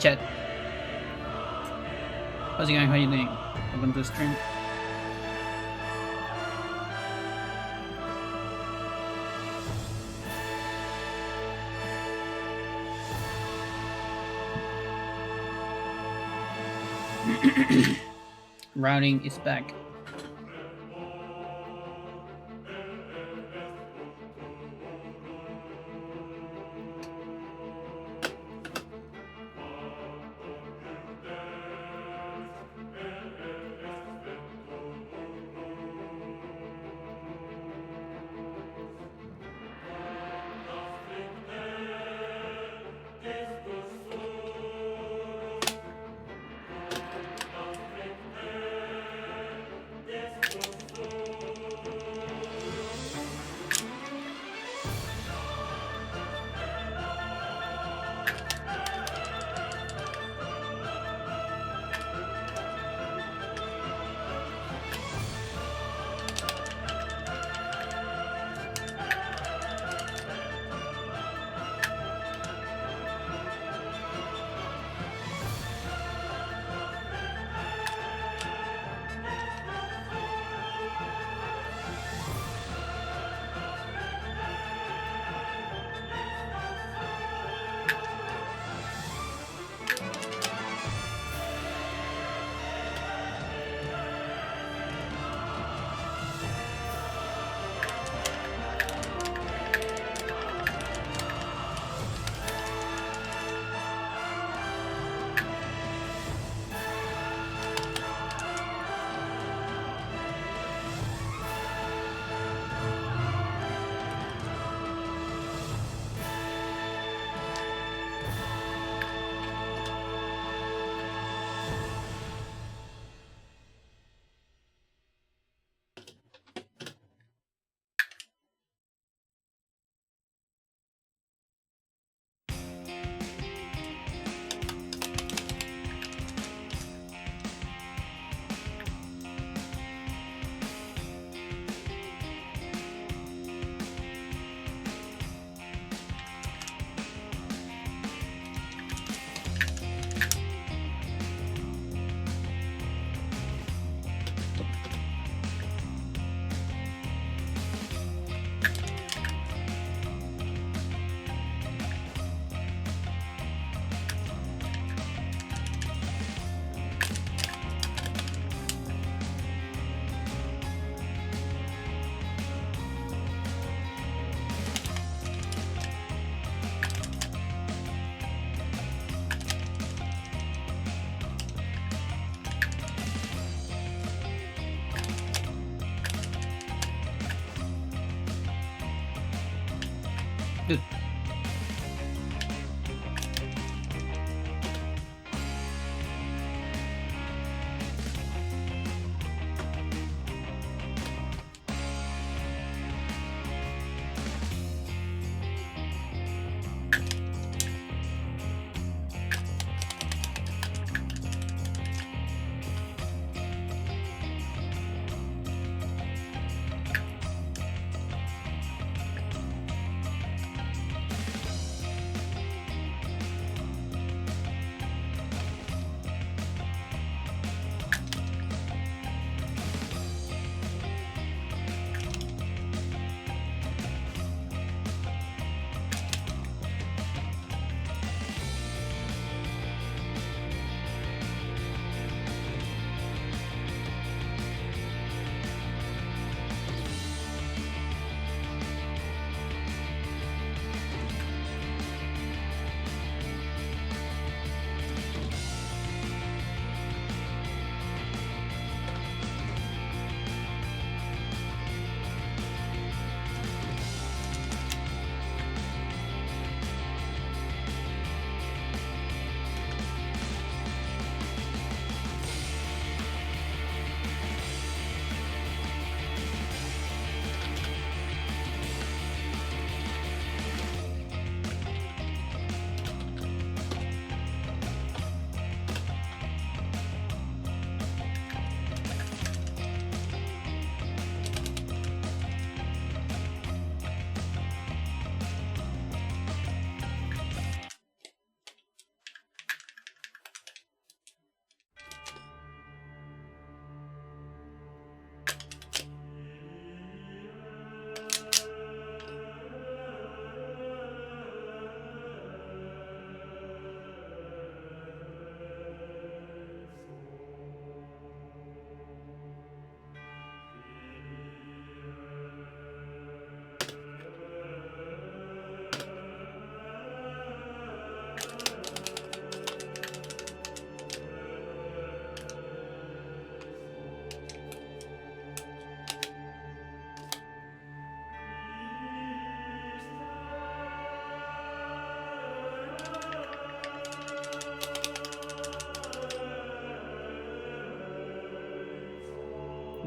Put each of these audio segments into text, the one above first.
chat. How's it going? How you doing? Welcome to the stream. Routing is back. Good.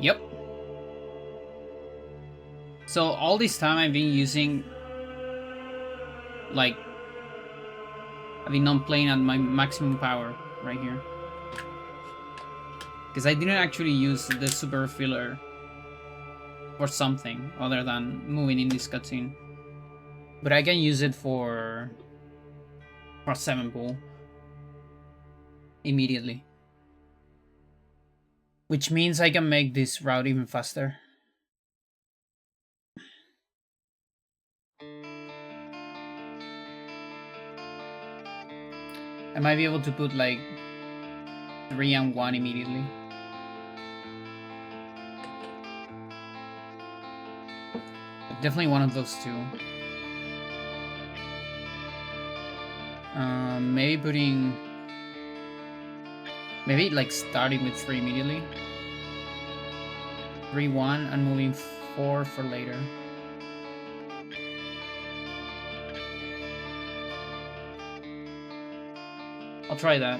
Yep. So all this time I've been using, like, I've been not playing at my maximum power right here. Because I didn't actually use the super filler for something other than moving in this cutscene. But I can use it for 7 pool immediately. Which means I can make this route even faster. I might be able to put like 3 and 1 immediately. But definitely one of those two. Maybe putting... Maybe like starting with 3 immediately. 3, 1 and moving 4 for later. I'll try that.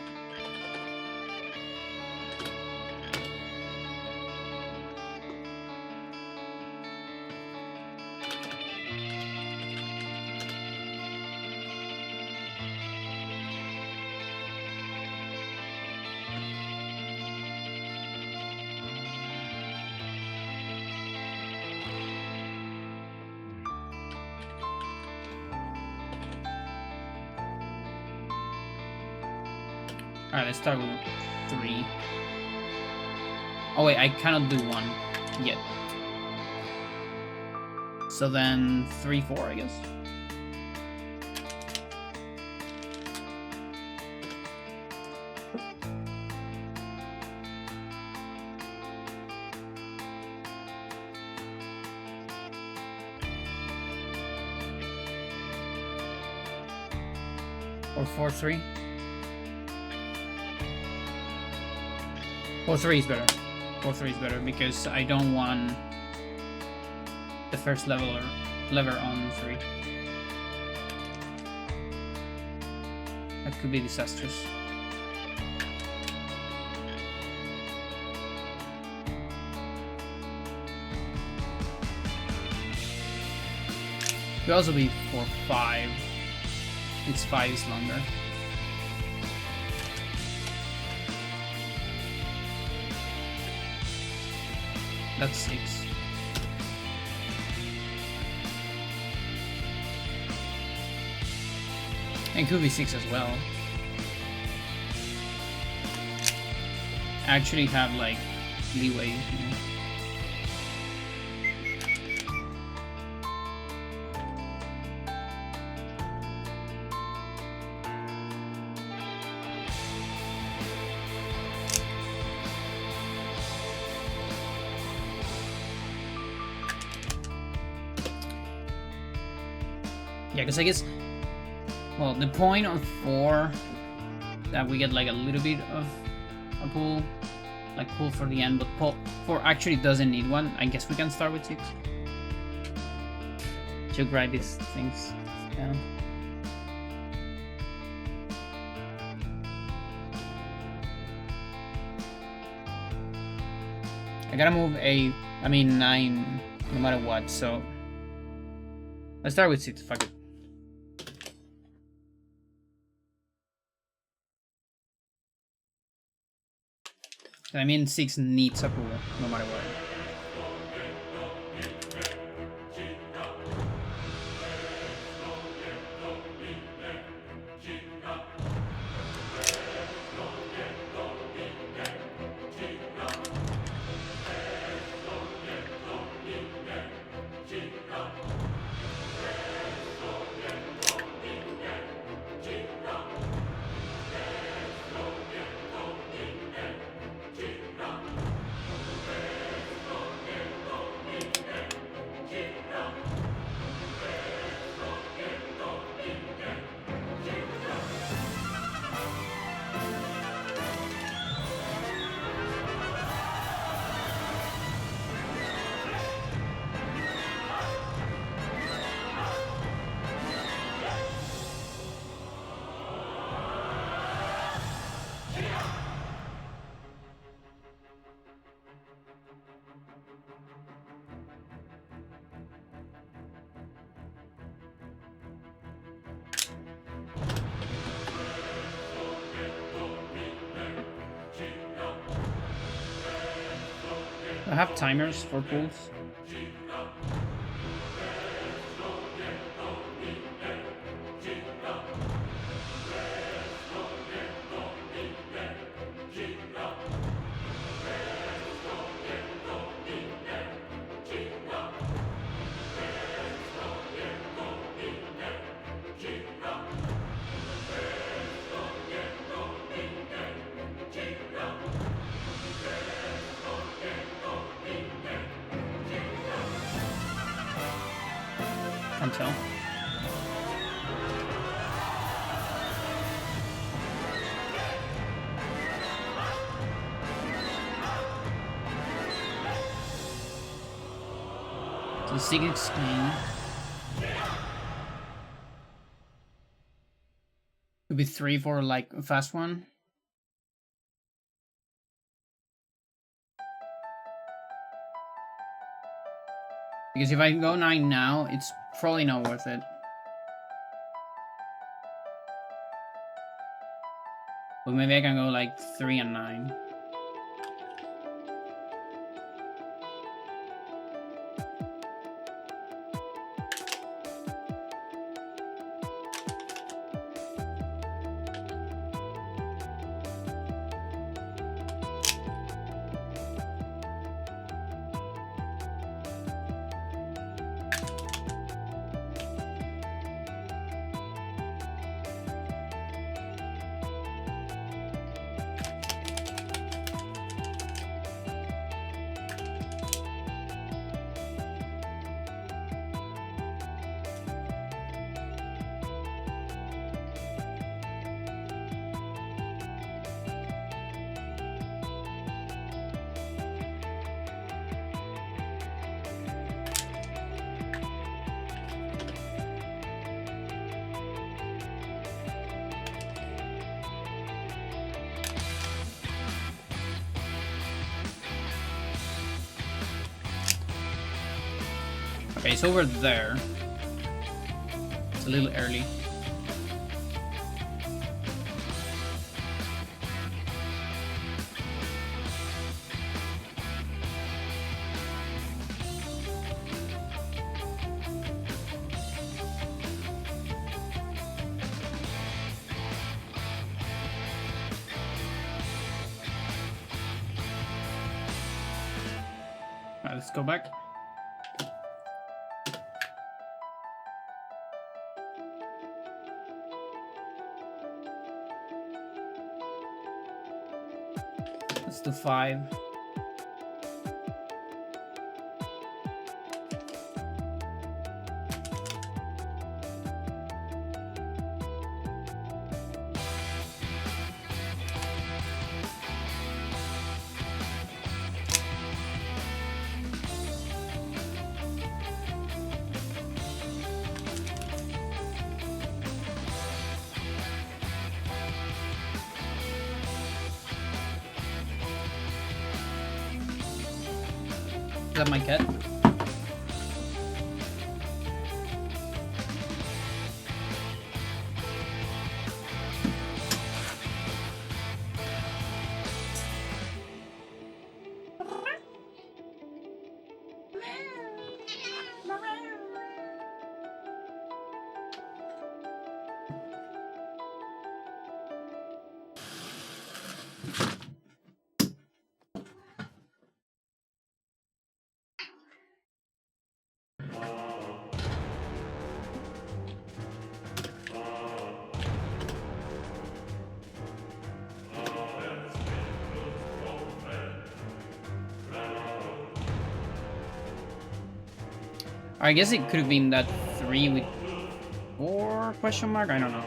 Alright, let's start with 3. Oh wait, I cannot do 1 yet. So then 3, 4, I guess. Or 4, 3. 4-3 is better. 4-3 is better because I don't want the first lever on 3. That could be disastrous. Could also be 4-5. Its 5 is longer. That's 6. And could be 6 as well. I actually have like leeway here. Yeah, because I guess, well, the point of 4 that we get like a little bit of a pull, like pull for the end, but 4 actually doesn't need one. I guess we can start with 6 to grind these things down. I gotta move 9 no matter what, so let's start with 6, fuck it. I mean, 6 needs a pull, no matter what. Do I have timers for pools? Can't tell. So 16. Could be 3 for like a fast one. Because if I go 9 now, it's probably not worth it. But maybe I can go like 3 and 9. Okay, it's over there. It's a little early. Alright, let's go back. Let's do 5. Is that my cat? I guess it could have been that 3 with 4 question mark? I don't know.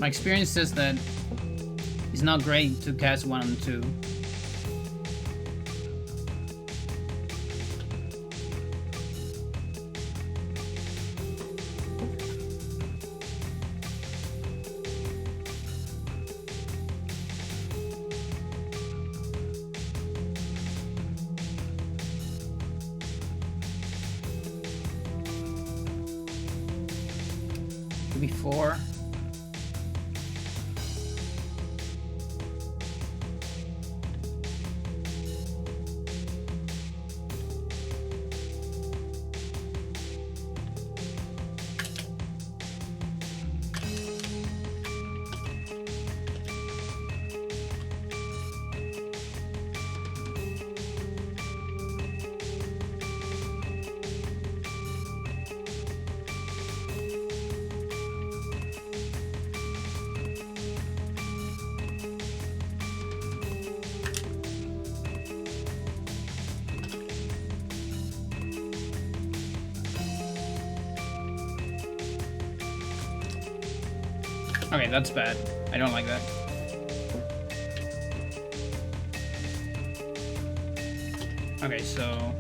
My experience says that it's not great to cast 1 and 2. Maybe 4. Okay, that's bad. I don't like that. Okay, so...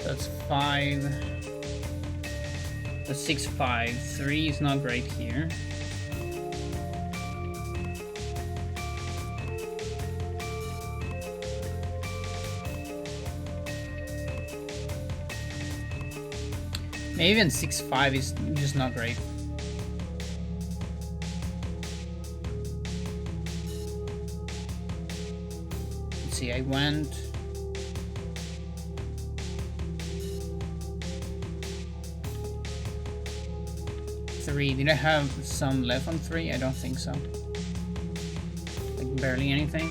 That's 5. The 6, 5. 3 is not great here. Maybe even 6, 5 is just not great. Let's see, I went... 3. Did I have some left on 3? I don't think so. Like barely anything.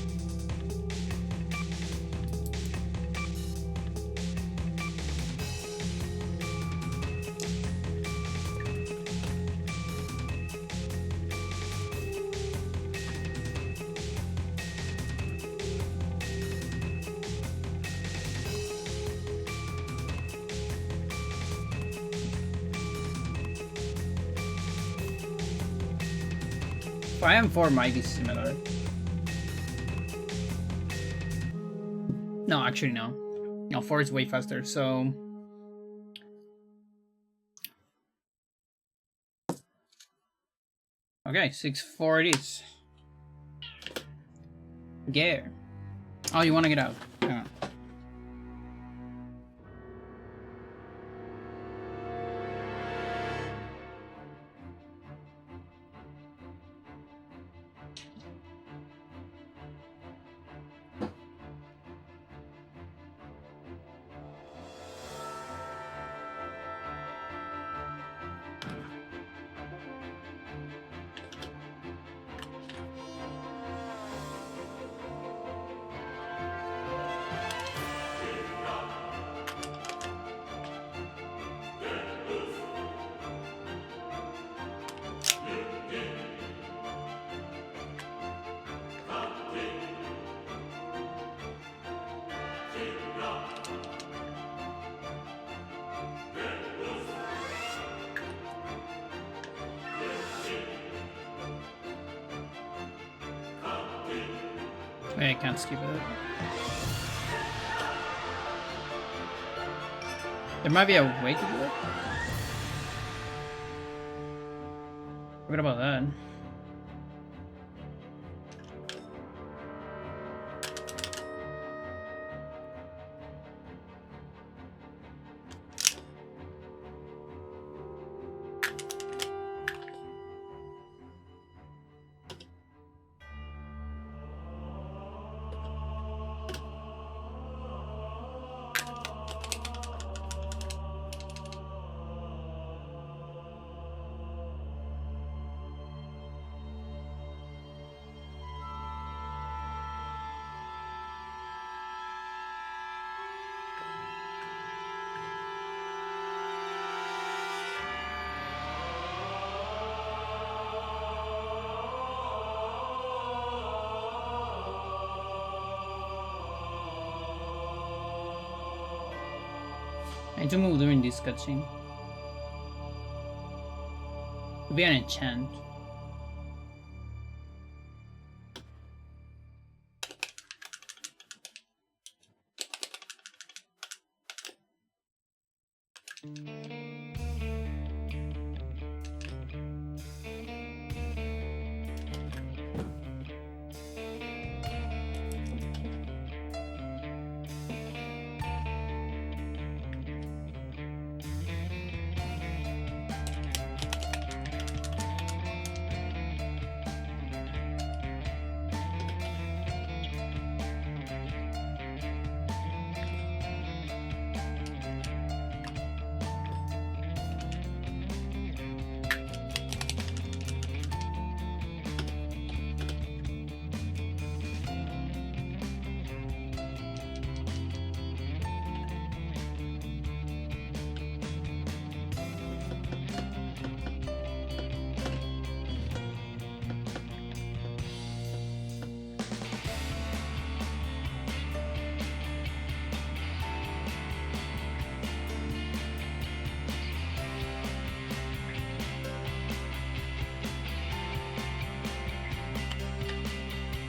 I am 4 might be similar. No, actually no. No, 4 is way faster, so... Okay, 6, 4 it is. Yeah. Oh, you want to get out? Hang on. I can't skip it. There might be a way to do it. What about that? I need to move during this cutscene. Could be an enchant.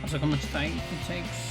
Also, how much time it takes.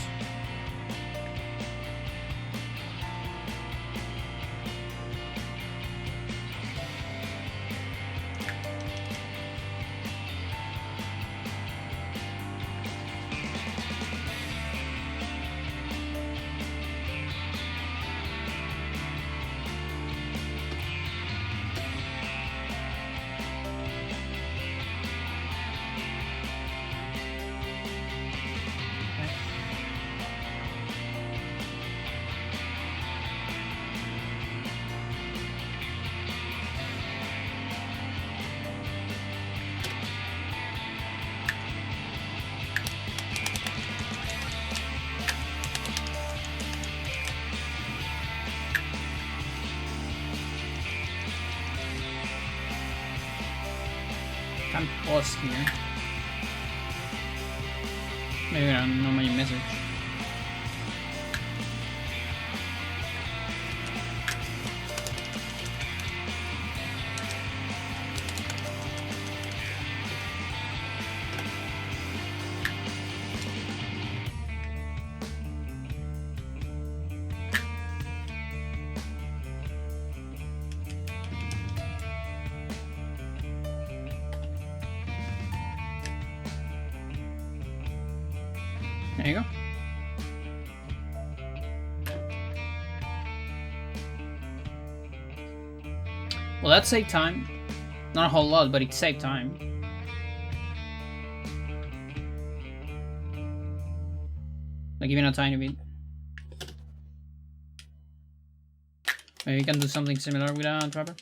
Can't pause here. Maybe I don't know my message. There you go. Well, that saved time. Not a whole lot, but it saved time. Like even a tiny bit. Maybe you can do something similar with a trapper.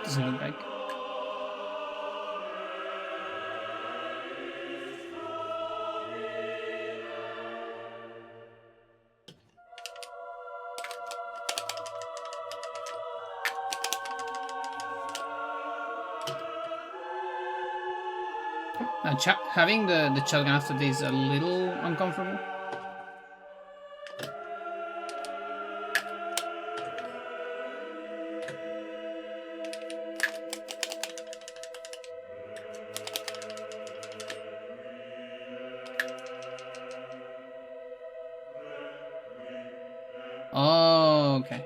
Doesn't look like. Having the shotgun after this is a little uncomfortable. Oh, okay.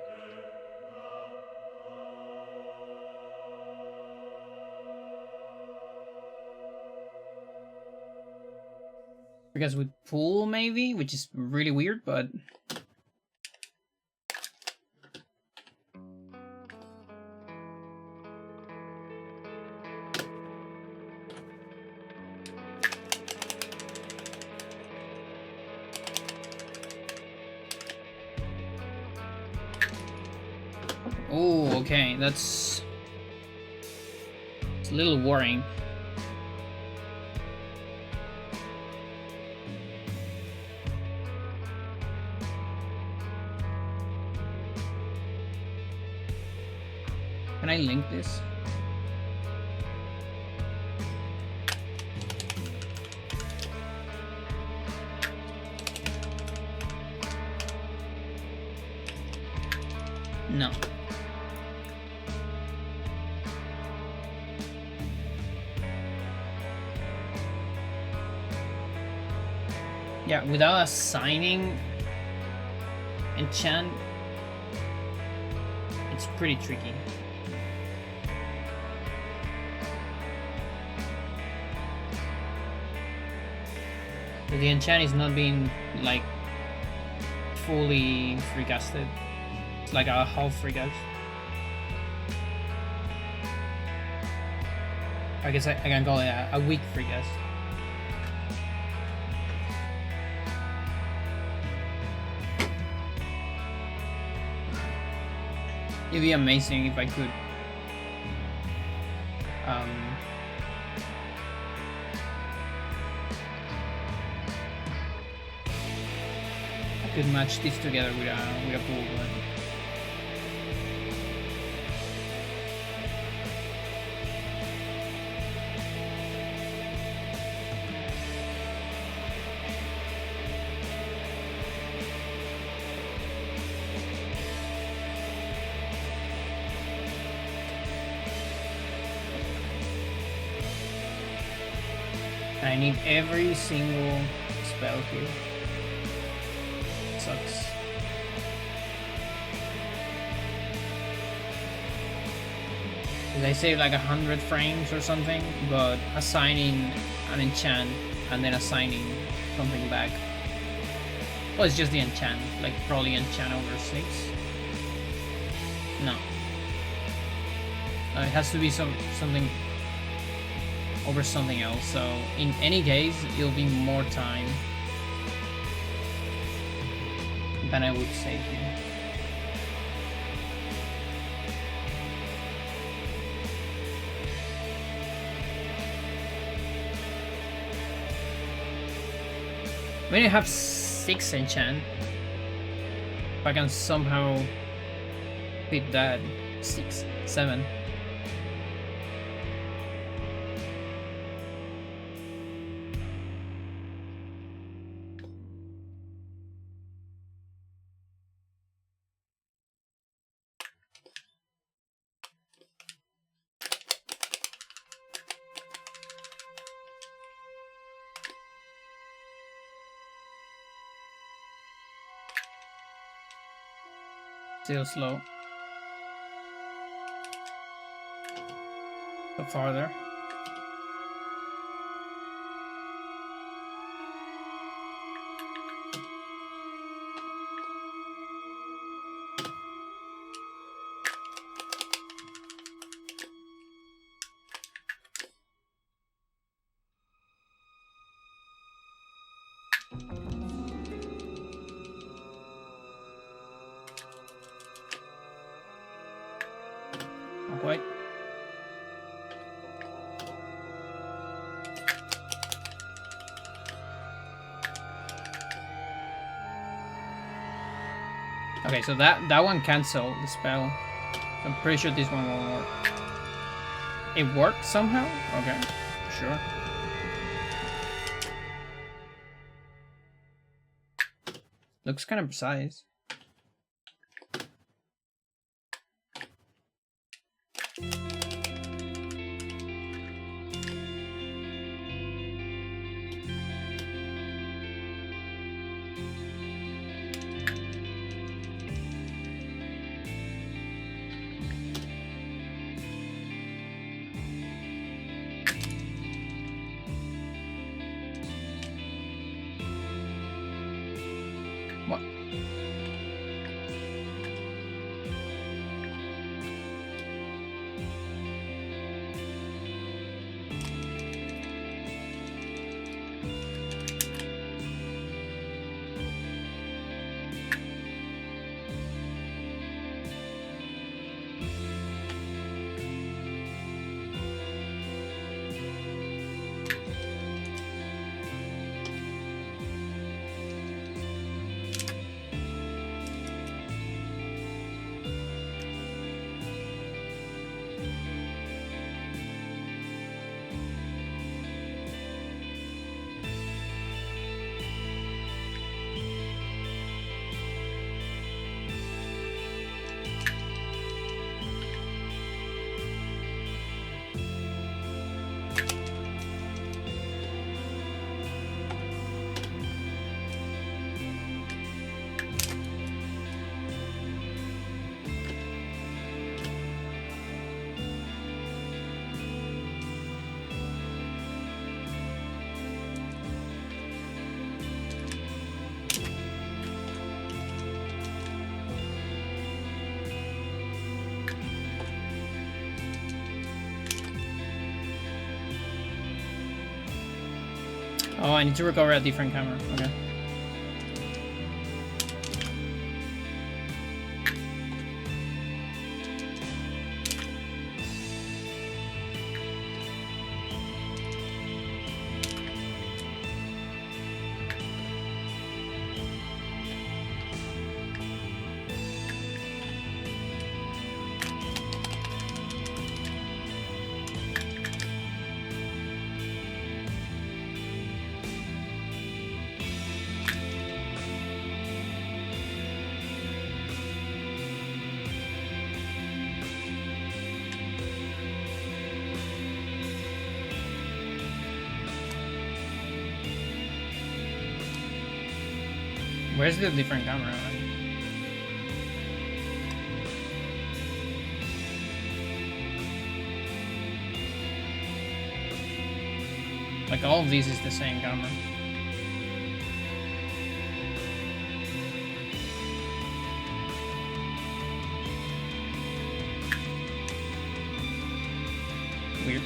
Because with pool maybe, which is really weird, but oh, okay, it's a little worrying. I link this? No. Yeah, without assigning enchant, it's pretty tricky. The enchant is not being like fully freecasted. It's like a half freecast. I guess I can call it a weak freecast. It'd be amazing if I could match this together with a pool, but I need every single spell here. Sucks. They save like 100 frames or something, but assigning an enchant and then assigning something back. Well, it's just the enchant, like probably enchant over 6. No. It has to be something over something else, so in any case it'll be more time than I would save here. When you have 6 enchant, if I can somehow fit that 6, 7. Still slow. Go farther. Not quite. Okay, so that one canceled the spell. So I'm pretty sure this one won't work. It worked somehow? Okay, sure. Looks kind of precise. What? Oh, I need to recover a different camera. Okay. Where's the different camera? Like all of these is the same camera. Weird.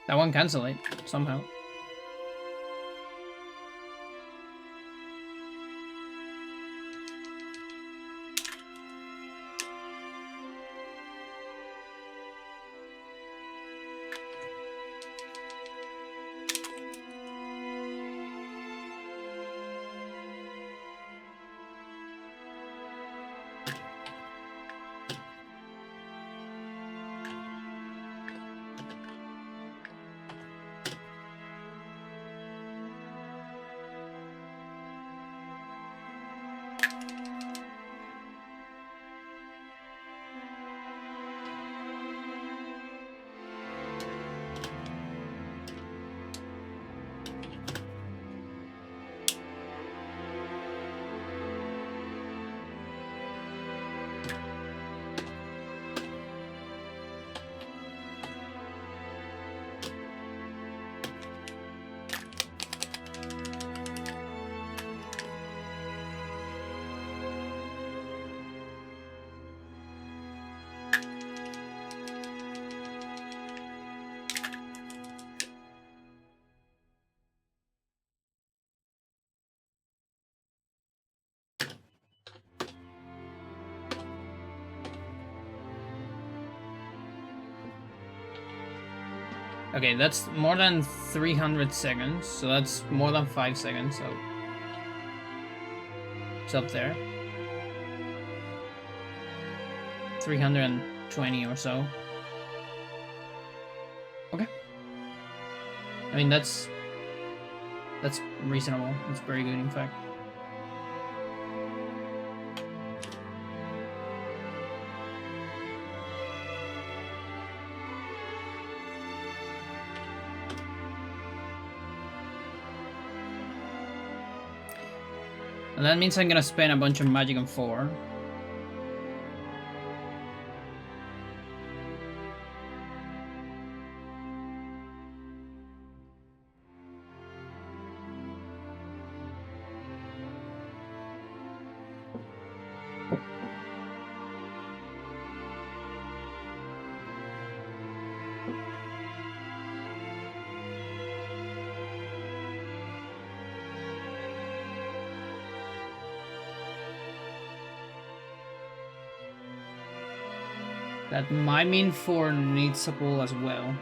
That one cancel it somehow. Okay, that's more than 300 seconds, so that's more than 5 seconds, so it's up there. 320 or so. Okay. I mean, that's reasonable. It's very good, in fact. And that means I'm gonna spend a bunch of magic on 4. That might mean 4 needs a pull as well.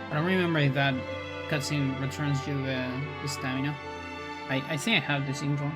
I don't remember if that cutscene returns you the stamina. I think I have this info.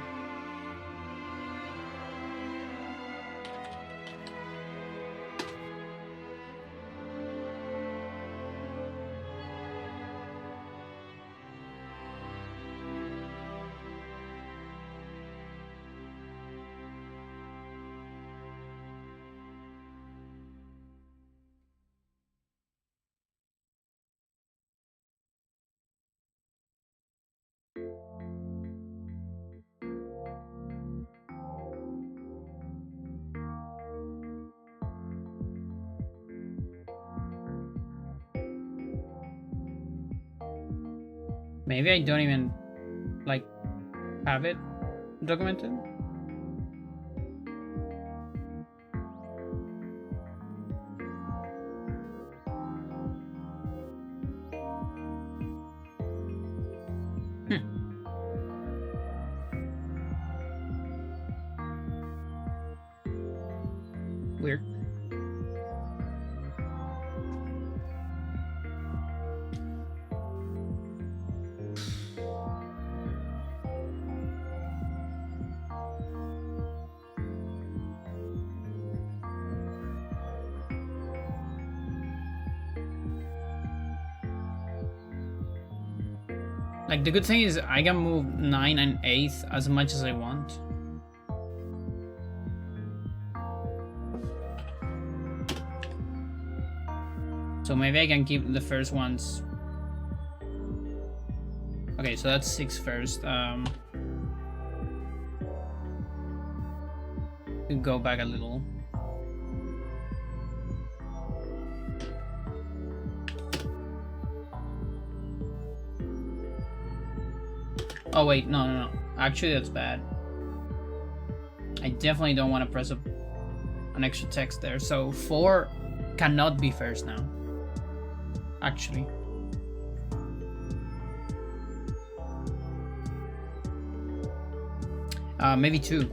Maybe I don't even like have it documented. Weird. Like, the good thing is I can move 9 and 8 as much as I want. So maybe I can keep the first ones. Okay, so that's 6 first. Go back a little. Oh wait, no. Actually, that's bad. I definitely don't want to press an extra text there. So 4 cannot be first now. Actually. Maybe 2.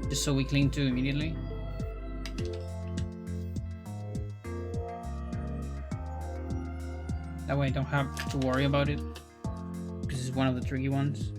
Just so we clean 2 immediately. That way I don't have to worry about it. This is one of the tricky ones.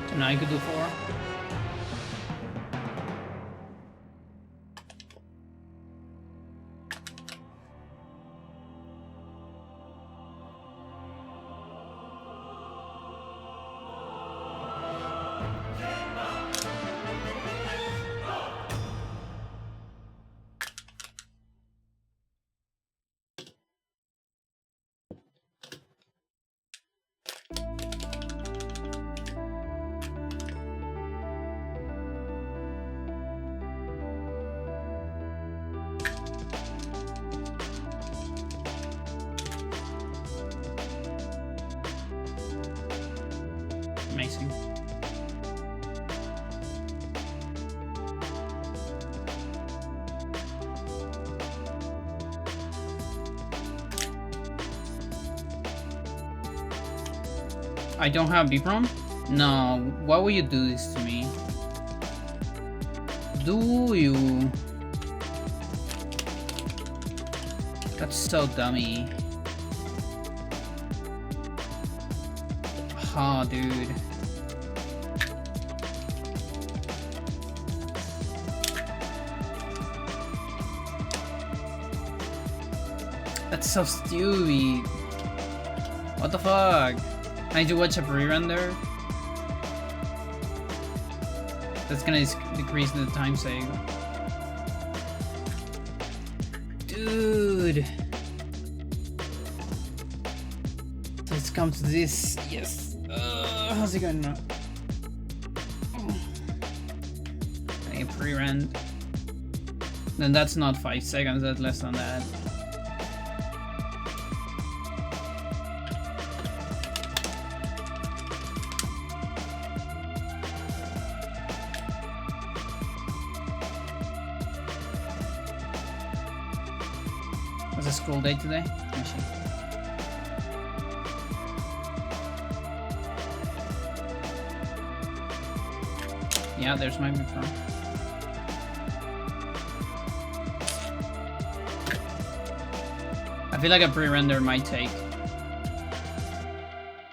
So now you could do 4. Amazing. I don't have BPROM? No, why would you do this to me? Do you? That's so dummy. Oh, dude. That's so stupid. What the fuck? I need to watch a pre-render? That's gonna decrease the time save. Dude. Let's come to this. Yes. How's it going now? I need a pre-rend. Then that's not 5 seconds, that's less than that. Was a school day today? Actually. Yeah, there's my big phone. I feel like a pre-render might take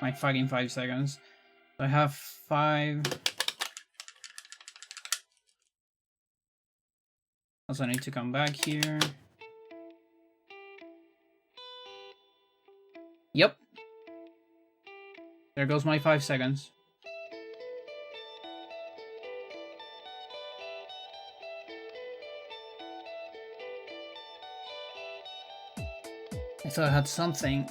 my fucking 5 seconds. So I have 5. Also, I need to come back here. Yep. There goes my 5 seconds. I thought I had something.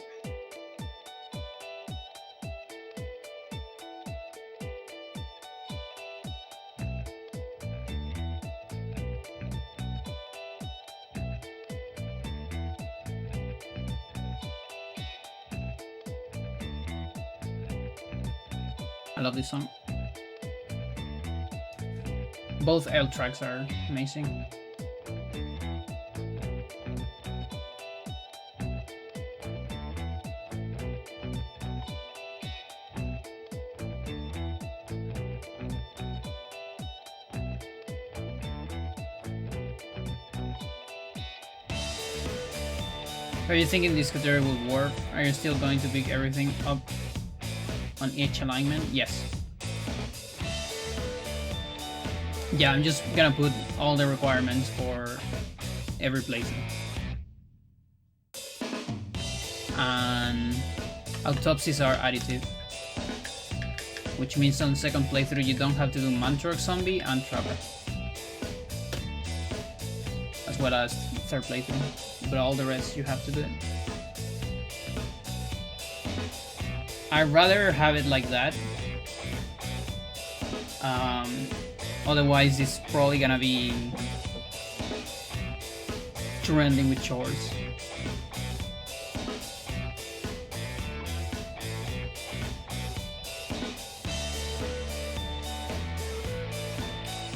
I love this song. Both L tracks are amazing. Are you thinking this category will work? Are you still going to pick everything up on each alignment? Yes. Yeah, I'm just gonna put all the requirements for every playthrough. And autopsies are additive, which means on second playthrough you don't have to do Mantrock Zombie and Trapper, as well as third playthrough, but all the rest you have to do it. I'd rather have it like that. Otherwise, it's probably gonna be trending with chores.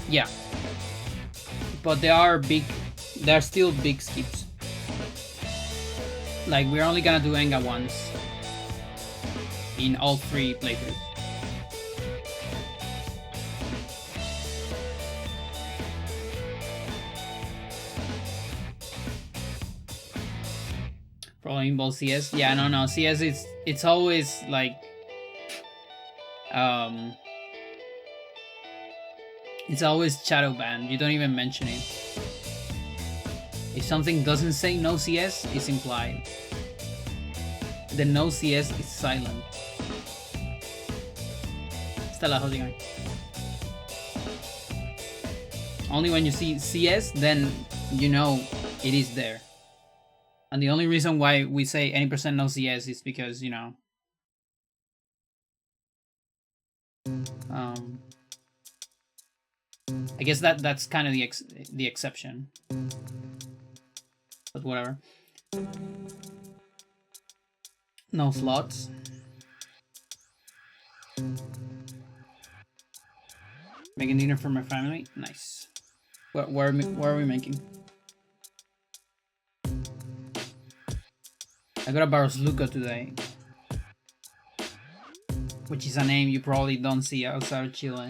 Yeah, but there are still big skips. Like, we're only gonna do Enga once in all 3 playthroughs. Probably in both CS. Yeah, no. CS it's always like it's always shadow banned. You don't even mention it. If something doesn't say no CS, it's implied. The no CS is silent. Stella, how's it going? Only when you see CS, then you know it is there. And the only reason why we say any percent no CS is because, you know, I guess that's kind of the exception. But whatever. No slots. Making dinner for my family. Nice. Where are we making? I got a Barros Luca today, which is a name you probably don't see outside of Chile.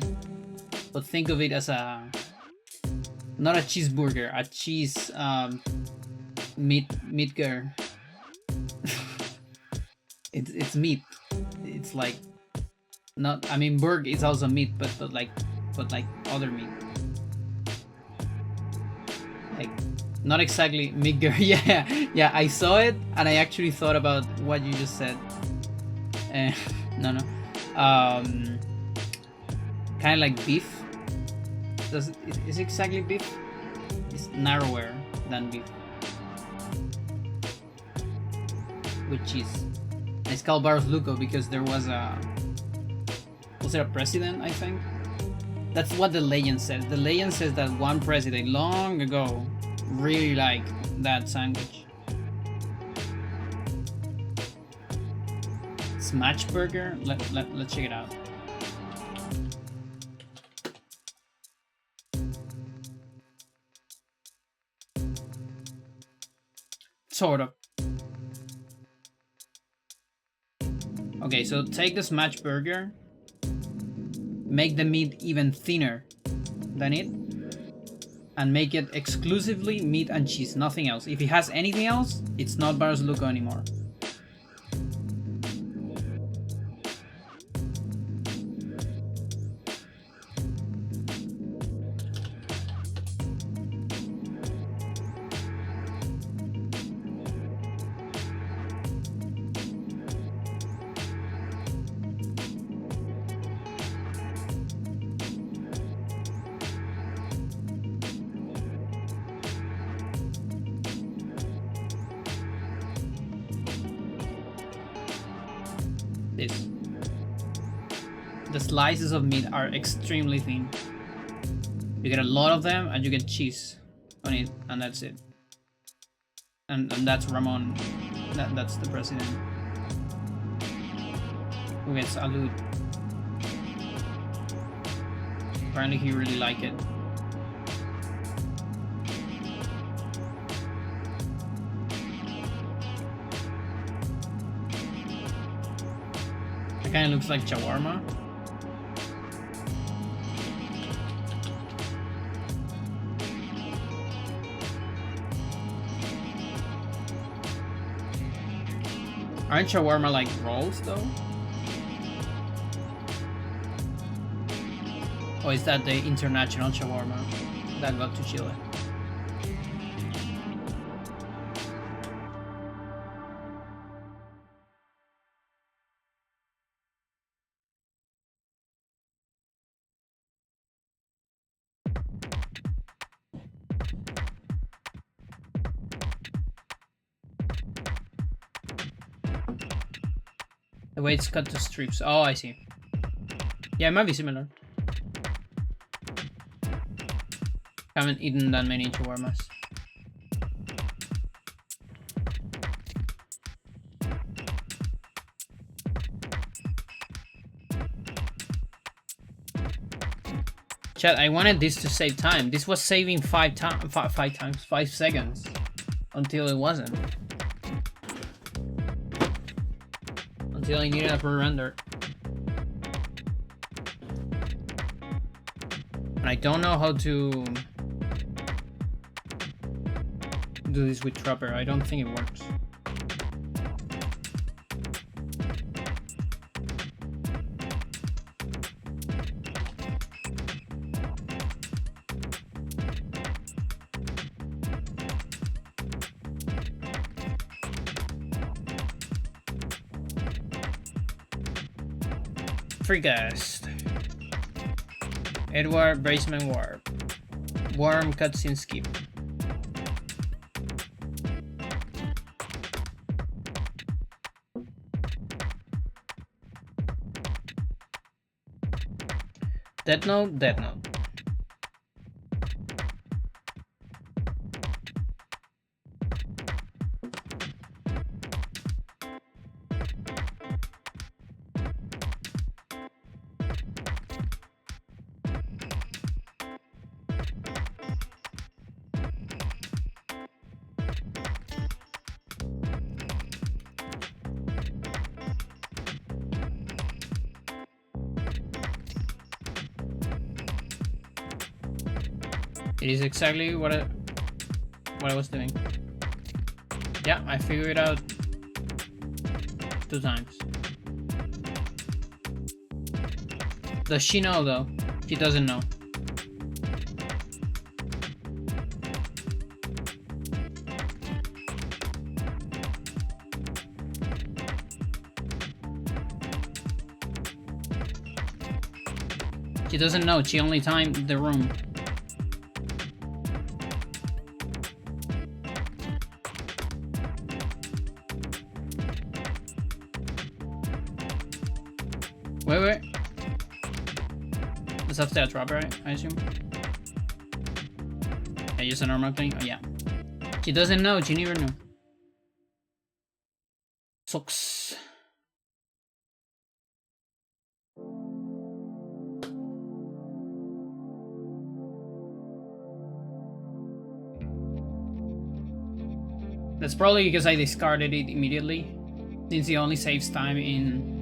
But think of it as not a cheeseburger, a cheese meat girl. It's meat. It's like not. I mean, burg is also meat, but like other meat. Like, not exactly meat girl. Yeah. I saw it and I actually thought about what you just said. No. Kind of like beef. Is it exactly beef? It's narrower than beef. Which is, it's called Barros Luco because there was it a president, I think? That's what the legend says. The legend says that one president long ago really like that sandwich. Smash burger. Let's check it out. Sort of. Okay, so take the smash burger, make the meat even thinner than it, and make it exclusively meat and cheese, nothing else. If it has anything else, it's not Barros Luco anymore. This. The slices of meat are extremely thin. You get a lot of them and you get cheese on it, and that's it. And that's Ramon. That's the president. Who gets salud. Apparently he really liked it. It kind of looks like shawarma. Aren't shawarma like rolls though? Or is that the international shawarma that got to Chile? The way it's cut to strips. Oh, I see. Yeah, it might be similar. Haven't eaten that many shawarmas. Chat, I wanted this to save time. This was saving 5 seconds until it wasn't. Until I needed a pre-render. And I don't know how to do this with Trapper. I don't think it works. Freecast. Edward Braceman Warp. Worm cutscene skip. Death Note, Death Note. It is exactly what I was doing. Yeah, I figured it out 2 times. Does she know though? She doesn't know. She doesn't know, she only timed the room. Wait. This upstairs drop, right? I assume. Yeah, just a normal thing. Oh yeah. She doesn't know. She never knew. Sucks. That's probably because I discarded it immediately, since it only saves time in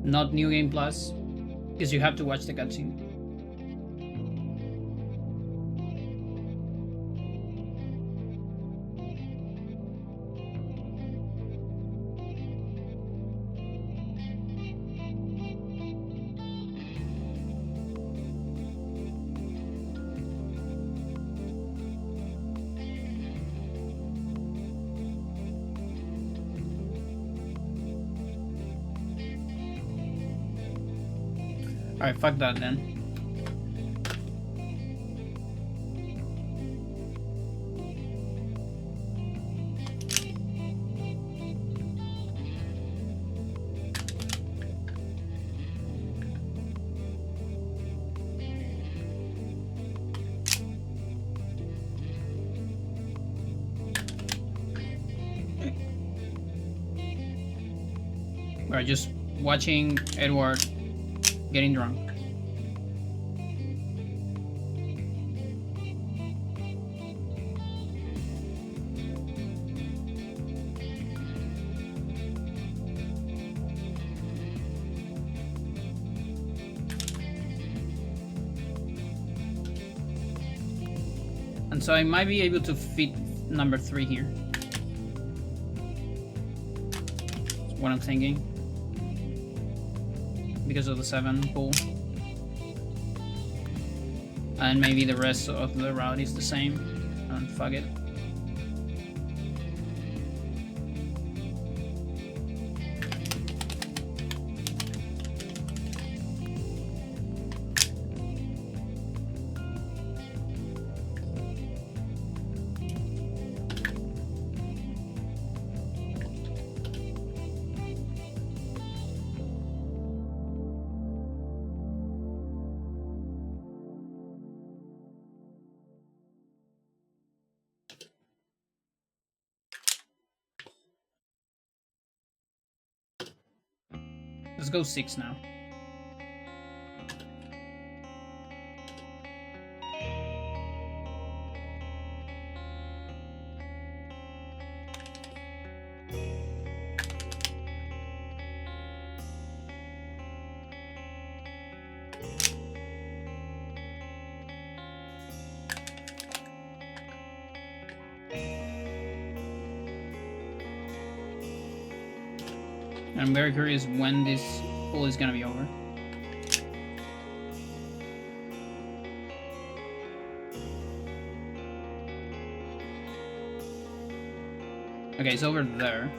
not New Game Plus, because you have to watch the cutscene. Alright, fuck that then. Alright, just watching Edward getting drunk. And so I might be able to fit number 3 here. That's what I'm thinking. Because of the 7 pool. And maybe the rest of the route is the same. And fuck it. Let's go 6 now. I'm very curious when this pool is gonna be over. Okay, it's over there.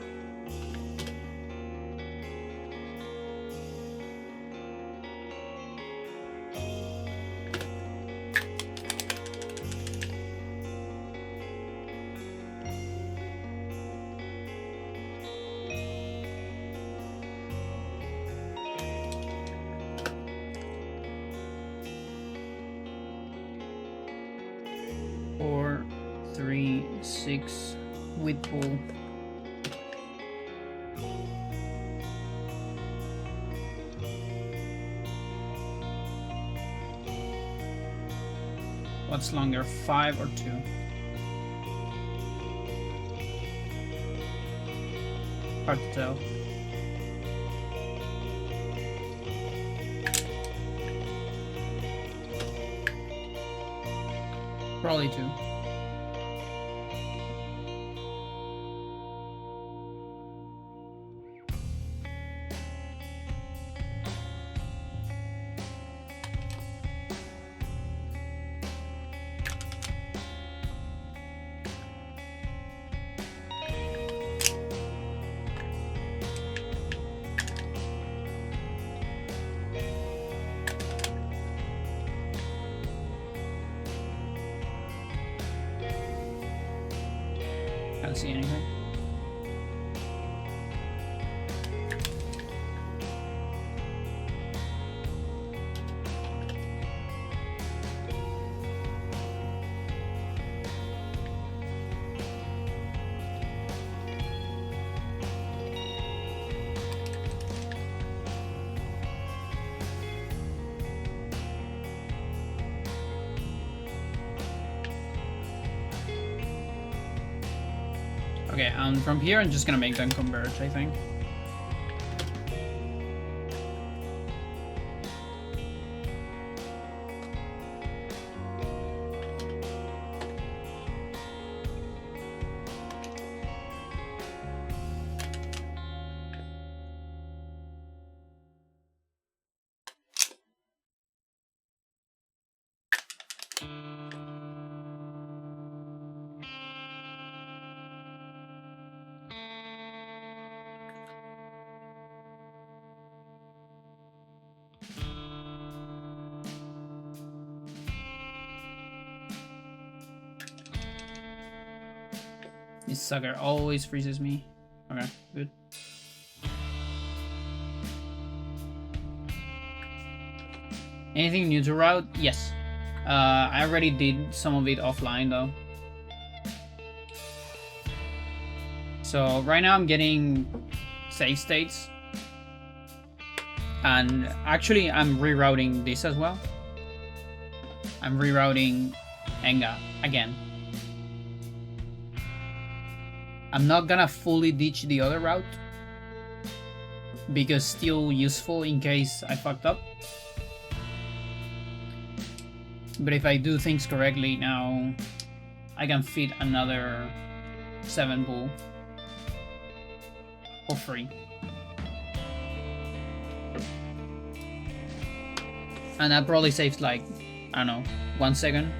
With pool. What's longer, 5 or 2? Hard to tell. Probably 2. Can't see anything. Okay, and from here I'm just gonna make them converge, I think. This sucker always freezes me. Okay, good. Anything new to route? Yes. I already did some of it offline though. So right now I'm getting save states. And actually I'm rerouting this as well. I'm rerouting Enga again. I'm not gonna fully ditch the other route because still useful in case I fucked up. But if I do things correctly now, I can fit another 7 bull for free. And that probably saves like, I don't know, 1 second.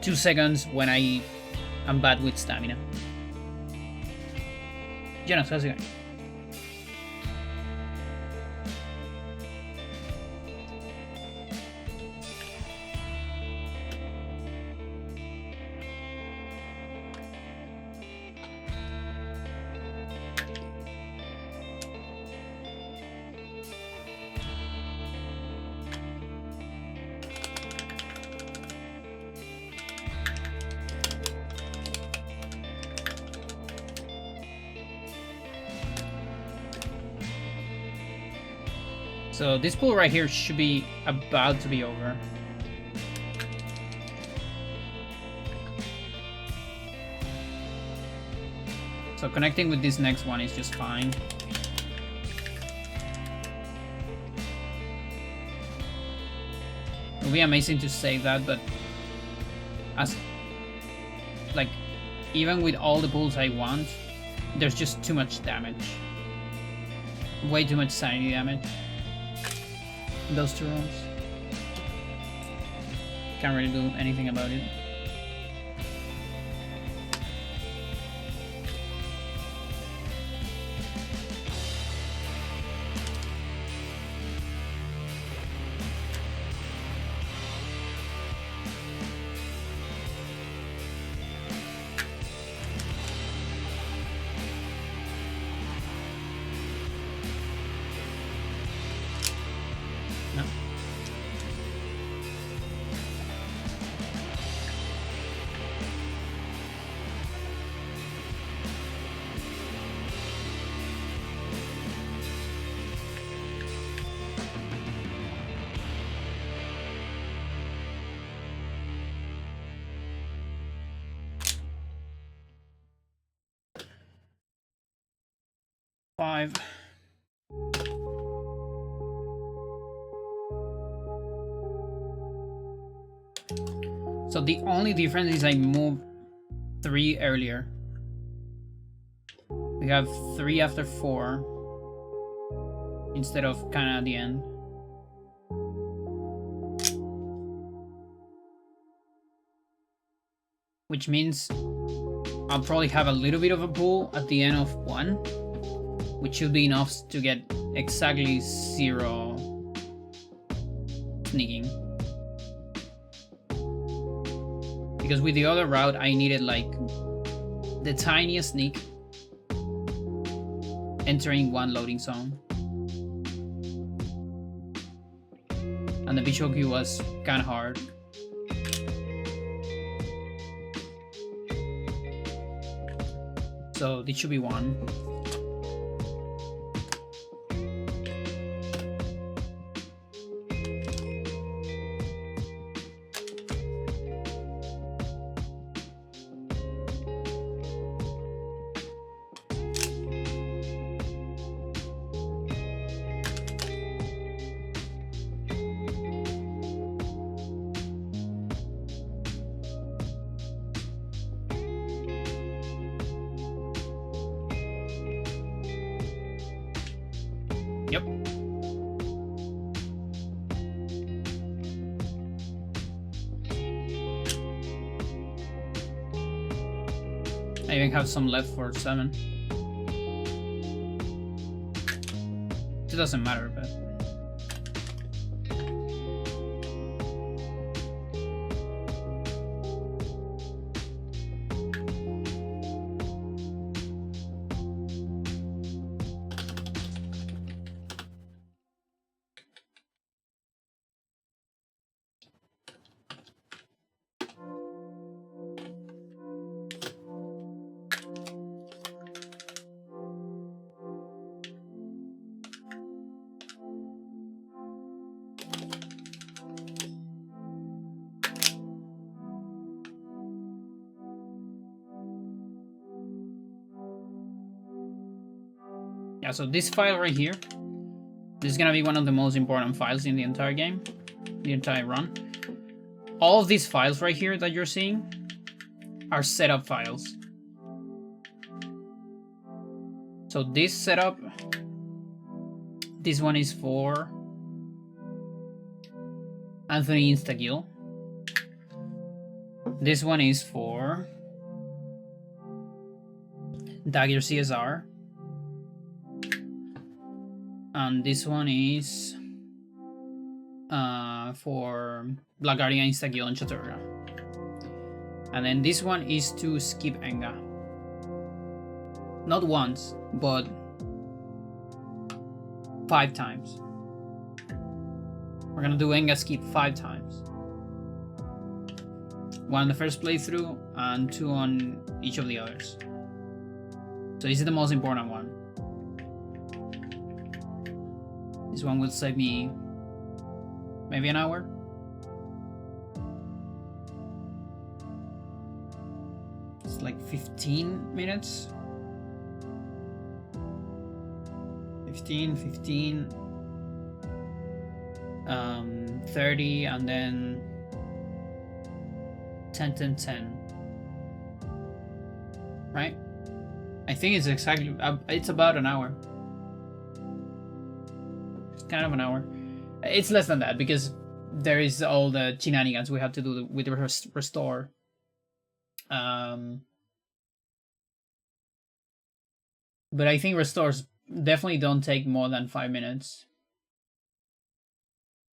2 seconds when I'm bad with stamina. Jonas, how's it going? So this pool right here should be about to be over. So connecting with this next one is just fine. It would be amazing to save that, but as like even with all the pools I want, there's just too much damage. Way too much sanity damage. Those 2 rooms. Can't really do anything about it. Five. So the only difference is I moved 3 earlier. We have 3 after 4 instead of kind of at the end. Which means I'll probably have a little bit of a pool at the end of 1, which should be enough to get exactly 0 sneaking. Because with the other route, I needed like the tiniest sneak entering 1 loading zone. And the visual cue was kind of hard. So this should be 1. Yep. I even have some left for 7. It doesn't matter, but... Yeah, so this file right here, this is gonna be one of the most important files in the entire game, the entire run. All of these files right here that you're seeing are setup files. So this setup, this one is for Anthony Instagill. This one is for Dagger CSR. And this one is for Black Guardian, Instagill, and Chaturga. And then this one is to skip Enga. Not once, but 5 times. We're gonna do Enga skip 5 times. 1 on the first playthrough, and 2 on each of the others. So this is the most important one. This one will save me maybe an hour. It's like 15 minutes. 15, 30, and then 10, 10, 10. Right? I think it's exactly, it's about an hour. It's kind of an hour. It's less than that because there is all the shenanigans we have to do with the restore. But I think restores definitely don't take more than 5 minutes.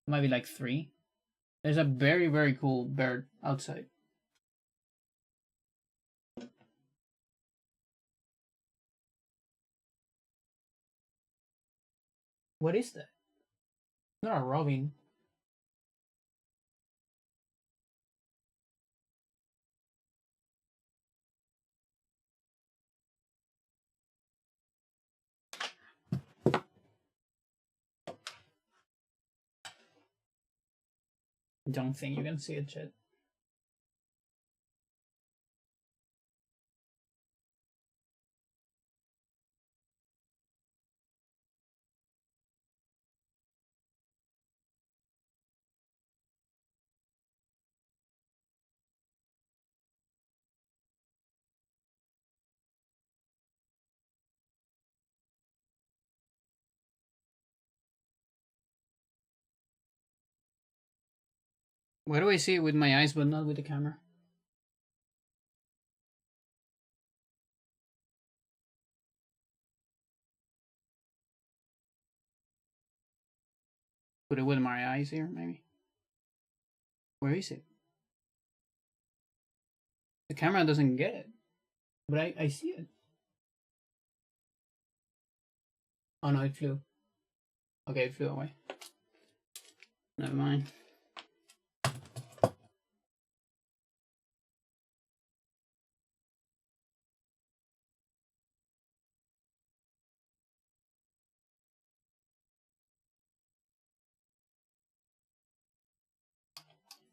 Might be like 3. There's a very, very cool bird outside. What is that? Not a robin. Don't think you can see it yet. Why do I see it with my eyes but not with the camera? Put it with my eyes here, maybe. Where is it? The camera doesn't get it. But I see it. Oh no, it flew. Okay, it flew away. Never mind.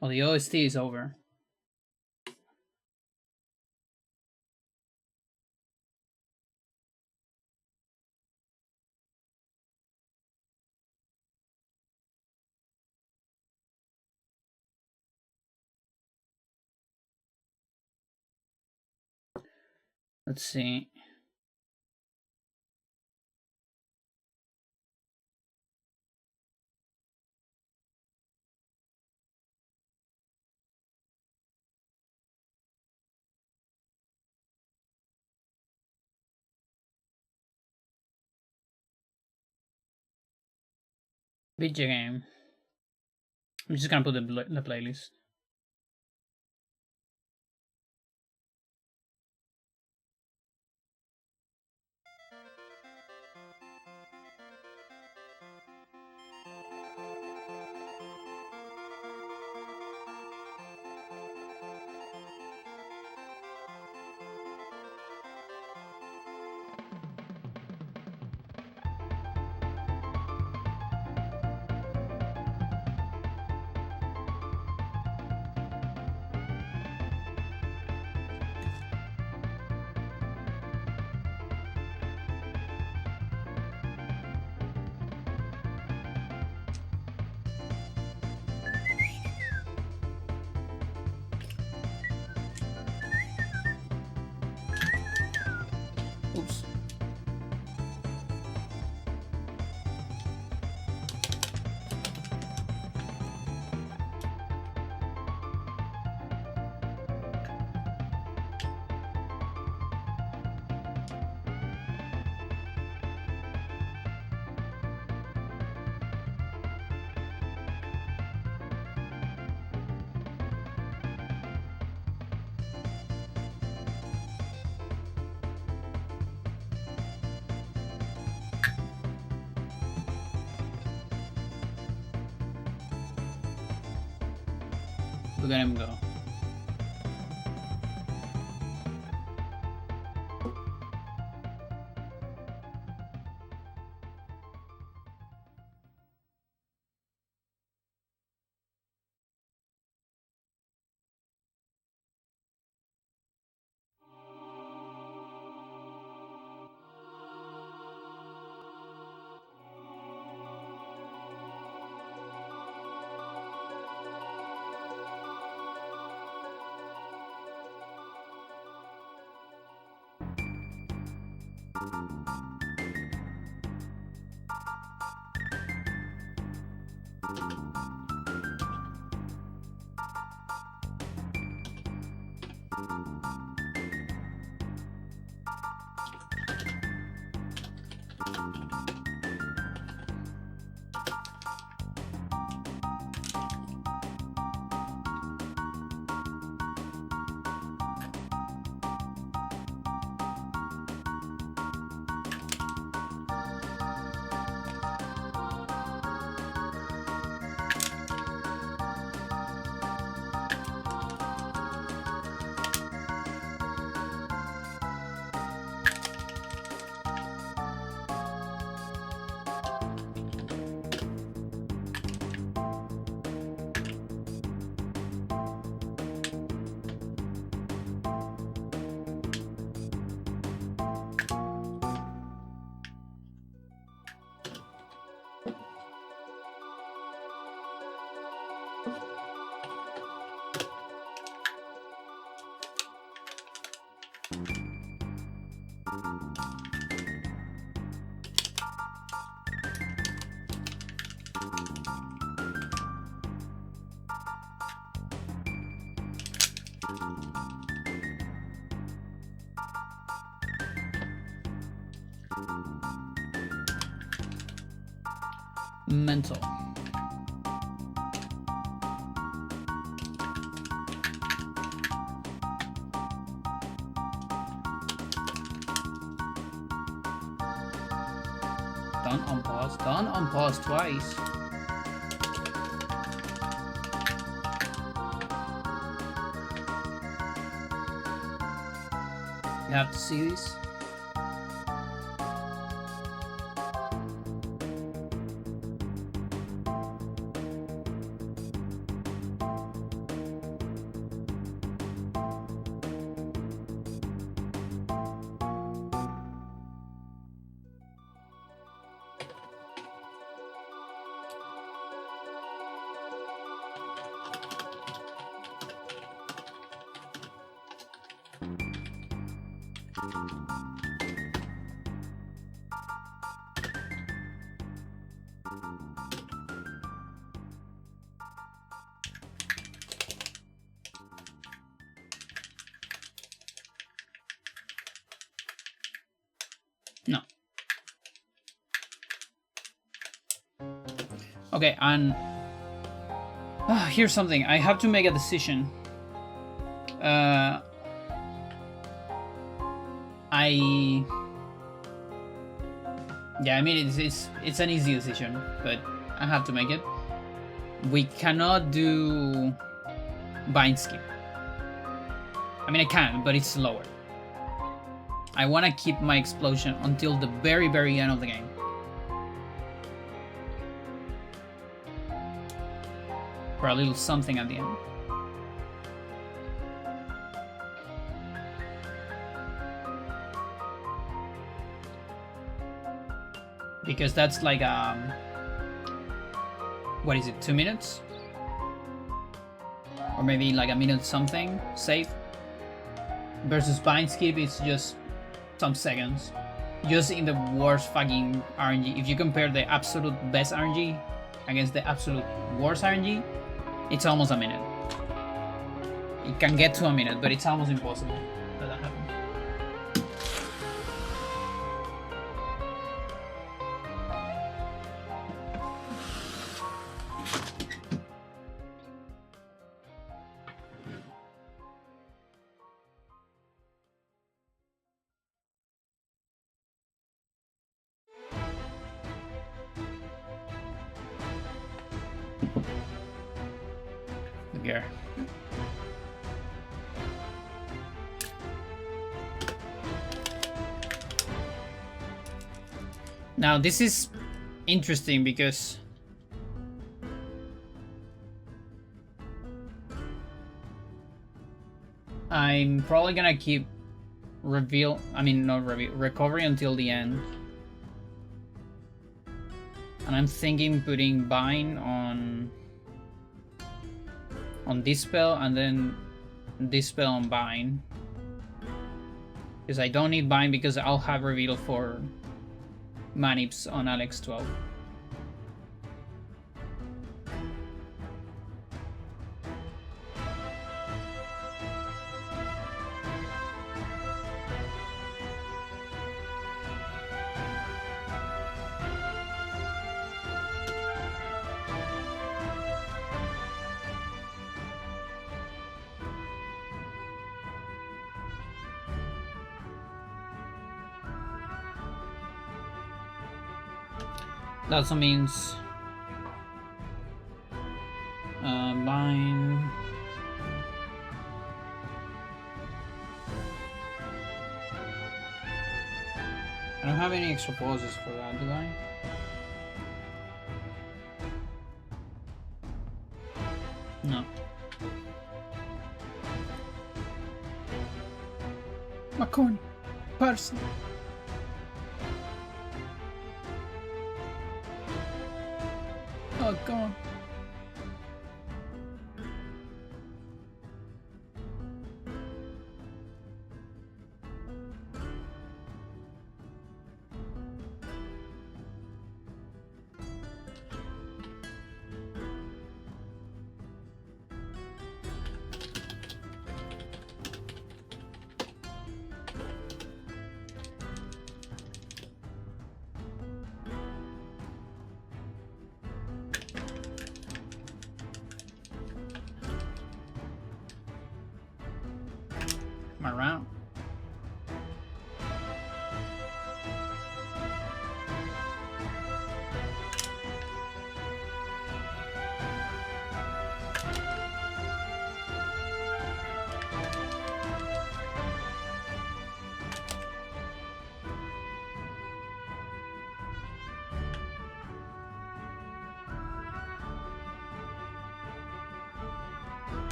Well, the OST is over. Let's see. Video game. I'm just gonna put the playlist. Oops. Look at him go. Mental. Done on pause. Done on pause twice. You have to see these. Okay, and here's something. I have to make a decision. Yeah, I mean it's an easy decision, but I have to make it. We cannot do bind skip. I mean I can, but it's slower. I want to keep my explosion until the very, very end of the game. For a little something at the end. Because that's like what is it, 2 minutes? Or maybe like a minute something save. Versus bind skip, it's just some seconds. Just in the worst fucking RNG. If you compare the absolute best RNG against the absolute worst RNG, it's almost a minute. It can get to a minute, but it's almost impossible that that happens. The gear. Now this is interesting because I'm probably gonna keep recovery until the end. And I'm thinking putting bind on this spell and then this spell on bind. Because I don't need bind because I'll have reveal for Manips on Alex 12. That also means bind. I don't have any extra pauses for that, do I? No. Macone, person. Oh, God. My round.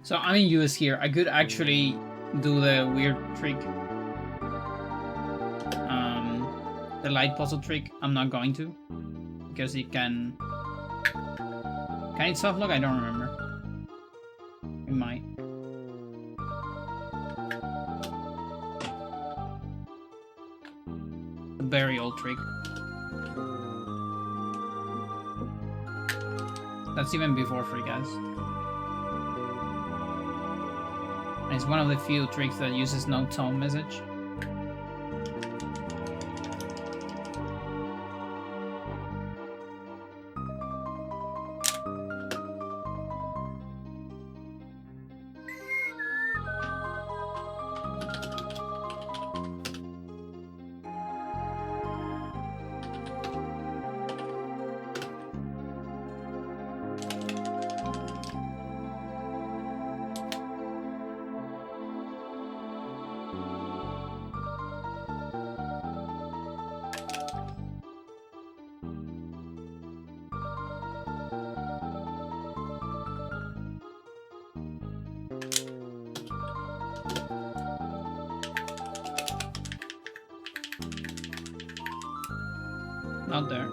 So I'm in US here. I could actually do the weird trick. The light puzzle trick. I'm not going to. Because it can... Can it softlock? I don't remember. It might. A very old trick. That's even before Free Gas. And it's one of the few tricks that uses no tone message. Not there.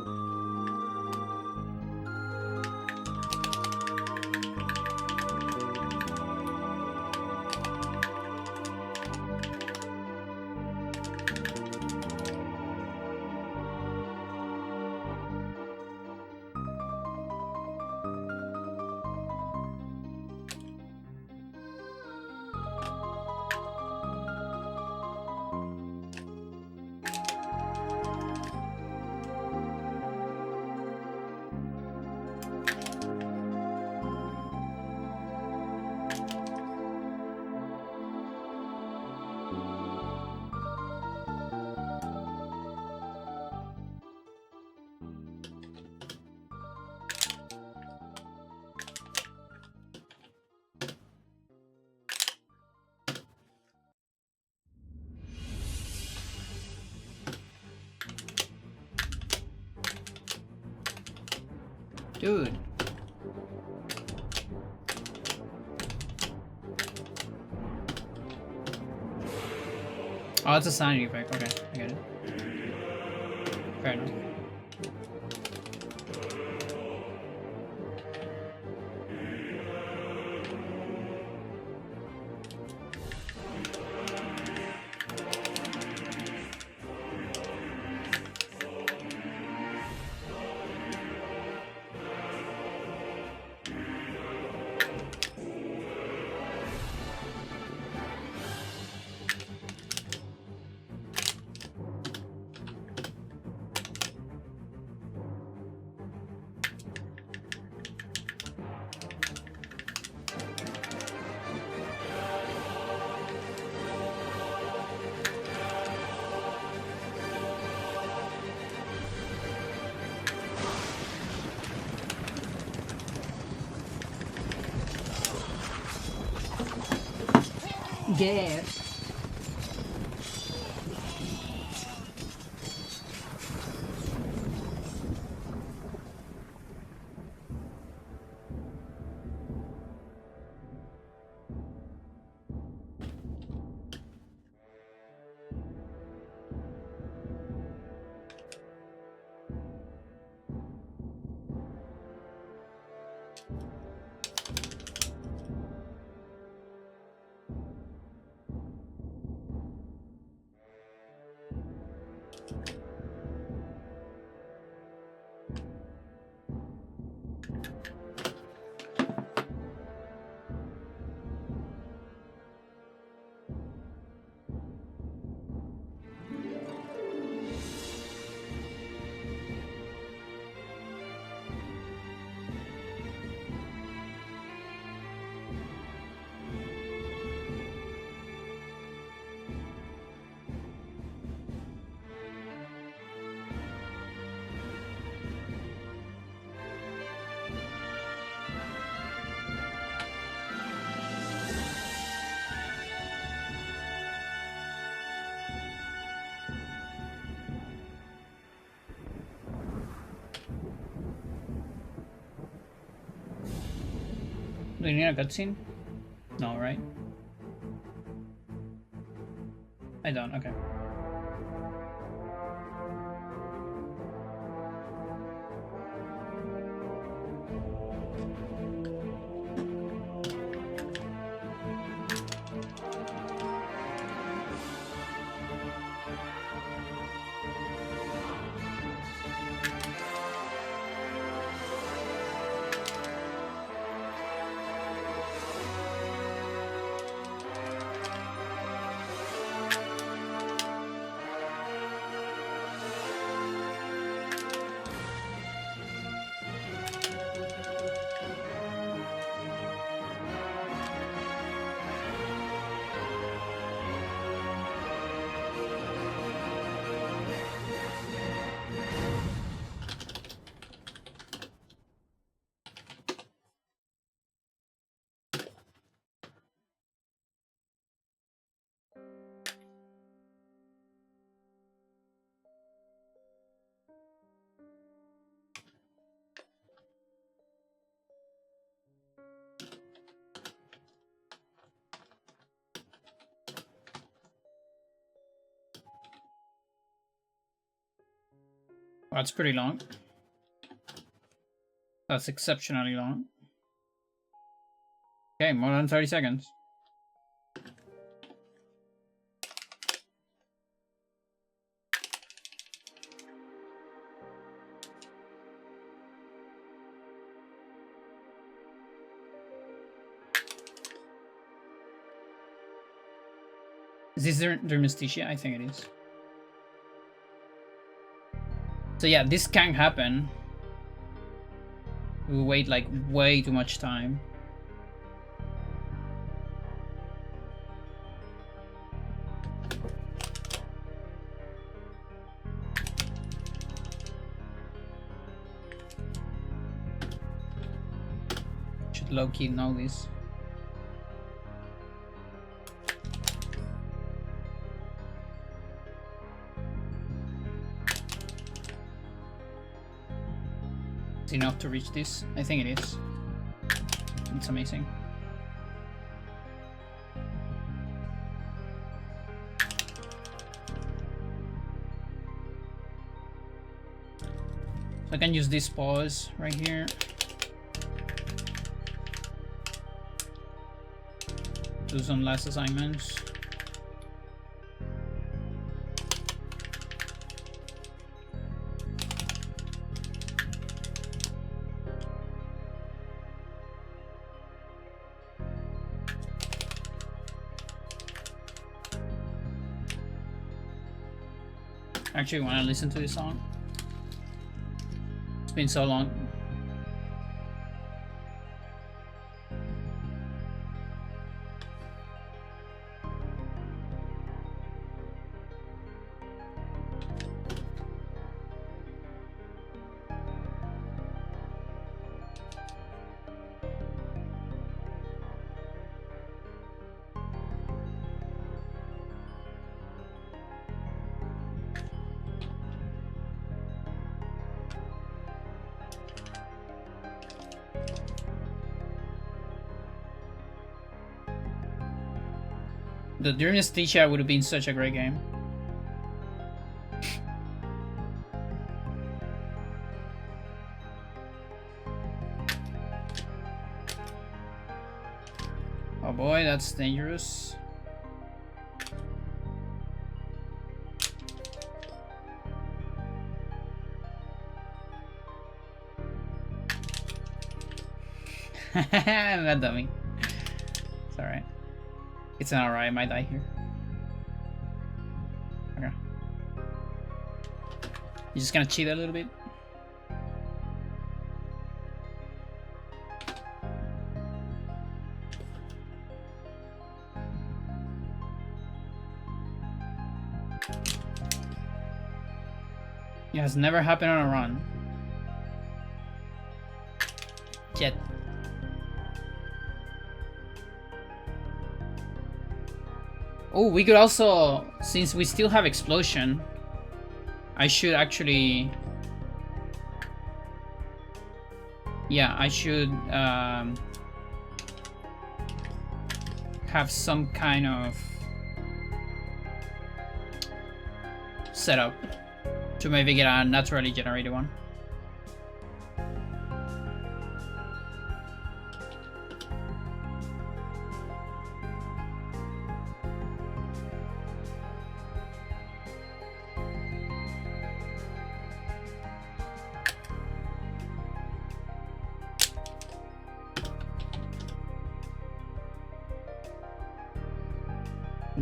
Dude. Oh, it's a sound effect. Okay, I get it. Fair enough. Yes. Do you need a cutscene? No, right? I don't, okay. That's pretty long. That's exceptionally long. Okay, more than 30 seconds. Is this their Mysticia? I think it is. So yeah, this can happen. We wait like way too much time. Should low-key know this. Enough to reach this? I think it is. It's amazing. So I can use this pause right here. Do some last assignments. Actually, want to listen to this song. It's been so long. The Dream Mysticia would have been such a great game. Oh boy, that's dangerous. I'm a dummy. It's alright. It's not alright, I might die here. Okay. You're just gonna cheat a little bit? It has never happened on a run. Yet. Oh, we could also, since we still have explosion, I should actually, yeah, I should have some kind of setup to maybe get a naturally generated one.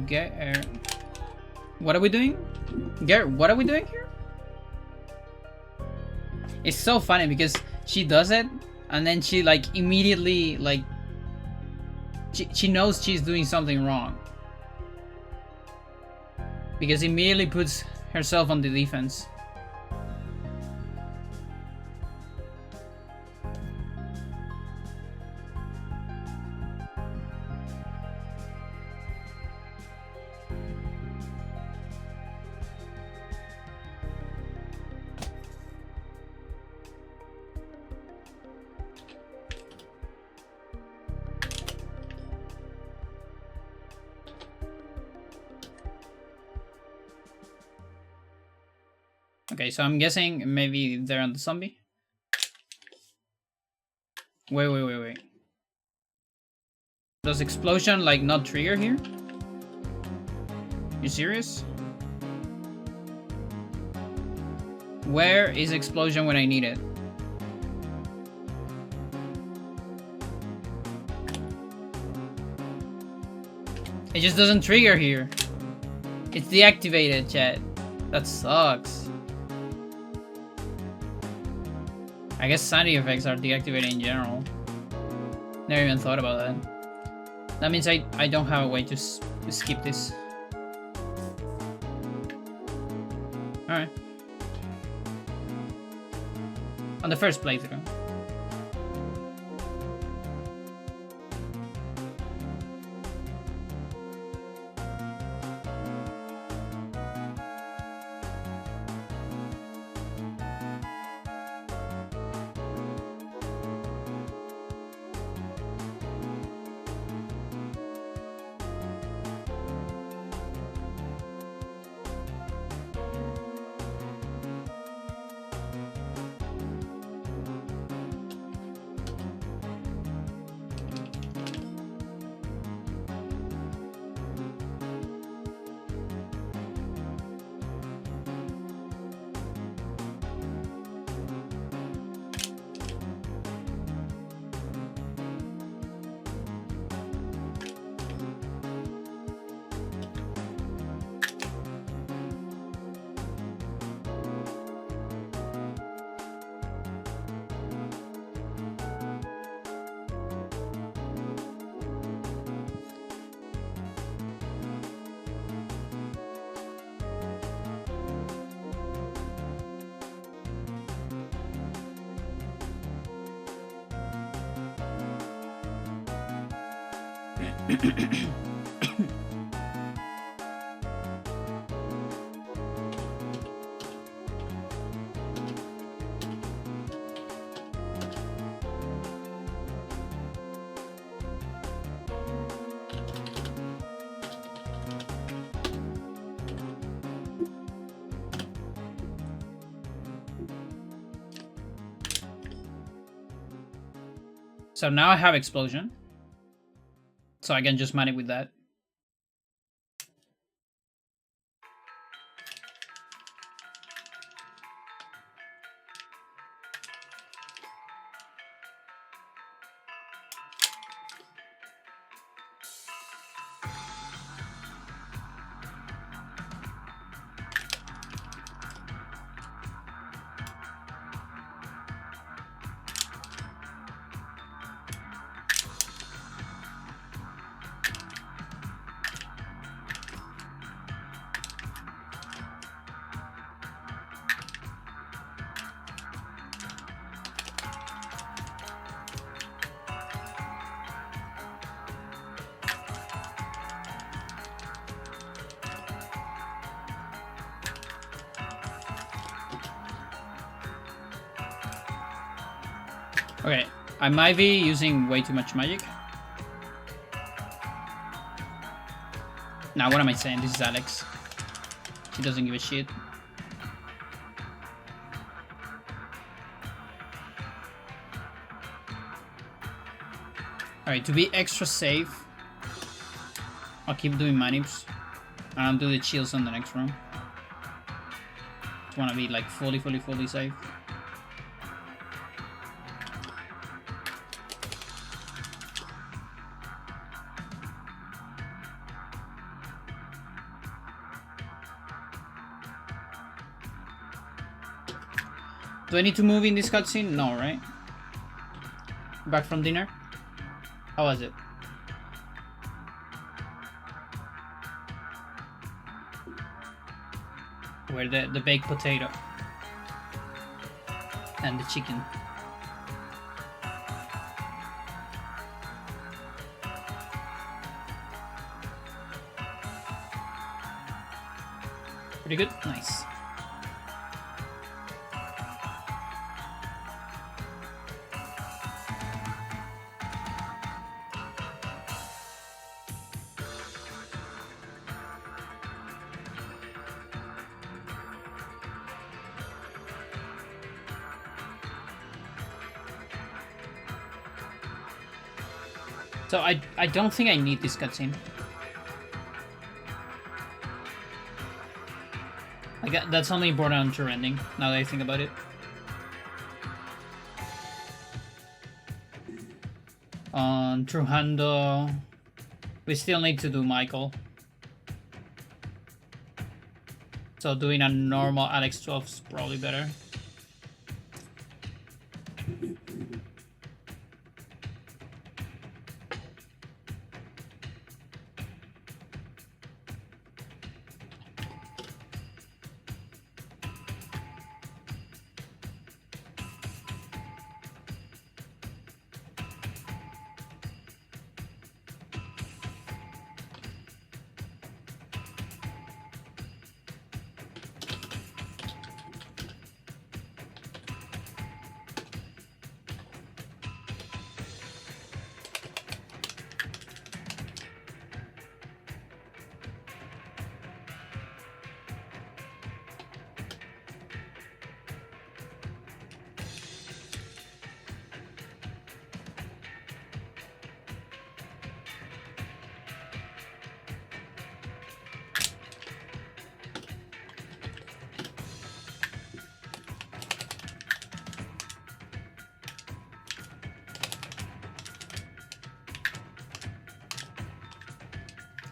Garrett, what are we doing? Garrett, what are we doing here? It's so funny because she does it and then she like immediately like she knows she's doing something wrong because immediately puts herself on the defense. Okay, so I'm guessing maybe they're on the zombie. Wait. Does explosion like not trigger here? You serious? Where is explosion when I need it? It just doesn't trigger here. It's deactivated, chat. That sucks. I guess sanity effects are deactivated in general. Never even thought about that. That means I don't have a way to skip this. Alright. On the first playthrough. So now I have explosion. So I can just manage with that. Okay, I might be using way too much magic. Now, what am I saying? This is Alex. She doesn't give a shit. Alright, to be extra safe, I'll keep doing manips. And I'll do the chills on the next round. Just wanna be like fully safe. Do I need to move in this cutscene? No, right? Back from dinner? How was it? Where the baked potato and the chicken. Pretty good? Nice. So I don't think I need this cutscene. Like that's only important on tour ending, now that I think about it. On Trujando, we still need to do Michael. So doing a normal Alex 12 is probably better.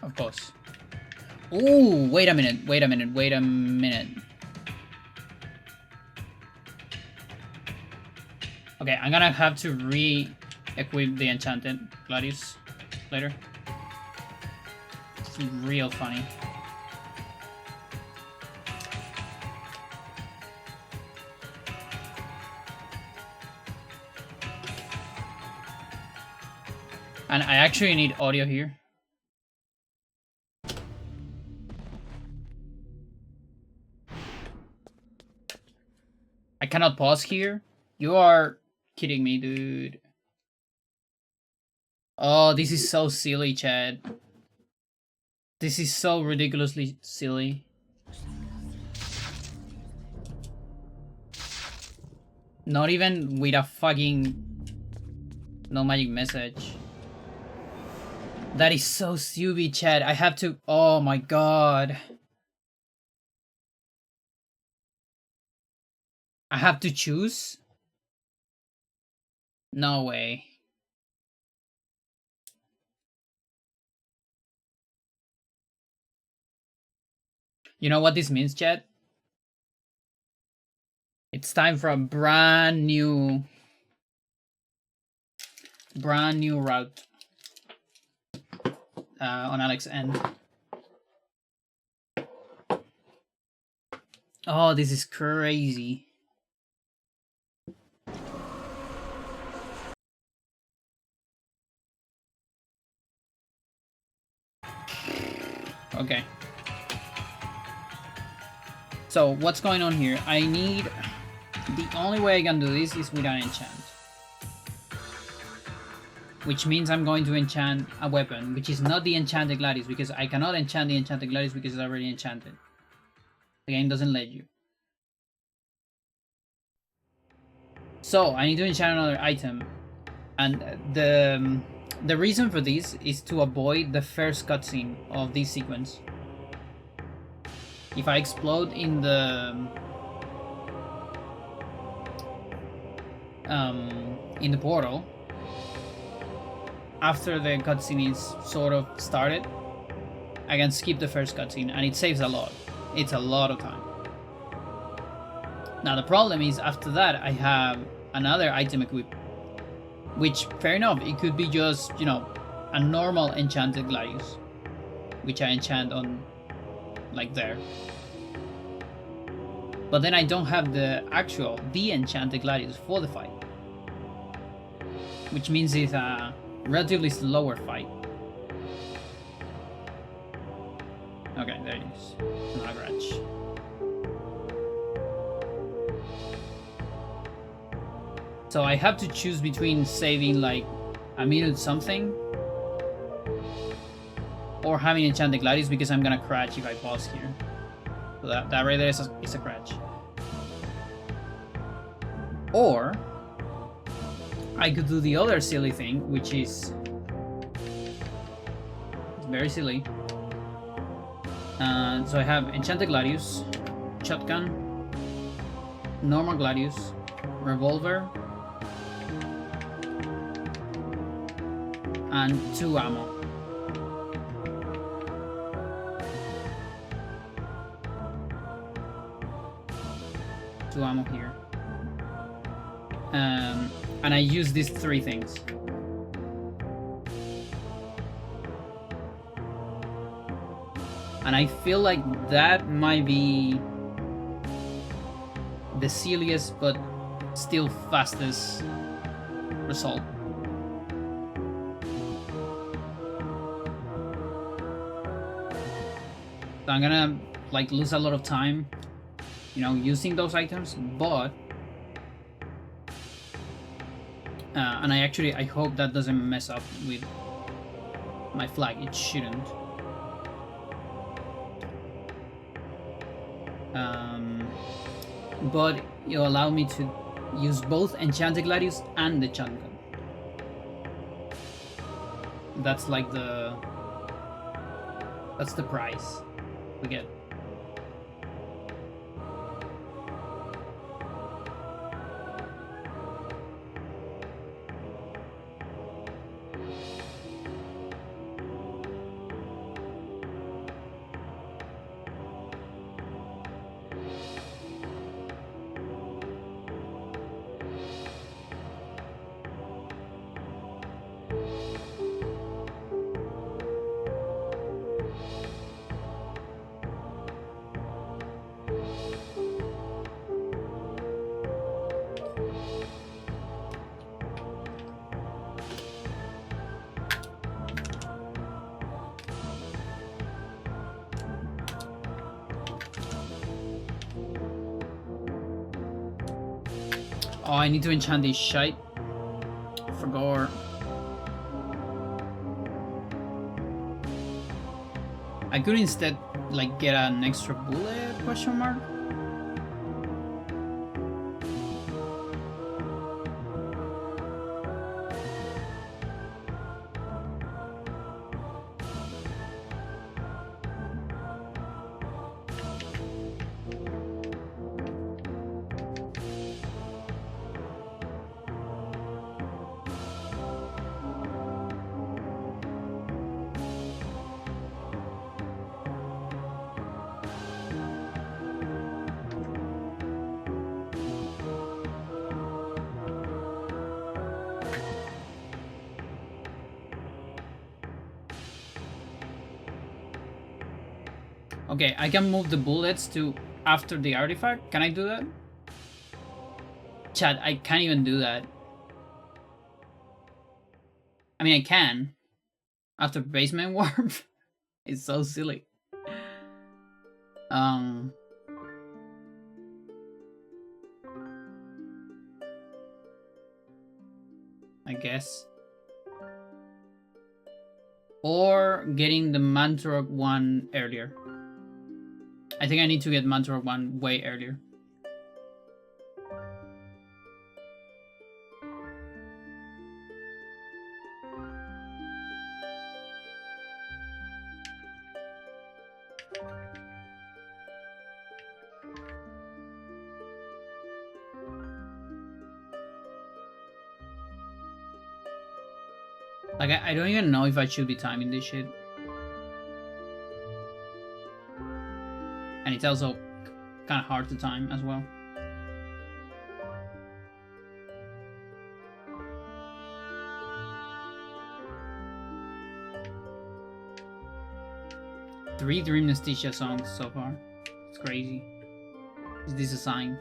Of course. Ooh, wait a minute. Okay, I'm gonna have to re-equip the Enchanted Gladius later. It's real funny. And I actually need audio here. I cannot pause here. You are kidding me, dude. Oh, this is so silly, Chad. This is so ridiculously silly. Not even with a fucking no magic message. That is so stupid, Chad. I have to. Oh my god. I have to choose? No way. You know what this means, Chad? It's time for a brand new route on Alex end. Oh, this is crazy. Okay. So what's going on here? I need... The only way I can do this is with an enchant. Which means I'm going to enchant a weapon, which is not the Enchanted Gladius, because I cannot enchant the Enchanted Gladius because it's already enchanted. The game doesn't let you. So I need to enchant another item. And the reason for this is to avoid the first cutscene of this sequence. If I explode in the portal after the cutscene is sort of started, I can skip the first cutscene and it saves a lot. It's a lot of time. Now the problem is after that I have another item equipped, which fair enough, it could be just, you know, a normal Enchanted Gladius, which I enchant on like there. But then I don't have the Enchanted Gladius for the fight, which means it's a relatively slower fight. Okay, there it is. Not a grudge. So I have to choose between saving like a minute something or having Enchanted Gladius, because I'm gonna crash if I pause here. So that right there is a crash. Or I could do the other silly thing, which is very silly. So I have Enchanted Gladius, Shotgun, Normal Gladius, Revolver, and 2 ammo. Two ammo here. And I use these 3 things. And I feel like that might be the silliest but still fastest result. So I'm gonna like lose a lot of time, you know, using those items, but and I hope that doesn't mess up with my flag. It shouldn't. But it'll allow me to use both Enchanted Gladius and the shotgun. That's like that's the prize we get. Oh, I need to enchant this shite. Forgot. I could instead like get an extra bullet question mark. Okay, I can move the bullets to after the artifact. Can I do that? Chat, I can't even do that. I mean, I can. After basement warp. It's so silly. I guess. Or getting the Mantorok one earlier. I think I need to get Mantorok one way earlier. Like, I don't even know if I should be timing this shit. And it's also kind of hard to time as well. Three Dream Nastisha songs so far. It's crazy. Is this a sign?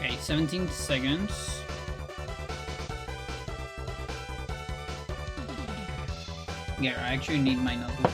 Okay, 17 seconds. Yeah, I actually need my notebook.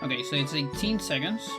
Okay, so it's 18 seconds.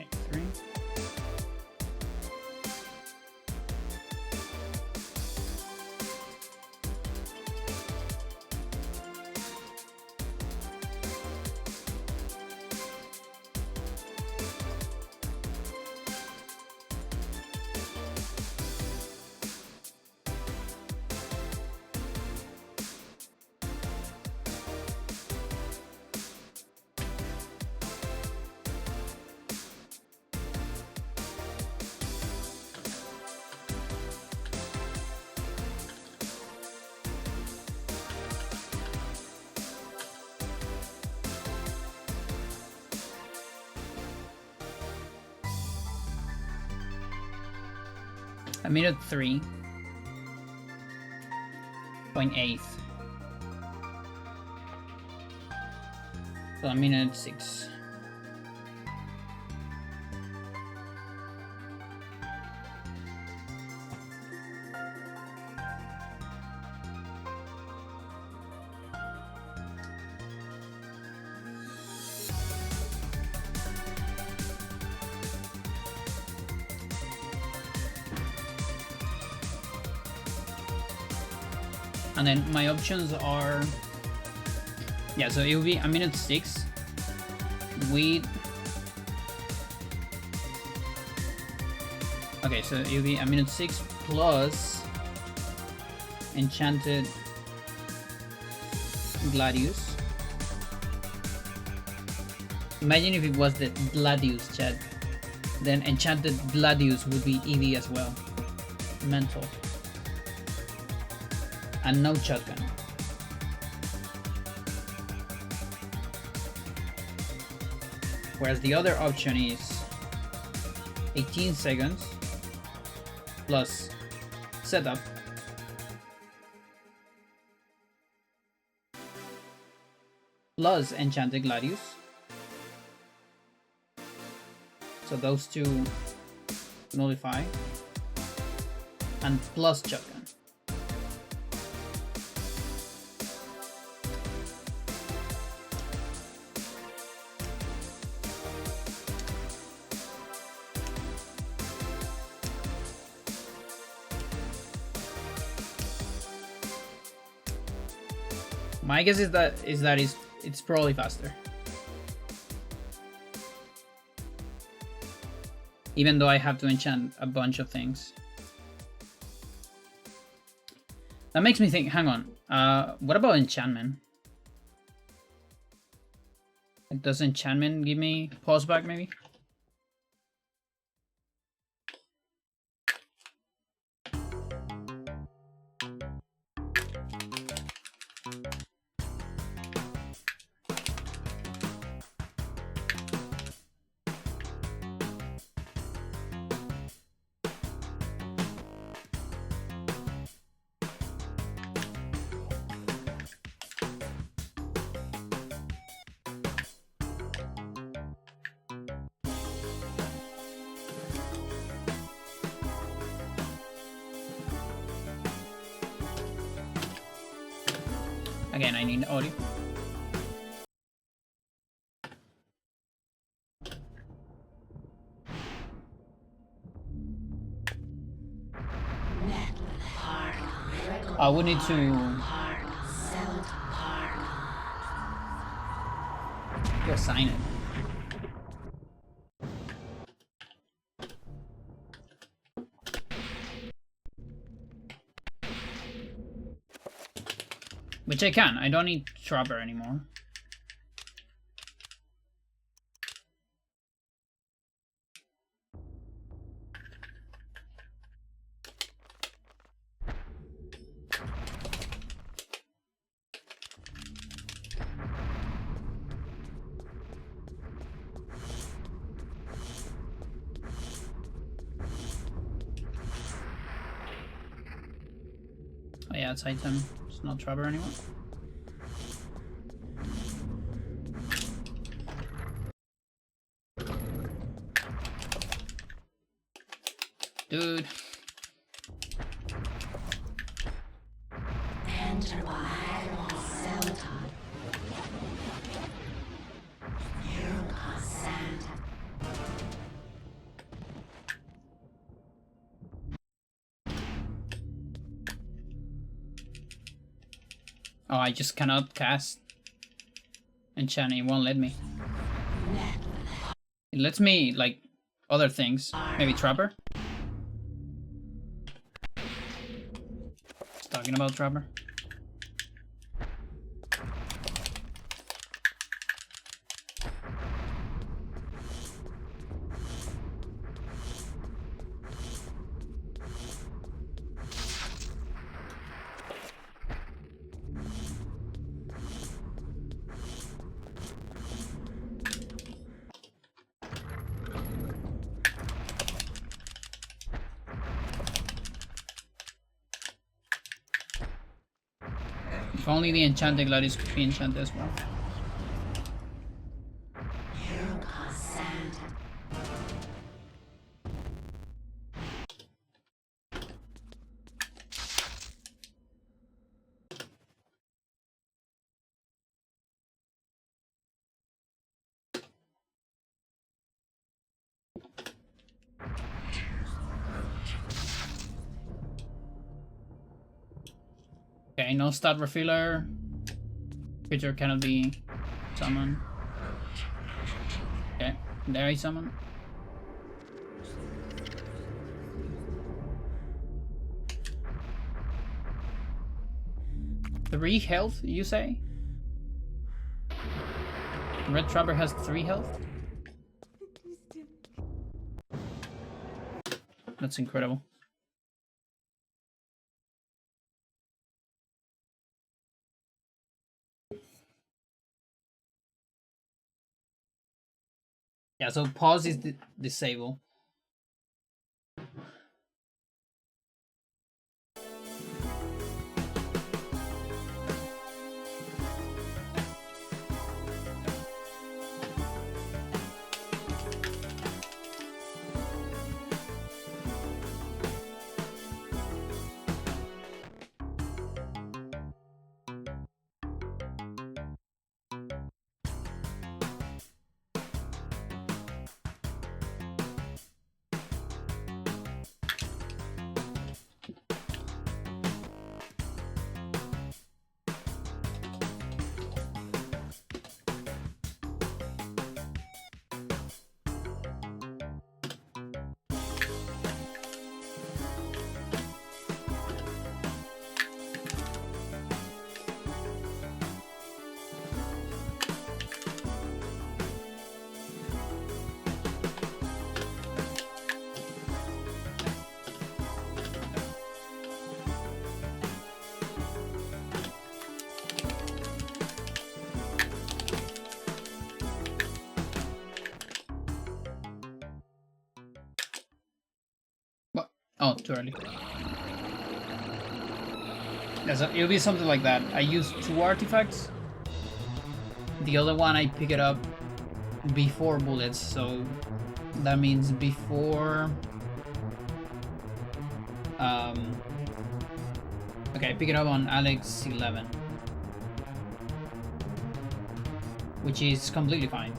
Okay, 3. A minute 3.8. So a minute 6. And then my options are, yeah, so it will be a minute 6 with, okay, so it will be a minute 6 plus Enchanted Gladius. Imagine if it was the Gladius chat, then Enchanted Gladius would be EV as well. Mental. And no shotgun. Whereas the other option is 18 seconds plus setup plus Enchanted Gladius. So those two nullify. And plus shotgun. My guess is that it's probably faster. Even though I have to enchant a bunch of things. That makes me think, hang on, what about enchantment? Does enchantment give me pause back maybe? Again, I need audio. I would need to go sign it. Which I can. I don't need Trapper anymore. Oh yeah, it's item. It's not Trapper anymore. Dude. Oh, I just cannot cast enchant. It won't let me. It lets me, like, other things. Maybe Trapper? It's talking about Trapper. If only the Enchanted Gladius could be enchanted as well. Okay, no stat refiller. Creature cannot be summoned. Okay, there is someone. Three health, you say? Red Trapper has 3 health? That's incredible. Yeah, so pause is disable. Oh, too early. Yes, it'll be something like that. I use 2 artifacts. The other one I pick it up before bullets, so that means before. Okay, I pick it up on Alex 11, which is completely fine.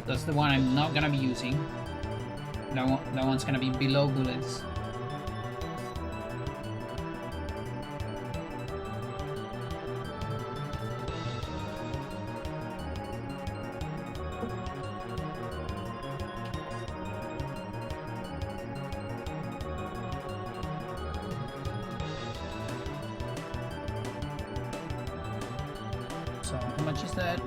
That's the one I'm not gonna be using. That one's gonna be below bullets. So how much is that?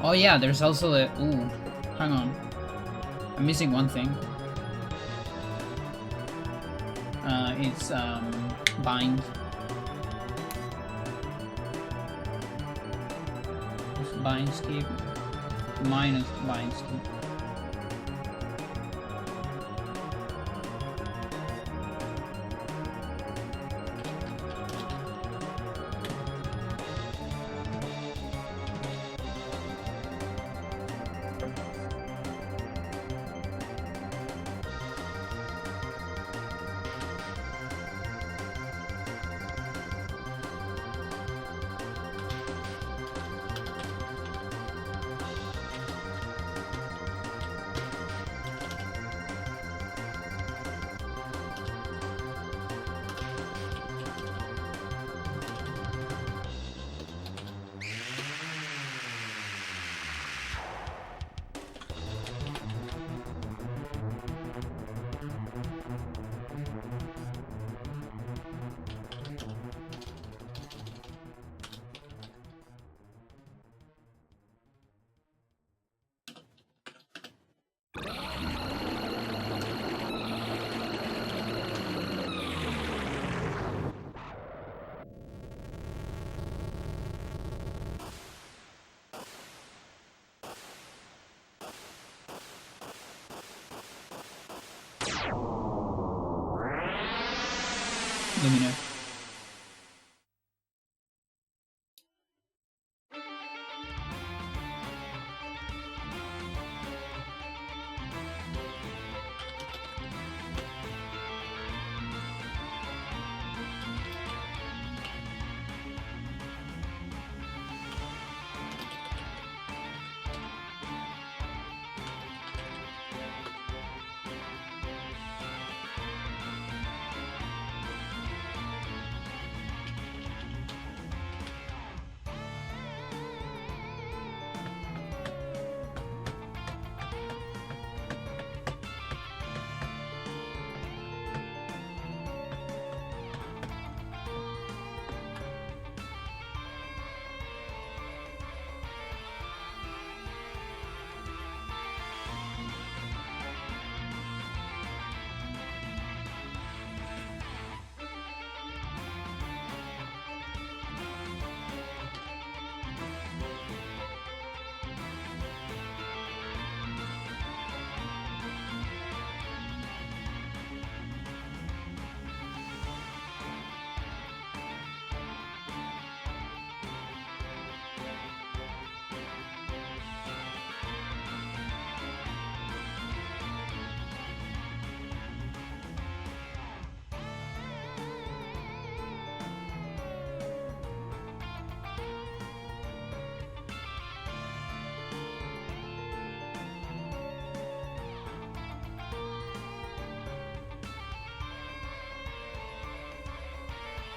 Oh yeah, there's also the... Ooh, hang on. I'm missing one thing. It's bind. It's bind skip minus bind skip.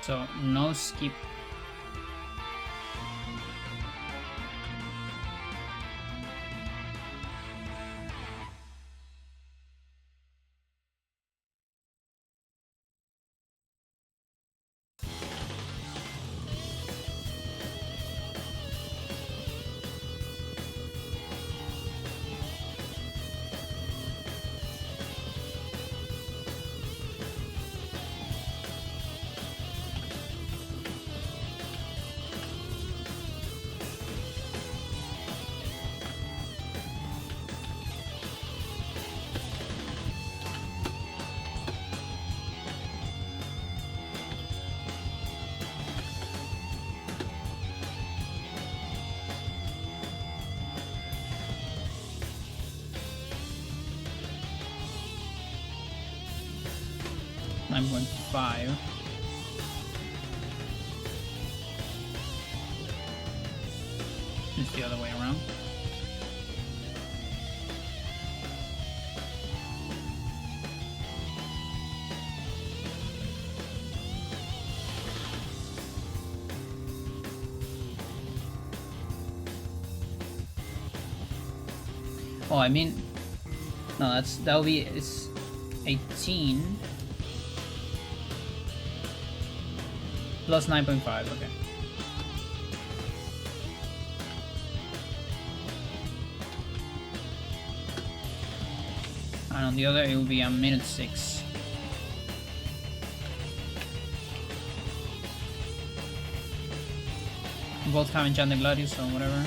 So no skip. $9.5. It's the other way around. Oh, I mean, no, that'll be, it's 18 plus 9.5. Okay. And on the other, it will be a minute 6. Both have enchanted gladius, so whatever.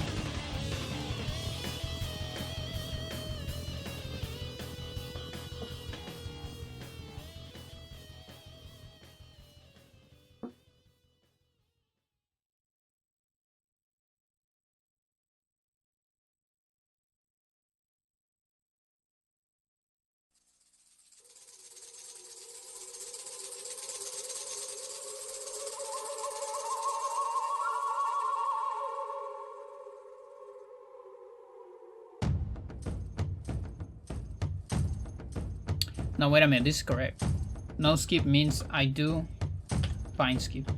No, wait a minute, this is correct. No skip means I do fine skip.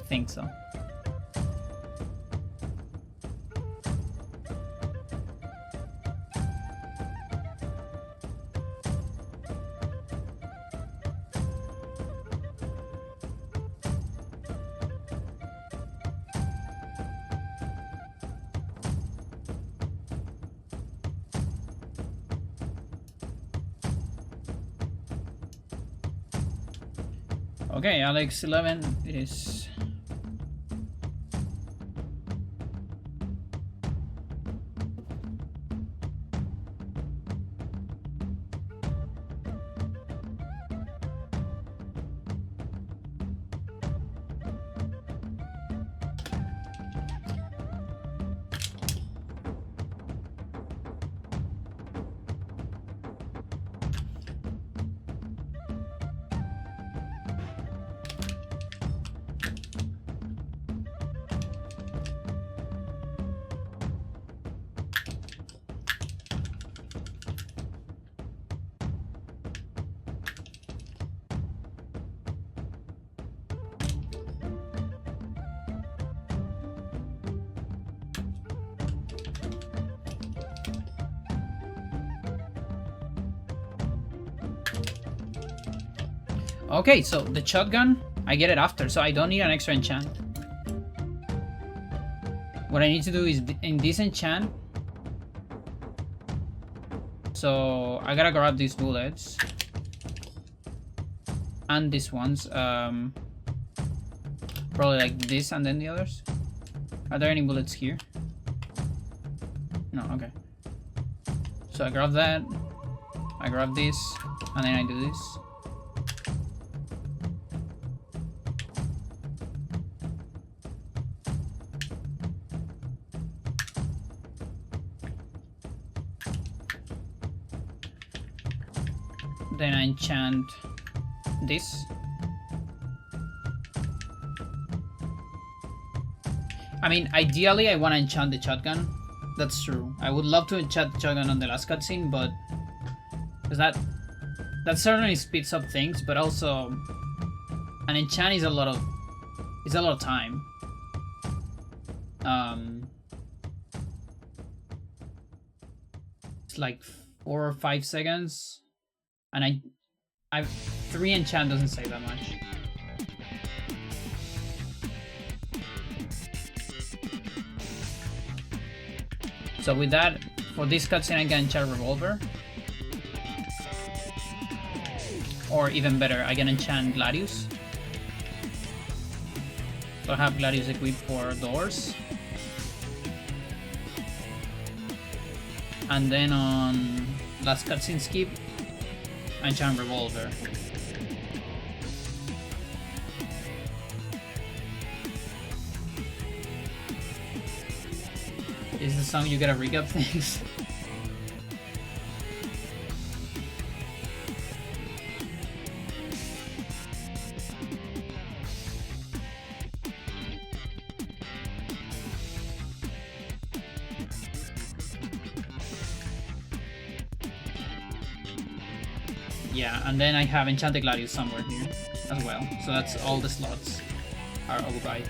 Think so. Okay, Alex 11 it is. Okay, so the shotgun, I get it after, so I don't need an extra enchant. What I need to do is in this enchant. So I gotta grab these bullets. And these ones. Probably like this and then the others. Are there any bullets here? No, okay. So I grab that. I grab this. And then I do this. Then I enchant this. I mean, ideally I want to enchant the shotgun. That's true. I would love to enchant the shotgun on the last cutscene, but because that certainly speeds up things, but also And enchant is a lot of time. It's like 4 or 5 seconds, and I've 3 enchant doesn't say that much. So with that, for this cutscene, I can enchant Revolver. Or even better, I can enchant Gladius. So I have Gladius equipped for doors. And then on last cutscene skip, I enchant Revolver. Is the song you gotta recap things? Yeah, and then I have Enchanted Gladius somewhere here as well. So that's all the slots are occupied.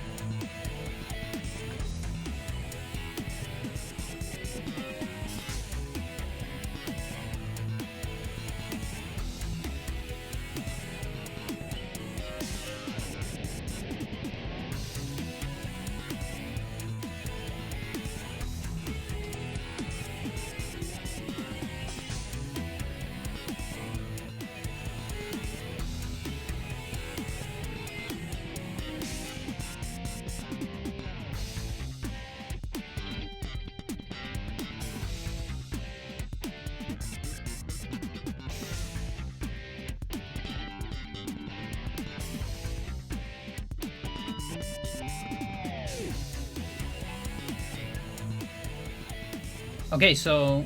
Okay, so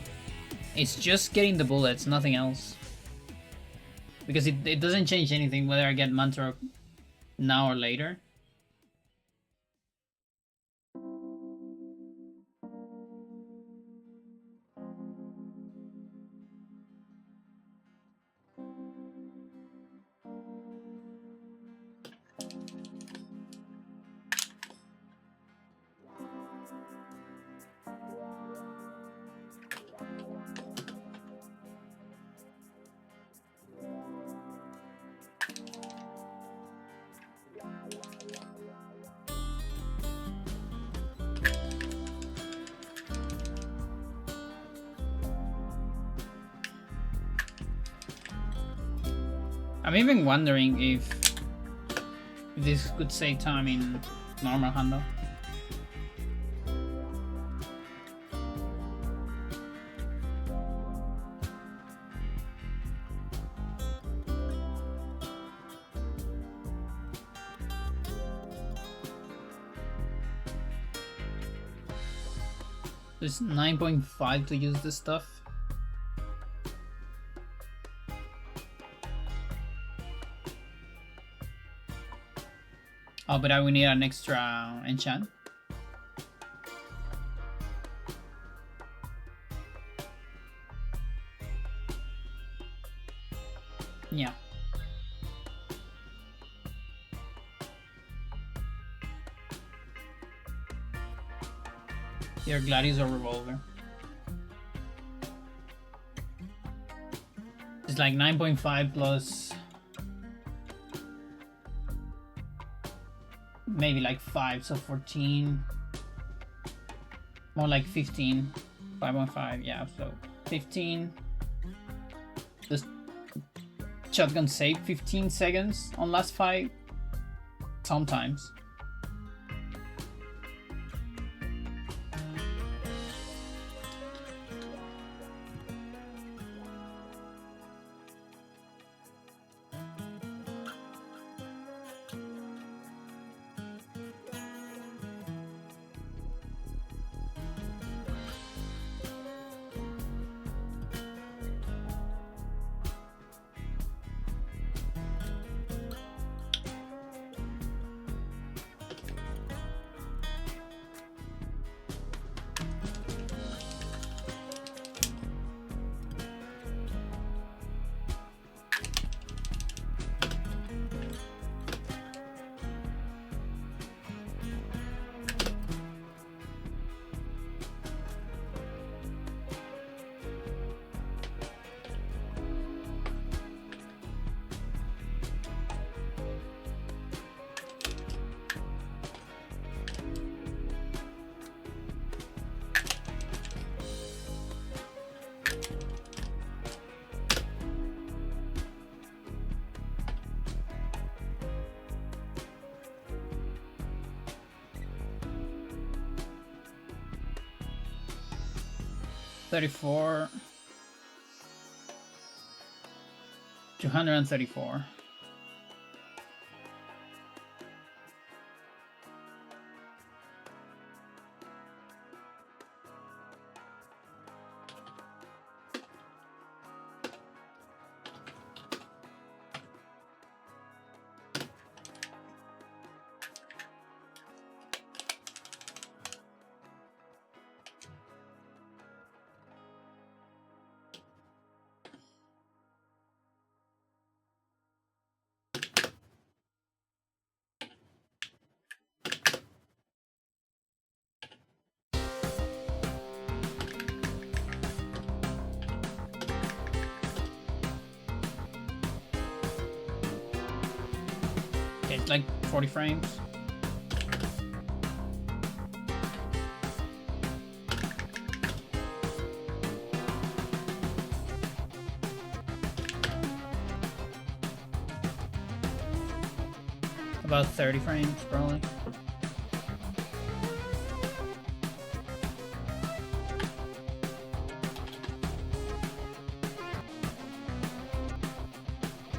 it's just getting the bullets, nothing else. Because it doesn't change anything whether I get Mantra now or later. I'm even wondering if this could save time in normal handle. It's 9.5 to use this stuff. Oh, but I will need an extra enchant. Yeah. Your Gladius or Revolver. It's like 9.5 plus maybe like 5, so 14. More like 15. 5.5, yeah, so 15. This shotgun save 15 seconds on last fight. Sometimes. 34. 234. Okay, it's like 40 frames. About 30 frames, probably.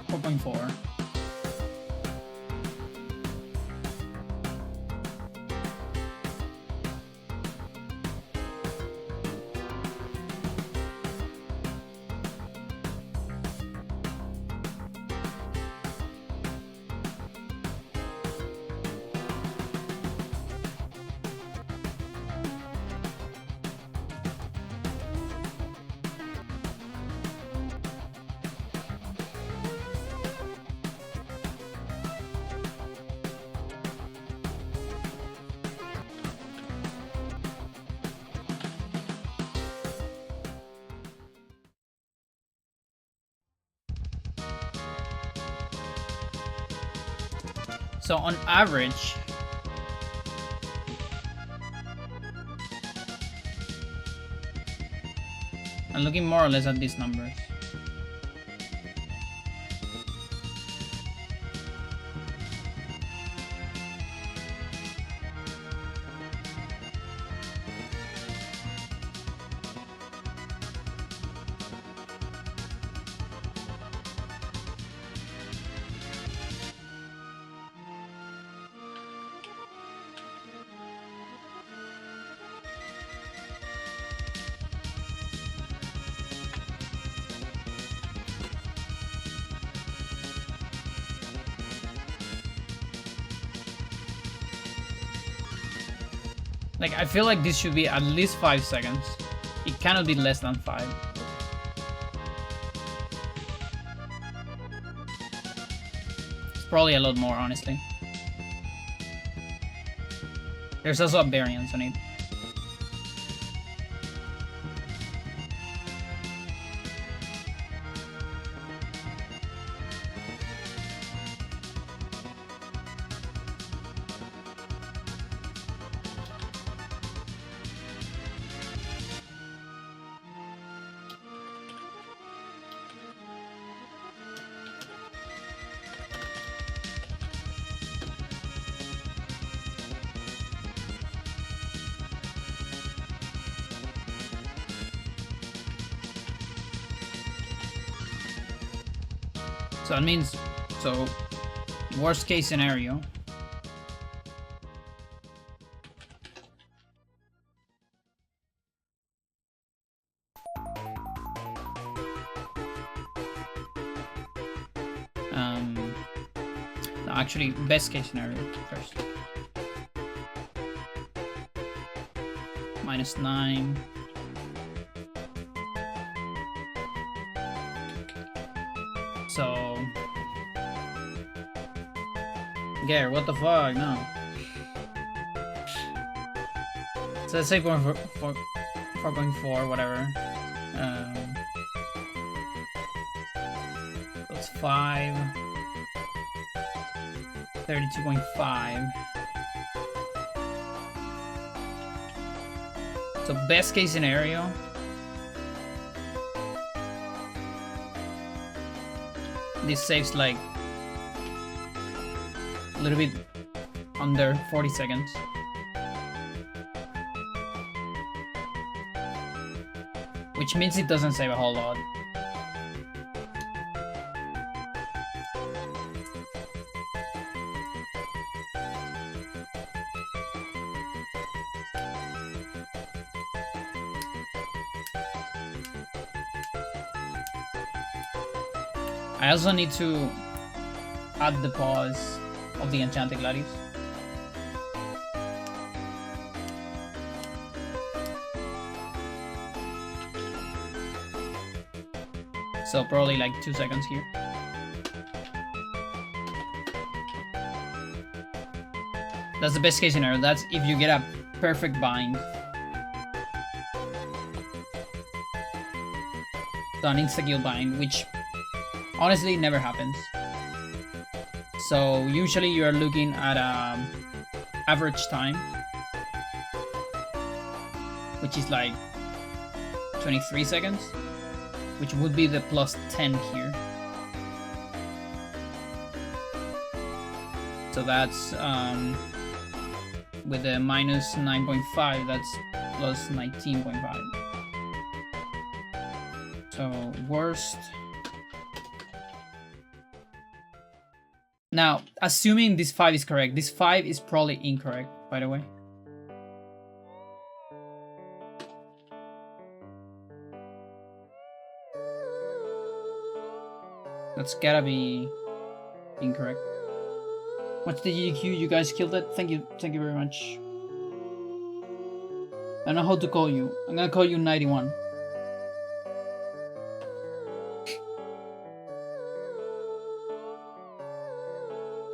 .4. So on average, I'm looking more or less at these numbers. Like, I feel like this should be at least 5 seconds. It cannot be less than 5. It's probably a lot more, honestly. There's also a variance on it. So that means, so worst case scenario. No, actually, best case scenario first. -9. So, Gare, what the fuck? No. So let's say 4.4, whatever. That's 5. 32.5. So best case scenario. This saves like a little bit under 40 seconds. which means it doesn't save a whole lot. I also need to add the pause of the Enchanted Gladius. So probably like 2 seconds here. That's the best case scenario. That's if you get a perfect bind. So an insta-kill bind, which honestly never happens. So usually you're looking at average time, which is like 23 seconds, which would be the plus 10 here. So that's with the minus 9.5, that's plus 19.5. So worst. Now, assuming this 5 is correct, this 5 is probably incorrect, by the way. That's gotta be incorrect. What's the GQ? You guys killed it. Thank you very much. I don't know how to call you. I'm gonna call you 91.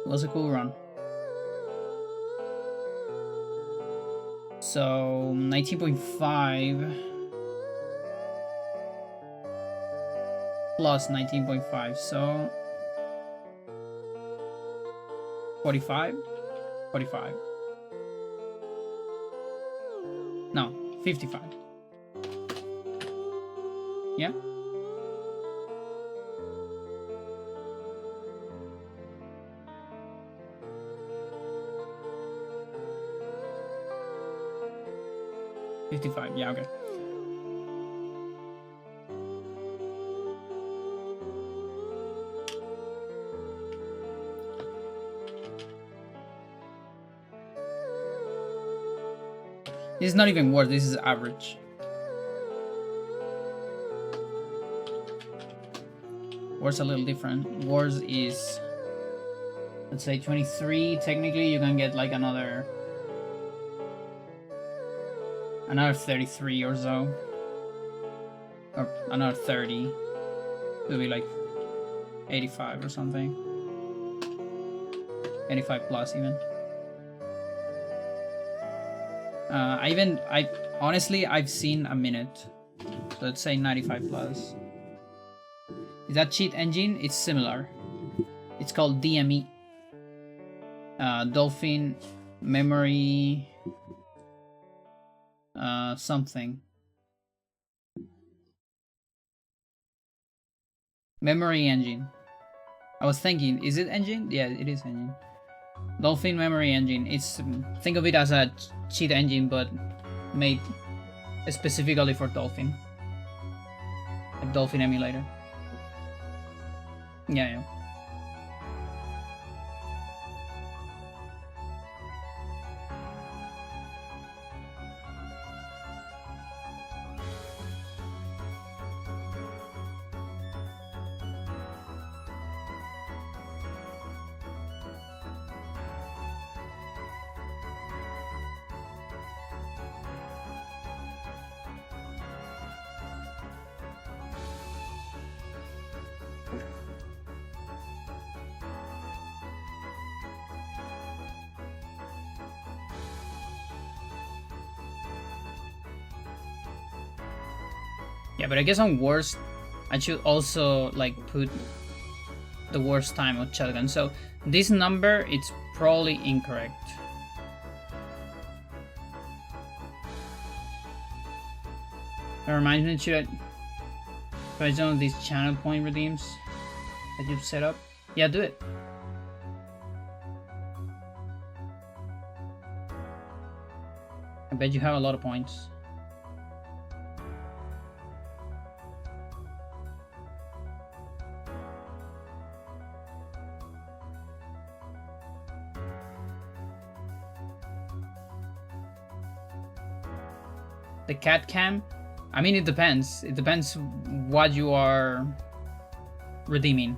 It was a cool run. So 19.5 plus 19.5, so 45? 45. No, 55. Yeah? $55, yeah, okay. This is not even worse, this is average. Worse a little different. Worse is, let's say 23. Technically you can get like another 33 or so. Or another 30. It'll be like 85 or something. 85 plus even. Honestly, I've seen a minute. So let's say 95 plus. Is that cheat engine? It's similar. It's called DME. Dolphin Memory something. Memory engine. I was thinking, is it engine? Yeah, it is engine. Dolphin Memory Engine. It's, think of it as a cheat engine, but made specifically for Dolphin. A Dolphin emulator. Yeah. Yeah, but I guess on worst, I should also like put the worst time of shotgun. So this number, it's probably incorrect. That reminds me, should I try some of these channel point redeems that you've set up? Yeah, do it. I bet you have a lot of points. the cat cam. I mean, it depends. It depends what you are redeeming.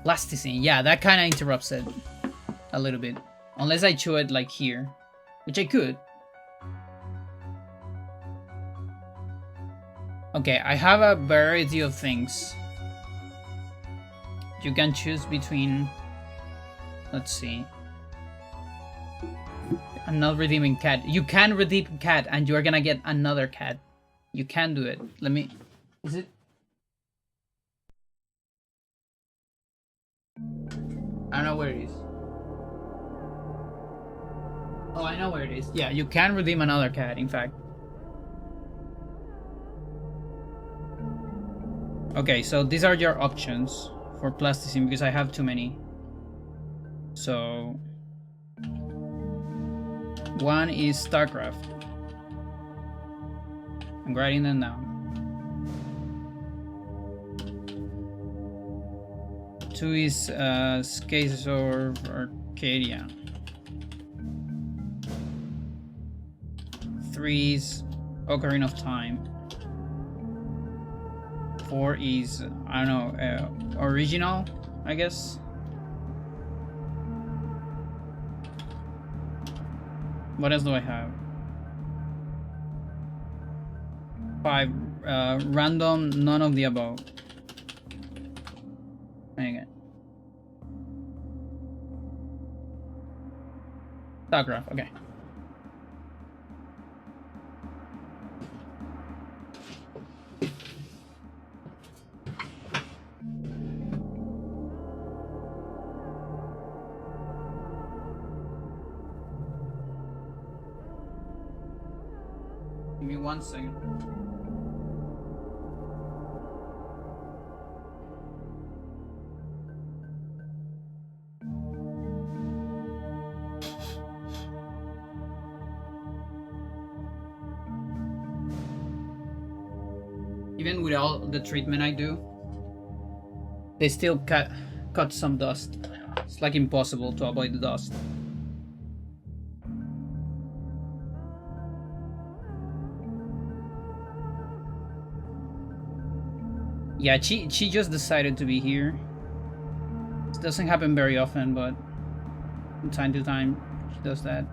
Plasticine, yeah, that kind of interrupts it a little bit. Unless I chew it like here, which I could. Okay, I have a variety of things. You can choose between, let's see. I'm not redeeming cat. You can redeem cat and you're gonna get another cat. You can do it. Let me, is it? I don't know where it is. Oh, I know where it is. Yeah, you can redeem another cat, in fact. Okay, so these are your options for plasticine because I have too many. So one is StarCraft. I'm writing them down. 2 is Skates or Arcadia. 3 is Ocarina of Time. 4 is, I don't know, original, I guess. What else do I have? 5, random, none of the above. Hang on. StarCraft, okay. Give me 1 second. Even with all the treatment I do, they still cut some dust. It's like impossible to avoid the dust. Yeah, she just decided to be here. It doesn't happen very often, but from time to time she does that.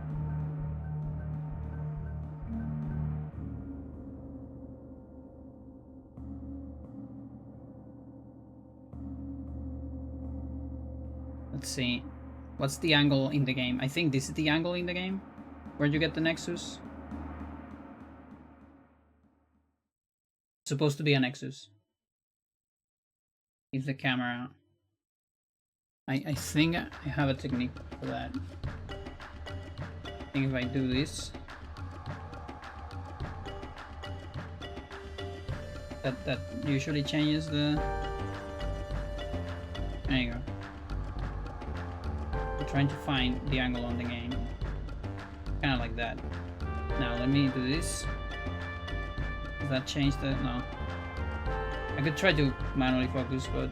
Let's see. What's the angle in the game? I think this is the angle in the game where you get the Nexus. It's supposed to be a Nexus. If the camera... I think I have a technique for that. I think if I do this... That usually changes the... There you go. I'm trying to find the angle on the game. Kind of like that. Now let me do this. Does that change the... No. I could try to manually focus, but...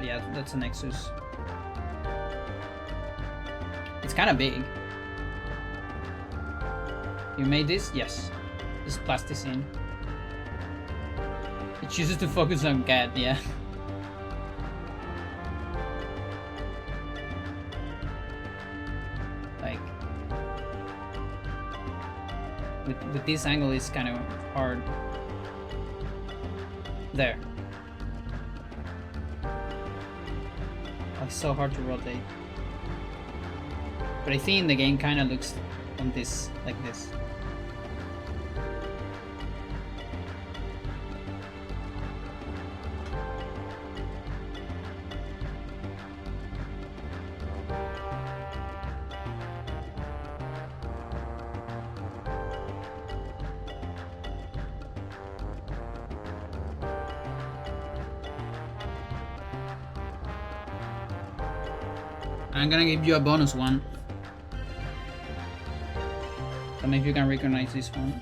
Yeah, that's a Nexus. It's kind of big. You made this? Yes. This is plasticine. It chooses to focus on cat, yeah. Like... With this angle is kind of hard. There. It's so hard to rotate. But I think in the game kind of looks on this, like this. I'm gonna give you a bonus one. Don't know if you can recognize this one.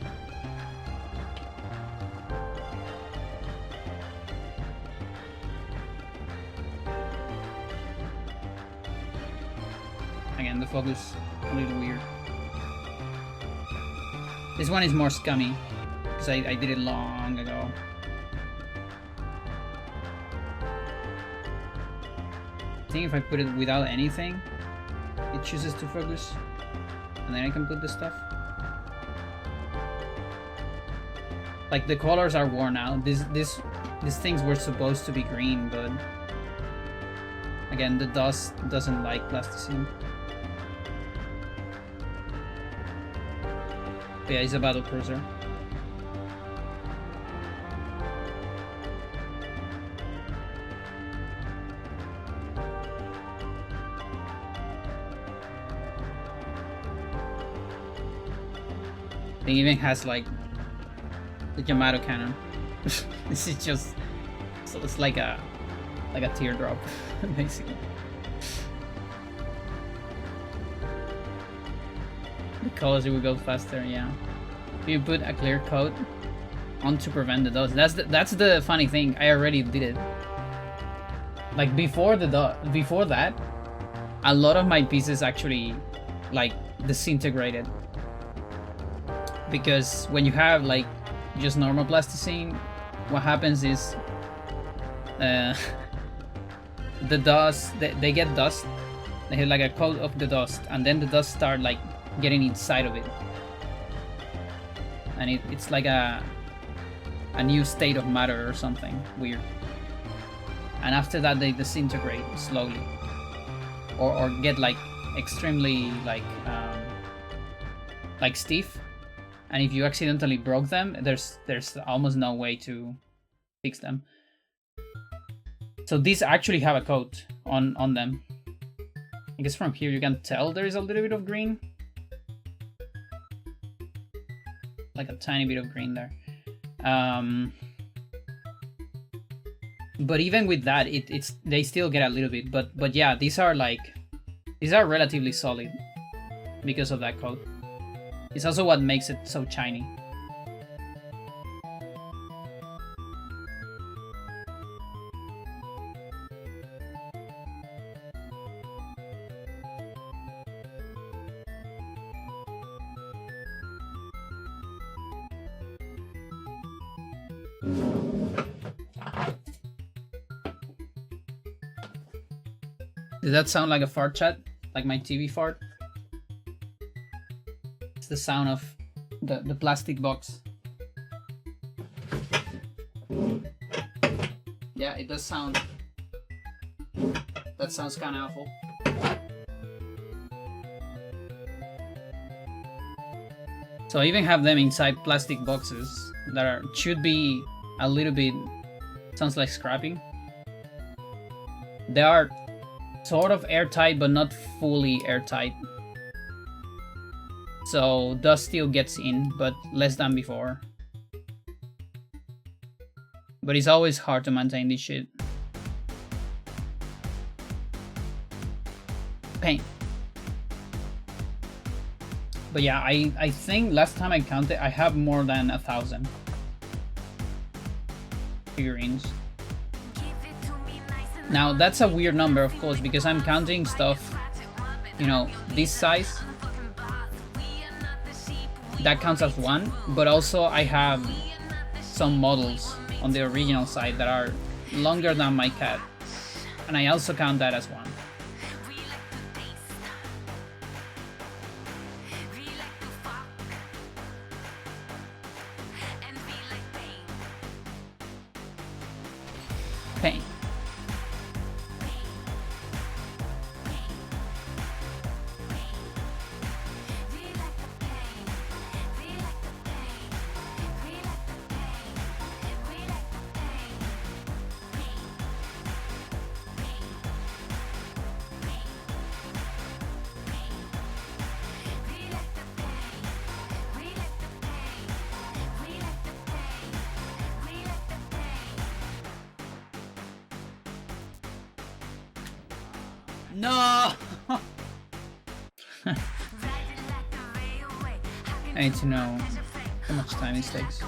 Again, the focus a little weird. This one is more scummy because I did it long ago. I think if I put it without anything, it chooses to focus, and then I can put the stuff. Like the colors are worn out. These things were supposed to be green, but again, the dust doesn't like plasticine. But yeah, it's a battle cruiser. It even has like the Yamato cannon. This is just, so it's like a teardrop, basically. Because it will go faster, yeah. You put a clear coat on to prevent the dust. That's the funny thing. I already did it. Like before that, a lot of my pieces actually like disintegrated. Because when you have like just normal plasticine, what happens is the dust, they get dust, they have like a coat of the dust, and then the dust start like getting inside of it, and it's like a new state of matter or something weird, and after that they disintegrate slowly or get like extremely like stiff. And if you accidentally broke them, there's almost no way to fix them. So these actually have a coat on them. I guess from here you can tell there is a little bit of green. Like a tiny bit of green there. But even with that, they still get a little bit. But yeah, these are relatively solid because of that coat. It's also what makes it so shiny. Did that sound like a fart chat? Like my TV fart? It's the sound of the plastic box. Yeah, it does sound... That sounds kind of awful. So I even have them inside plastic boxes that should be a little bit... Sounds like scrapping. They are sort of airtight, but not fully airtight. So dust still gets in, but less than before. But it's always hard to maintain this shit. Pain. But yeah, I think last time I counted, I have more than 1,000 figurines. Now that's a weird number, of course, because I'm counting stuff, you know, this size. That counts as one, but also I have some models on the original side that are longer than my cat, and I also count that as one. Pain. No! I need to know how much time it takes.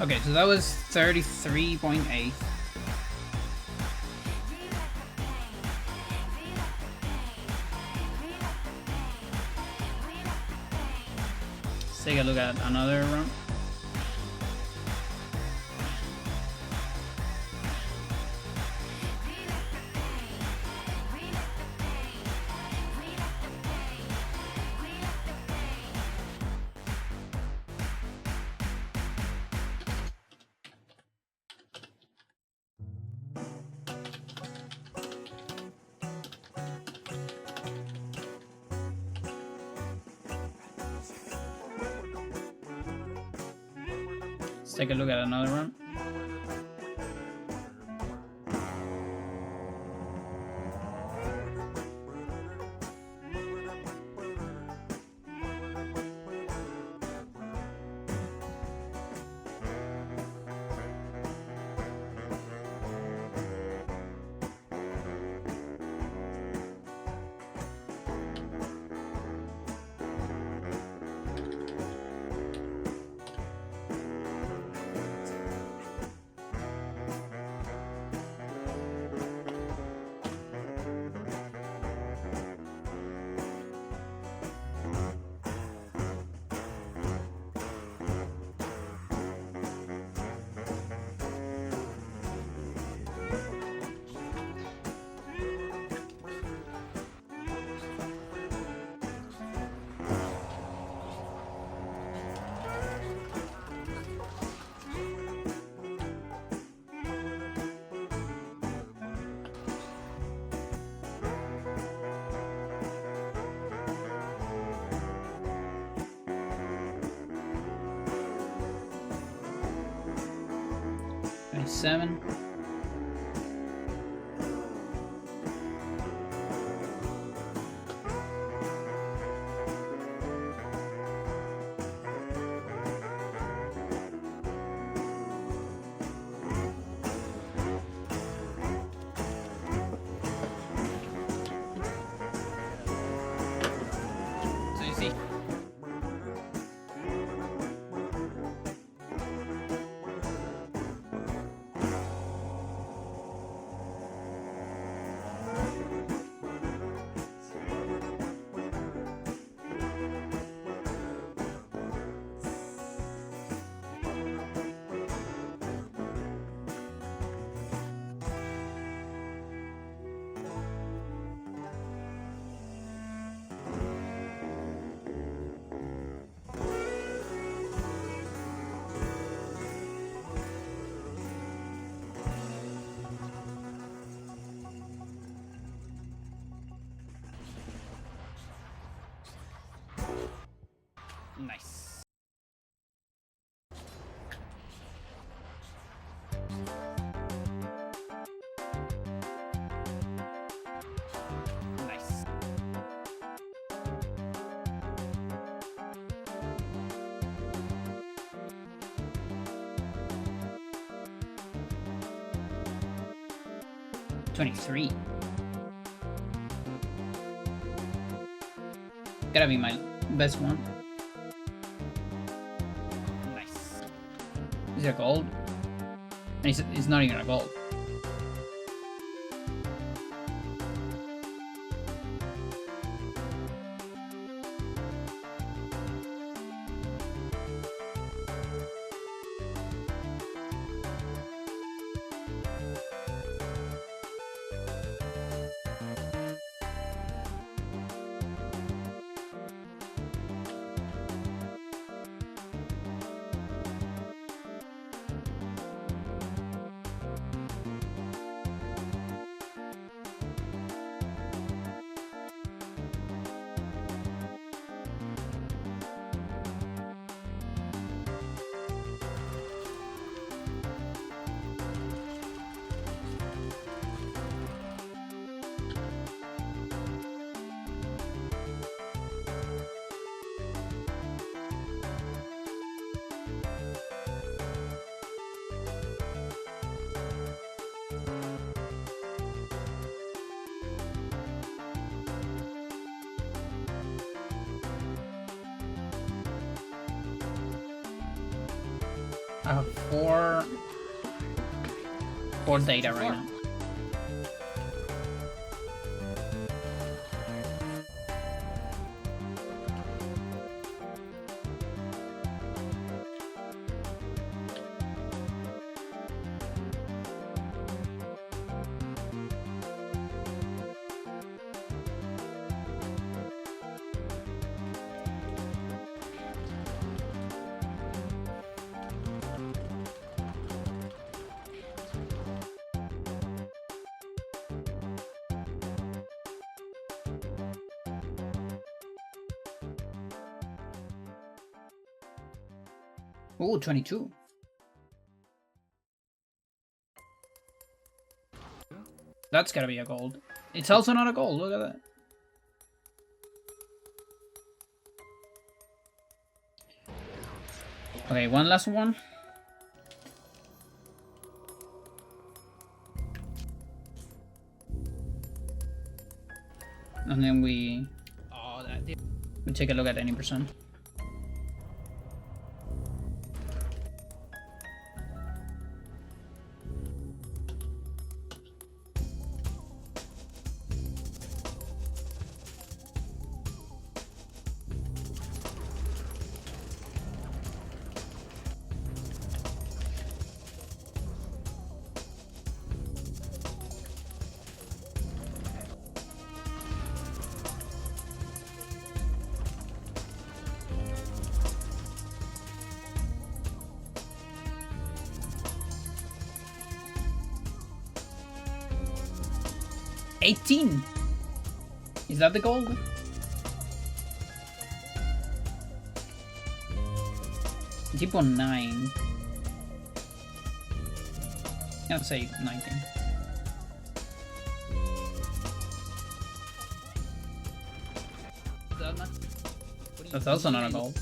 Okay, so that was 33.8. Let's take a look at another run. Let's take a look at another one. Seven. So you see. Nice. Nice. $23. Gotta be my best one. Nice. Is it a gold? And it's not even a gold. I have four data right now. Oh, 22. That's gotta be a gold. It's also not a gold, look at that. Okay, one last one. And then we take a look at any percent. $18. Is that the gold? Deep on 9. I'd say 19. That's also not a gold.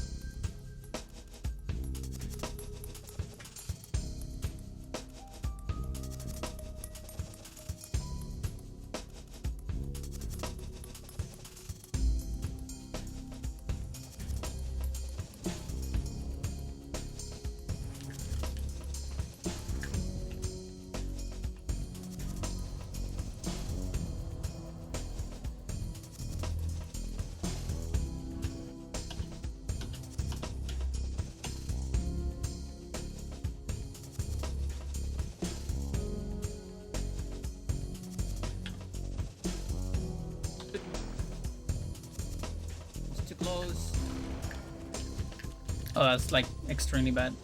Close. Oh, that's like extremely bad.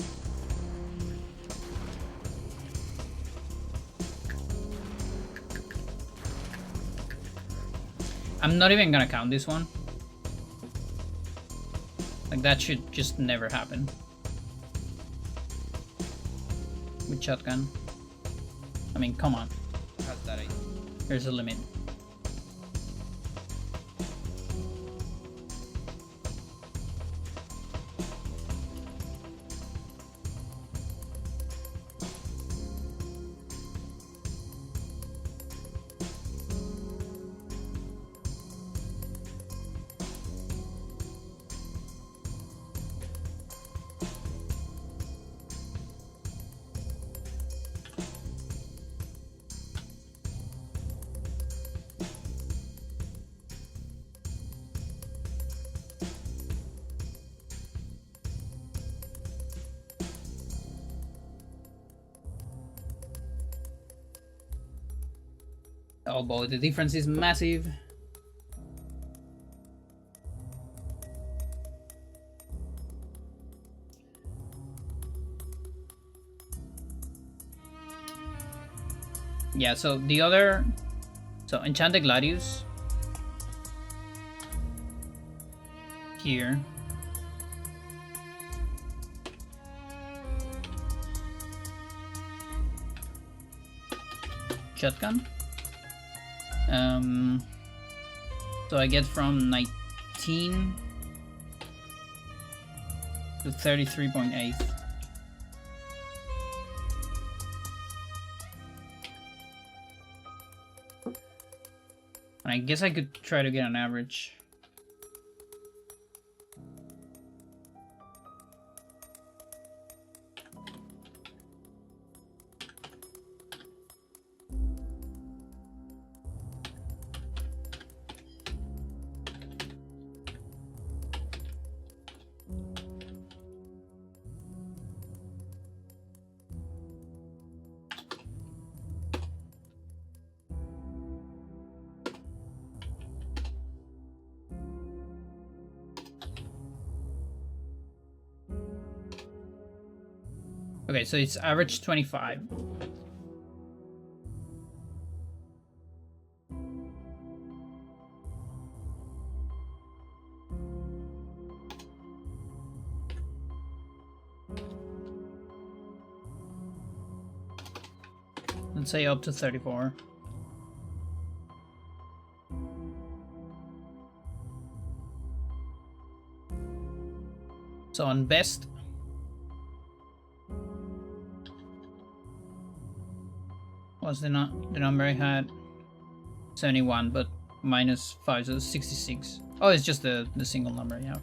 I'm not even gonna count this one. Like, that should just never happen. With shotgun. I mean, come on. There's a limit. Oh boy, the difference is massive. Yeah, so the other... So, Enchanted Gladius. Here. Shotgun. So I get from 19 to 33.8. And I guess I could try to get an average. Okay, so it's average 25. Let's say up to 34. So on best, what's the number I had? 71, but minus 5, so 66. Oh, it's just the single number, yeah.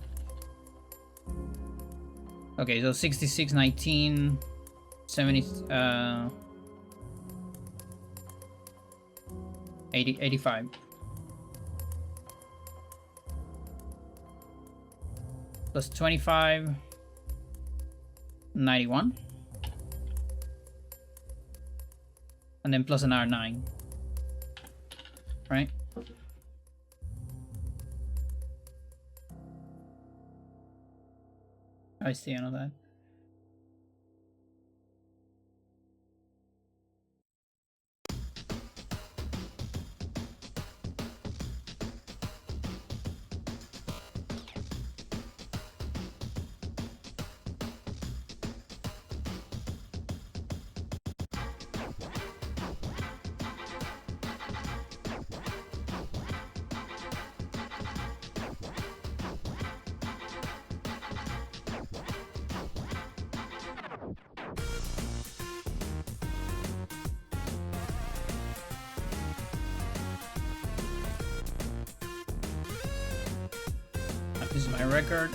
Okay, so 66, 19, 70, 80, 85. Plus 25, 91. And then plus another 9. Right? I see, I know that. This is my record.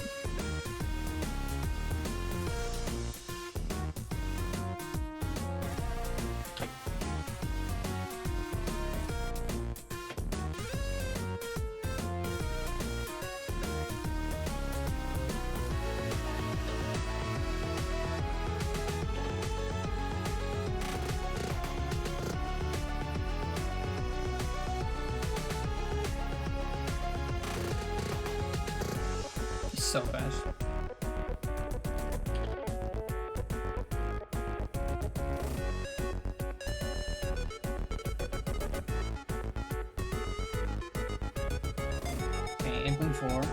So fast. Okay, 8.4.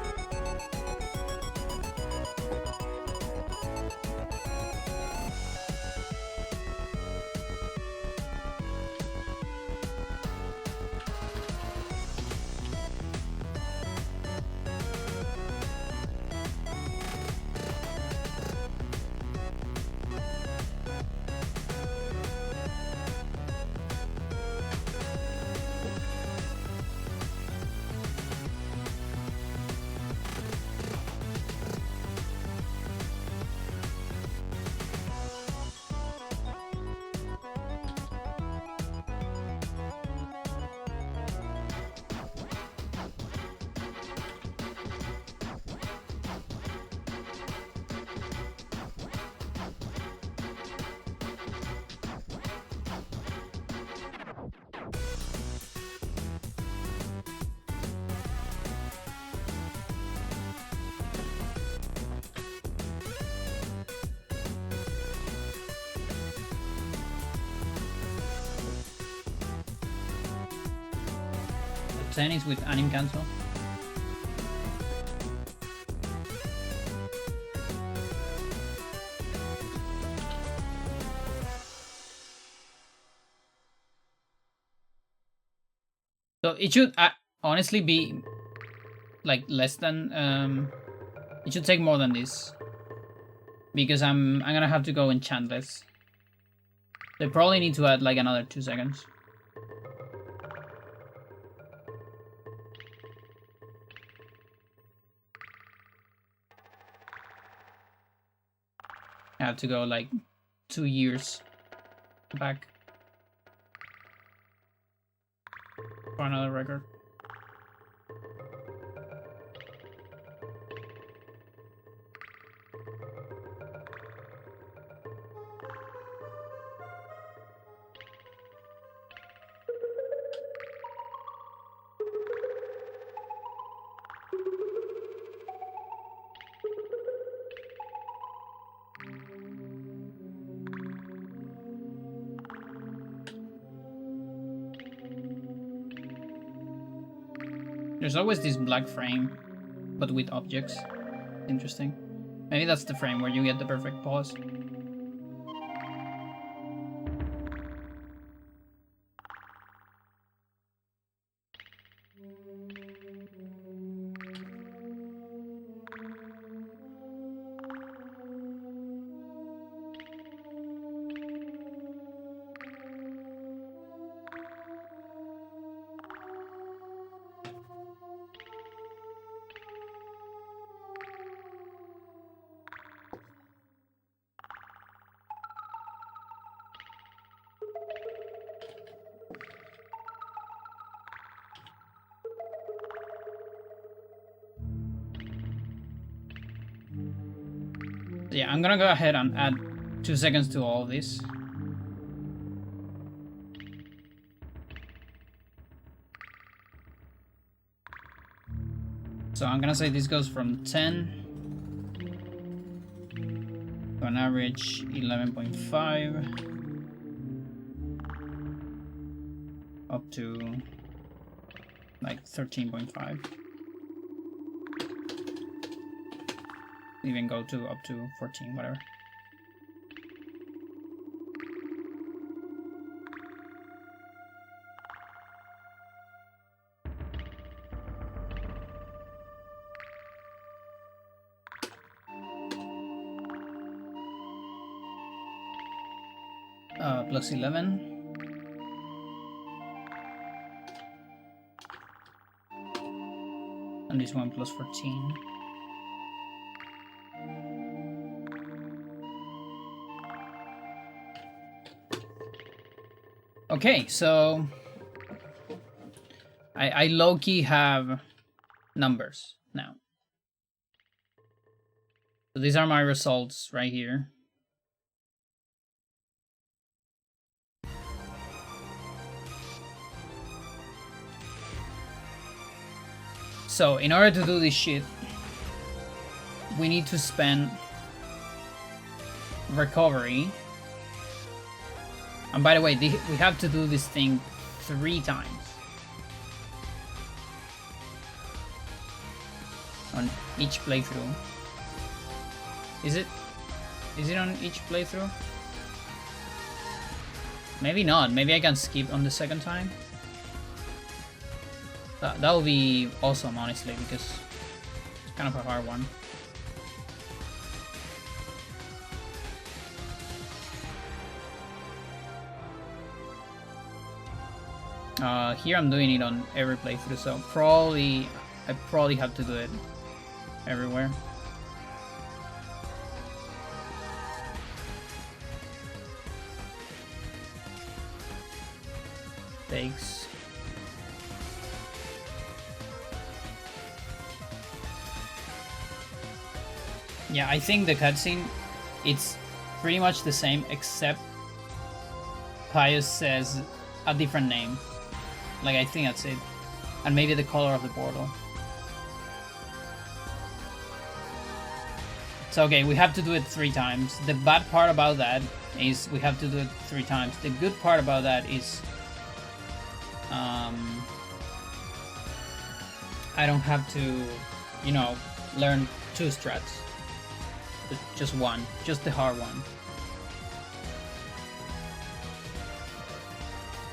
Tennis with anim cancel. So it should honestly be like less than it should take more than this, because I'm gonna have to go enchantless. They probably need to add like another 2 seconds. I have to go like 2 years back for another record. There's always this black frame, but with objects. Interesting. Maybe that's the frame where you get the perfect pause. Yeah, I'm gonna go ahead and add 2 seconds to all of this. So I'm gonna say this goes from 10 to an average 11.5 up to like 13.5. Even go to up to 14, whatever. Plus 11. And this one plus 14. Okay, so I low-key have numbers now. So these are my results right here. So in order to do this shit, we need to spend recovery. And by the way, we have to do this thing 3 times. On each playthrough. Is it on each playthrough? Maybe not. Maybe I can skip on the second time. That would be awesome, honestly, because it's kind of a hard one. Here I'm doing it on every playthrough, so I probably have to do it everywhere. Takes. Yeah, I think the cutscene, it's pretty much the same, except Pius says a different name. Like, I think that's it. And maybe the color of the portal. So, okay, we have to do it 3 times. The bad part about that is we have to do it 3 times. The good part about that is I don't have to, you know, learn 2 strats. Just one. Just the hard one.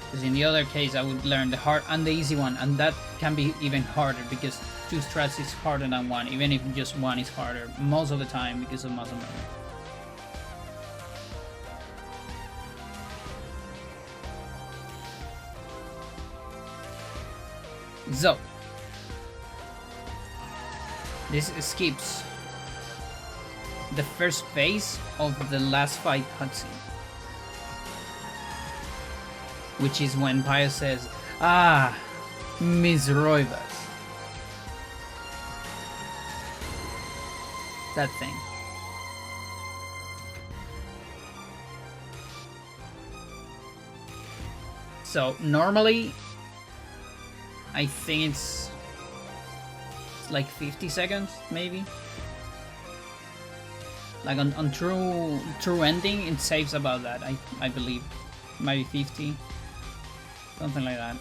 Because in the other case, I would learn the hard and the easy one, and that can be even harder because 2 strats is harder than 1, even if just 1 is harder most of the time because of muscle memory. So, this skips the first phase of the last fight cutscene. Which is when Pius says, "Ah, Miss Roivas." That thing. So normally, I think it's like 50 seconds, maybe. Like on true ending, it saves about that. I believe, maybe 50. Something like that.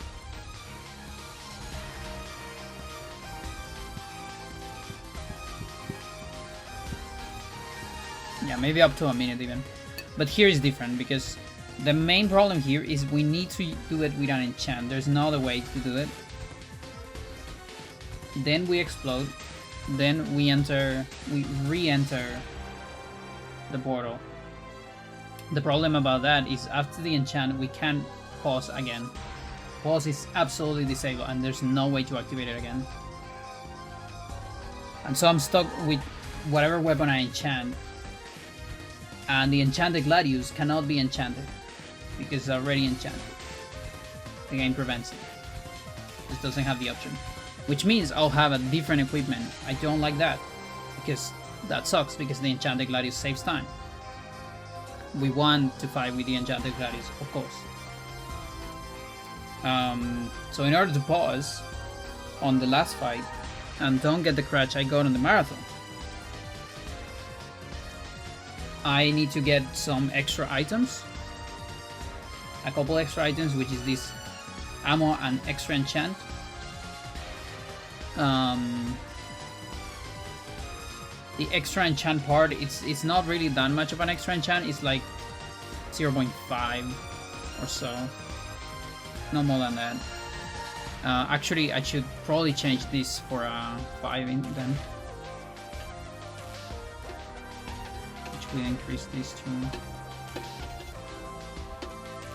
Yeah, maybe up to a minute even. But here is different because the main problem here is we need to do it with an enchant. There's no other way to do it. Then we explode. Then we re-enter the portal. The problem about that is after the enchant, we can't pause again. Pause is absolutely disabled and there's no way to activate it again. And so I'm stuck with whatever weapon I enchant. And the enchanted Gladius cannot be enchanted because it's already enchanted. The game prevents it. It doesn't have the option. Which means I'll have a different equipment. I don't like that because that sucks because the enchanted Gladius saves time. We want to fight with the enchanted Gladius, of course. So in order to pause on the last fight and don't get the crash I got on the marathon, I need to get some extra items. A couple extra items, which is this ammo and extra enchant. The extra enchant part, it's not really that much of an extra enchant. It's like 0.5 or so. No more than that. Actually, I should probably change this for a 5 in then. Which will increase this to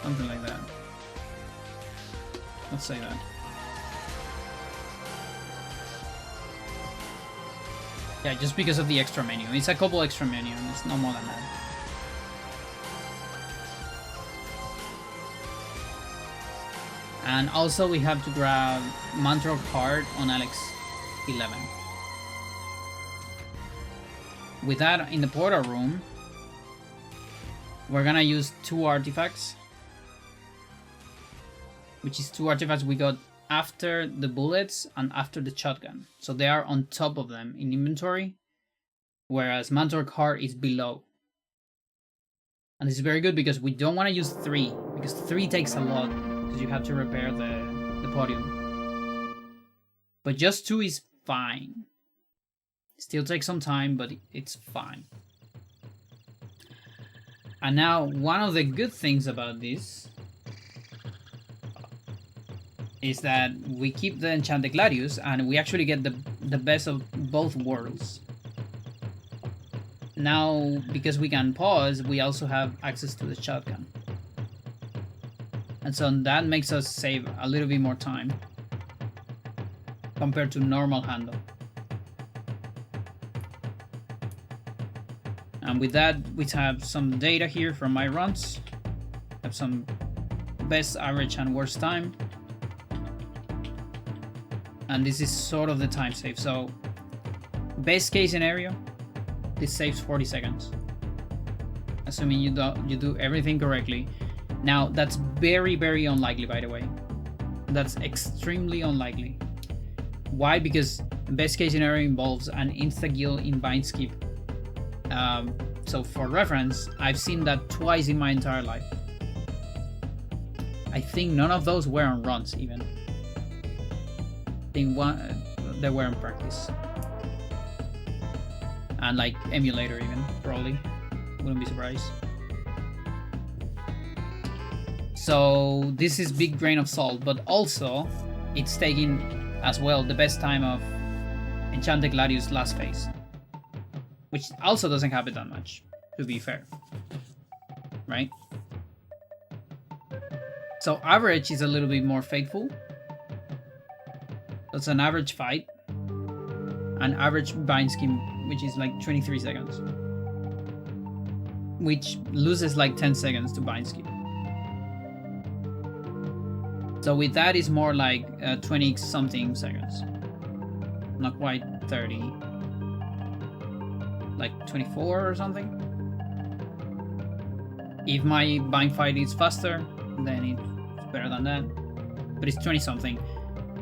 something like that. Let's say that. Yeah, just because of the extra menu. It's a couple extra menu, and it's no more than that. And also we have to grab Mantra card on Alex 11. With that in the portal room, we're gonna use 2 artifacts. Which is 2 artifacts we got after the bullets and after the shotgun. So they are on top of them in inventory, whereas Mantor card is below. And this is very good because we don't want to use 3, because 3 takes a lot, because you have to repair the podium. But just 2 is fine. Still takes some time, but it's fine. And now, one of the good things about this is that we keep the Enchanted Gladius and we actually get the best of both worlds. Now, because we can pause, we also have access to the shotgun. And so that makes us save a little bit more time compared to normal handle. And with that, we have some data here from my runs. Have some best, average, and worst time. And this is sort of the time save. So, best case scenario, this saves 40 seconds. Assuming you do everything correctly. Now, that's very, very unlikely, by the way. That's extremely unlikely. Why? Because best case scenario involves an insta-kill in bind skip. So for reference, I've seen that twice in my entire life. I think none of those were on runs even. I think they were in practice. And like emulator even, probably. Wouldn't be surprised. So this is big grain of salt, but also it's taking as well the best time of Enchanted Gladius last phase. Which also doesn't happen that much, to be fair. Right? So average is a little bit more faithful. That's an average fight. An average bind scheme, which is like 23 seconds. Which loses like 10 seconds to bind skip. So with that is more like 20 something seconds. Not quite 30. Like 24 or something. If my bind fight is faster, then it's better than that. But it's 20 something.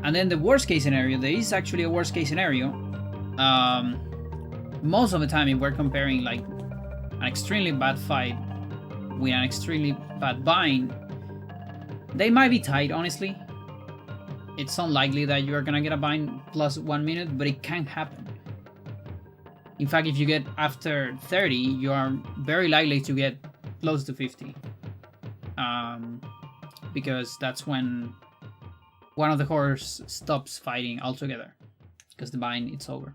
And then the worst case scenario, there is actually a worst case scenario. Most of the time, if we're comparing like an extremely bad fight with an extremely bad bind, they might be tight, honestly. It's unlikely that you are gonna get a bind plus 1 minute, but it can happen. In fact, if you get after 30, you are very likely to get close to 50. Because that's when one of the horse stops fighting altogether. Because the bind, it's over.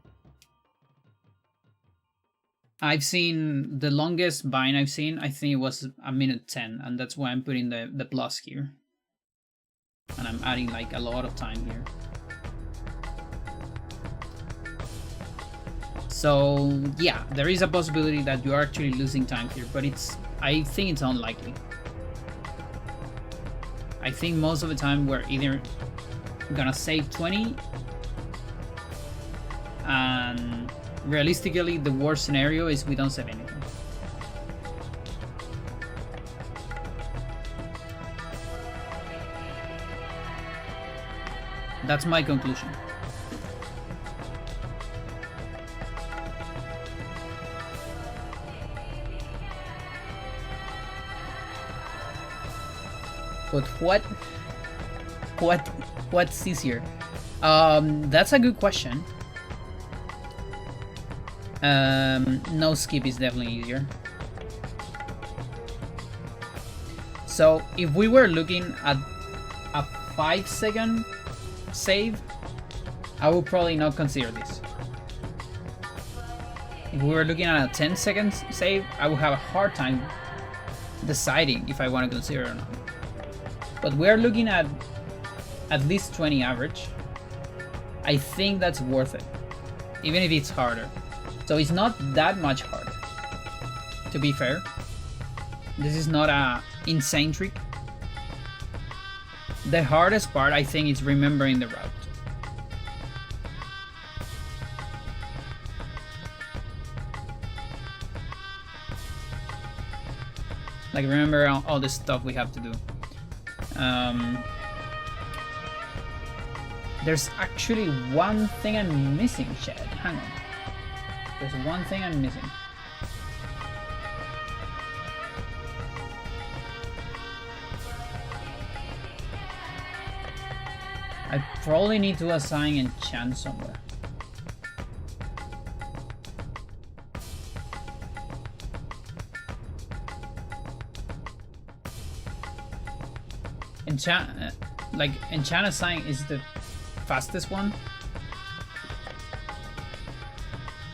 I've seen the longest bind I've seen, I think it was a minute 10, and that's why I'm putting the plus here. And I'm adding like a lot of time here. So yeah, there is a possibility that you are actually losing time here, but I think it's unlikely. I think most of the time we're either gonna save 20, and realistically the worst scenario is we don't save anything. That's my conclusion. But what's easier? That's a good question. No skip is definitely easier. So if we were looking at a 5-second save, I would probably not consider this. If we were looking at a 10-second save, I would have a hard time deciding if I want to consider it or not. But we're looking at least 20 average. I think that's worth it, even if it's harder. So it's not that much harder, to be fair. This is not a insane trick. The hardest part, I think, is remembering the route. Like, remember all the stuff we have to do. There's actually one thing I'm missing, Chad. Hang on. There's one thing I'm missing. I probably need to assign enchant somewhere. Enchant assign is the fastest one.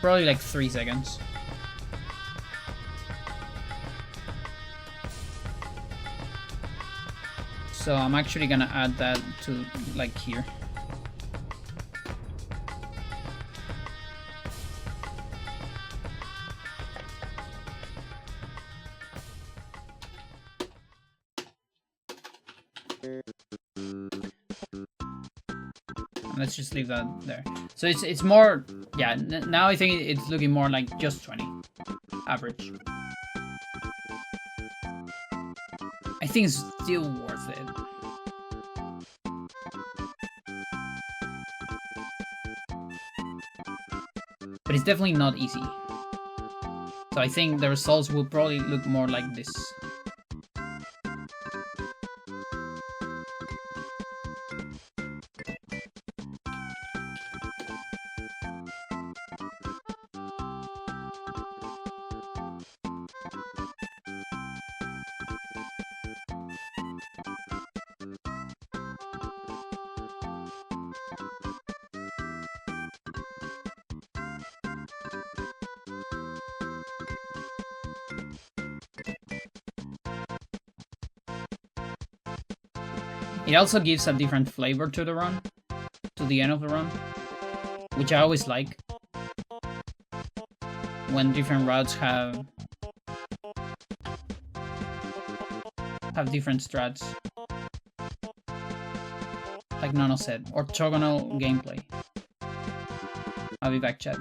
Probably like 3 seconds. So I'm actually gonna add that to like here. Let's just leave that there. So it's more, yeah, now I think it's looking more like just 20 average. I think it's still worth it. But it's definitely not easy. So I think the results will probably look more like this. It also gives a different flavor to the run, to the end of the run, which I always like. When different routes have different strats. Like Nono said, orthogonal gameplay. I'll be back, chat.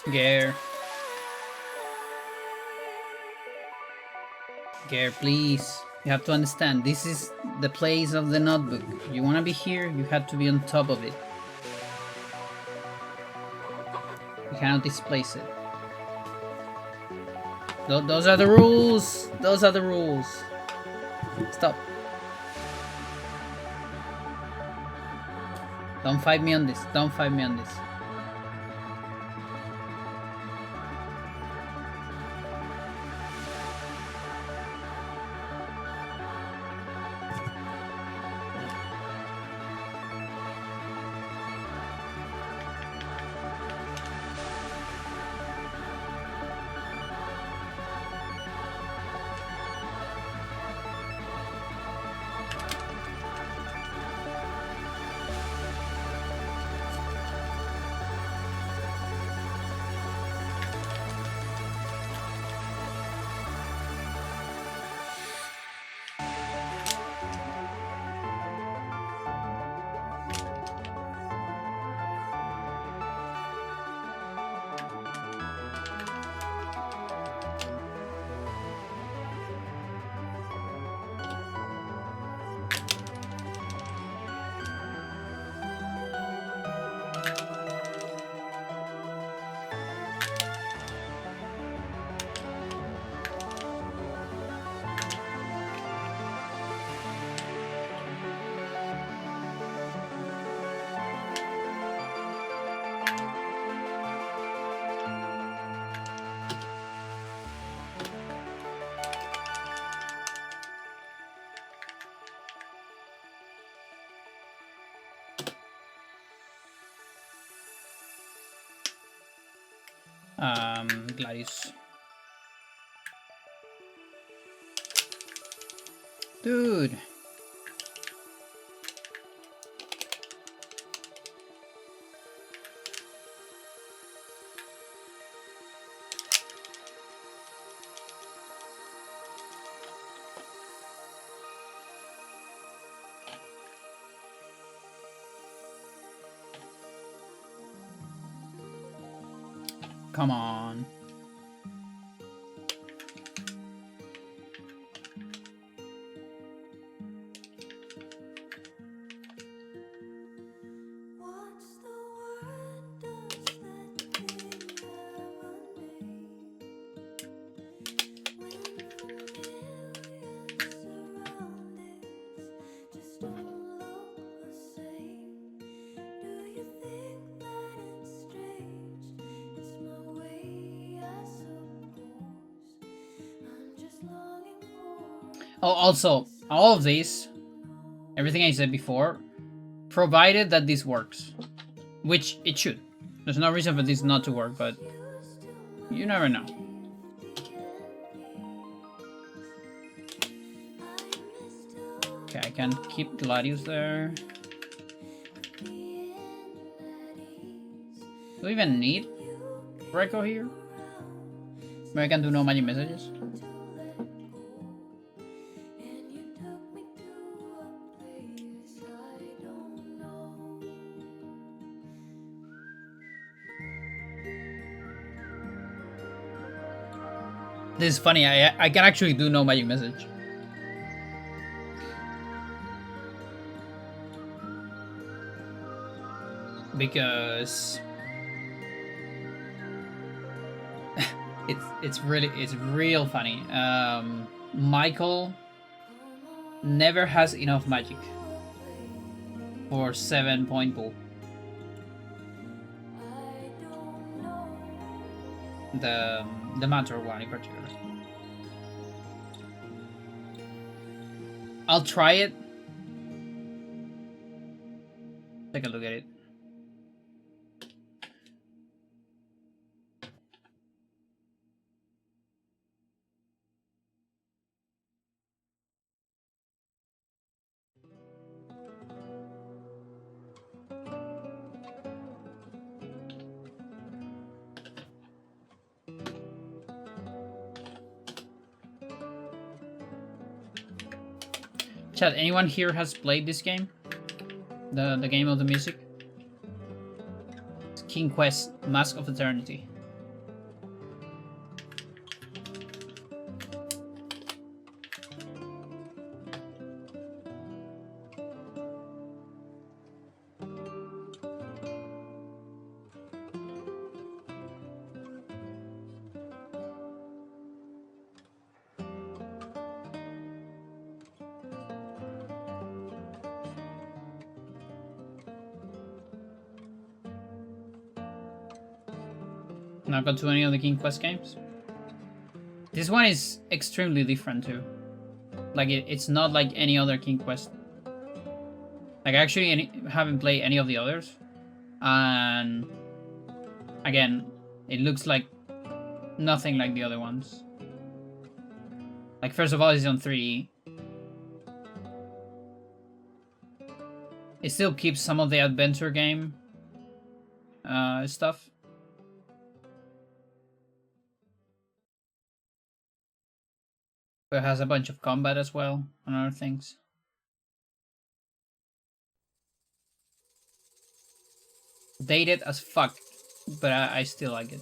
Gare. Gare, please. You have to understand, this is the place of the notebook. If you want to be here, you have to be on top of it. You cannot displace it. Those are the rules! Those are the rules! Stop. Don't fight me on this. Don't fight me on this. Gladius. Dude. Come on. Oh, also, all of these, everything I said before, provided that this works. Which it should. There's no reason for this not to work, but you never know. Okay, I can keep Gladius there. Do we even need Reiko here? Maybe I can do no magic messages. This is funny, I can actually do no magic message. Because it's real funny. Michael never has enough magic for 7-point pool. The Mantor one in particular. I'll try it. Take a look at it. Chat, anyone here has played this game? The game of the music? It's King Quest, Mask of Eternity. Not got to any of the King Quest games. This one is extremely different too. Like it's not like any other King Quest. Like I actually haven't played any of the others, and again, it looks like nothing like the other ones. Like first of all, it's on 3D. It still keeps some of the adventure game stuff. But it has a bunch of combat as well and other things. Dated as fuck, but I still like it.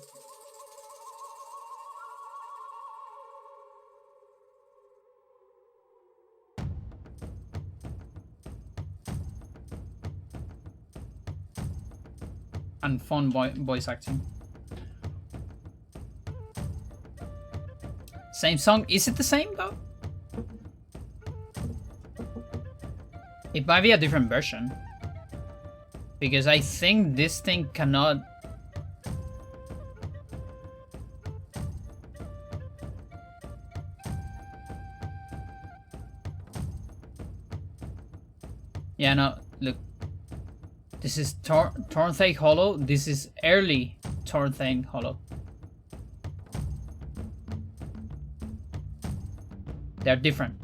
And fun voice acting. Same song? Is it the same though? It might be a different version. Because I think this thing cannot... Yeah, no, look. This is Tornthake Hollow. This is early Tornthake Hollow. They're different.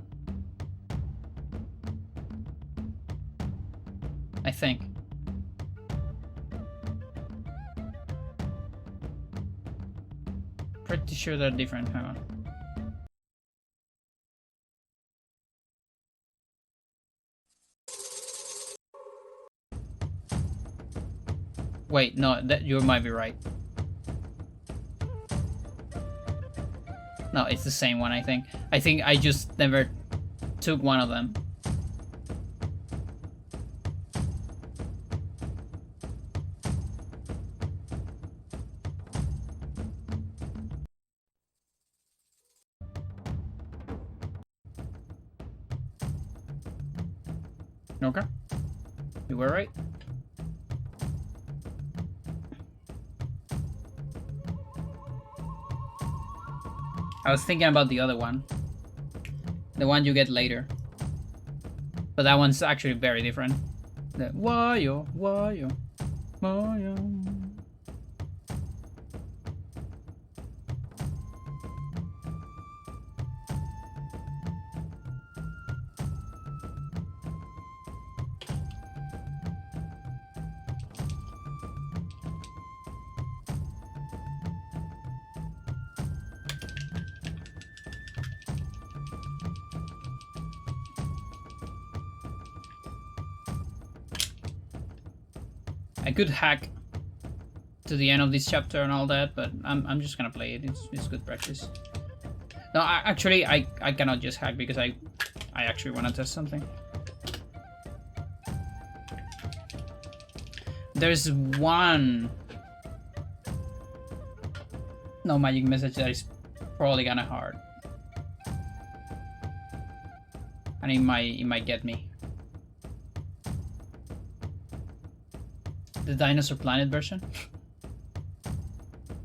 I think. Pretty sure they're different. Hang on. Wait, no, that you might be right. No, it's the same one, I think. I think I just never took one of them. Okay. You were right. I was thinking about the other one. The one you get later. But that one's actually very different. The why-yo, why-yo, why-yo. I could hack to the end of this chapter and all that, but I'm just gonna play it. It's good practice. No, I cannot just hack because I actually want to test something. There's one no magic message that is probably kinda hard. And it might get me. The Dinosaur Planet version.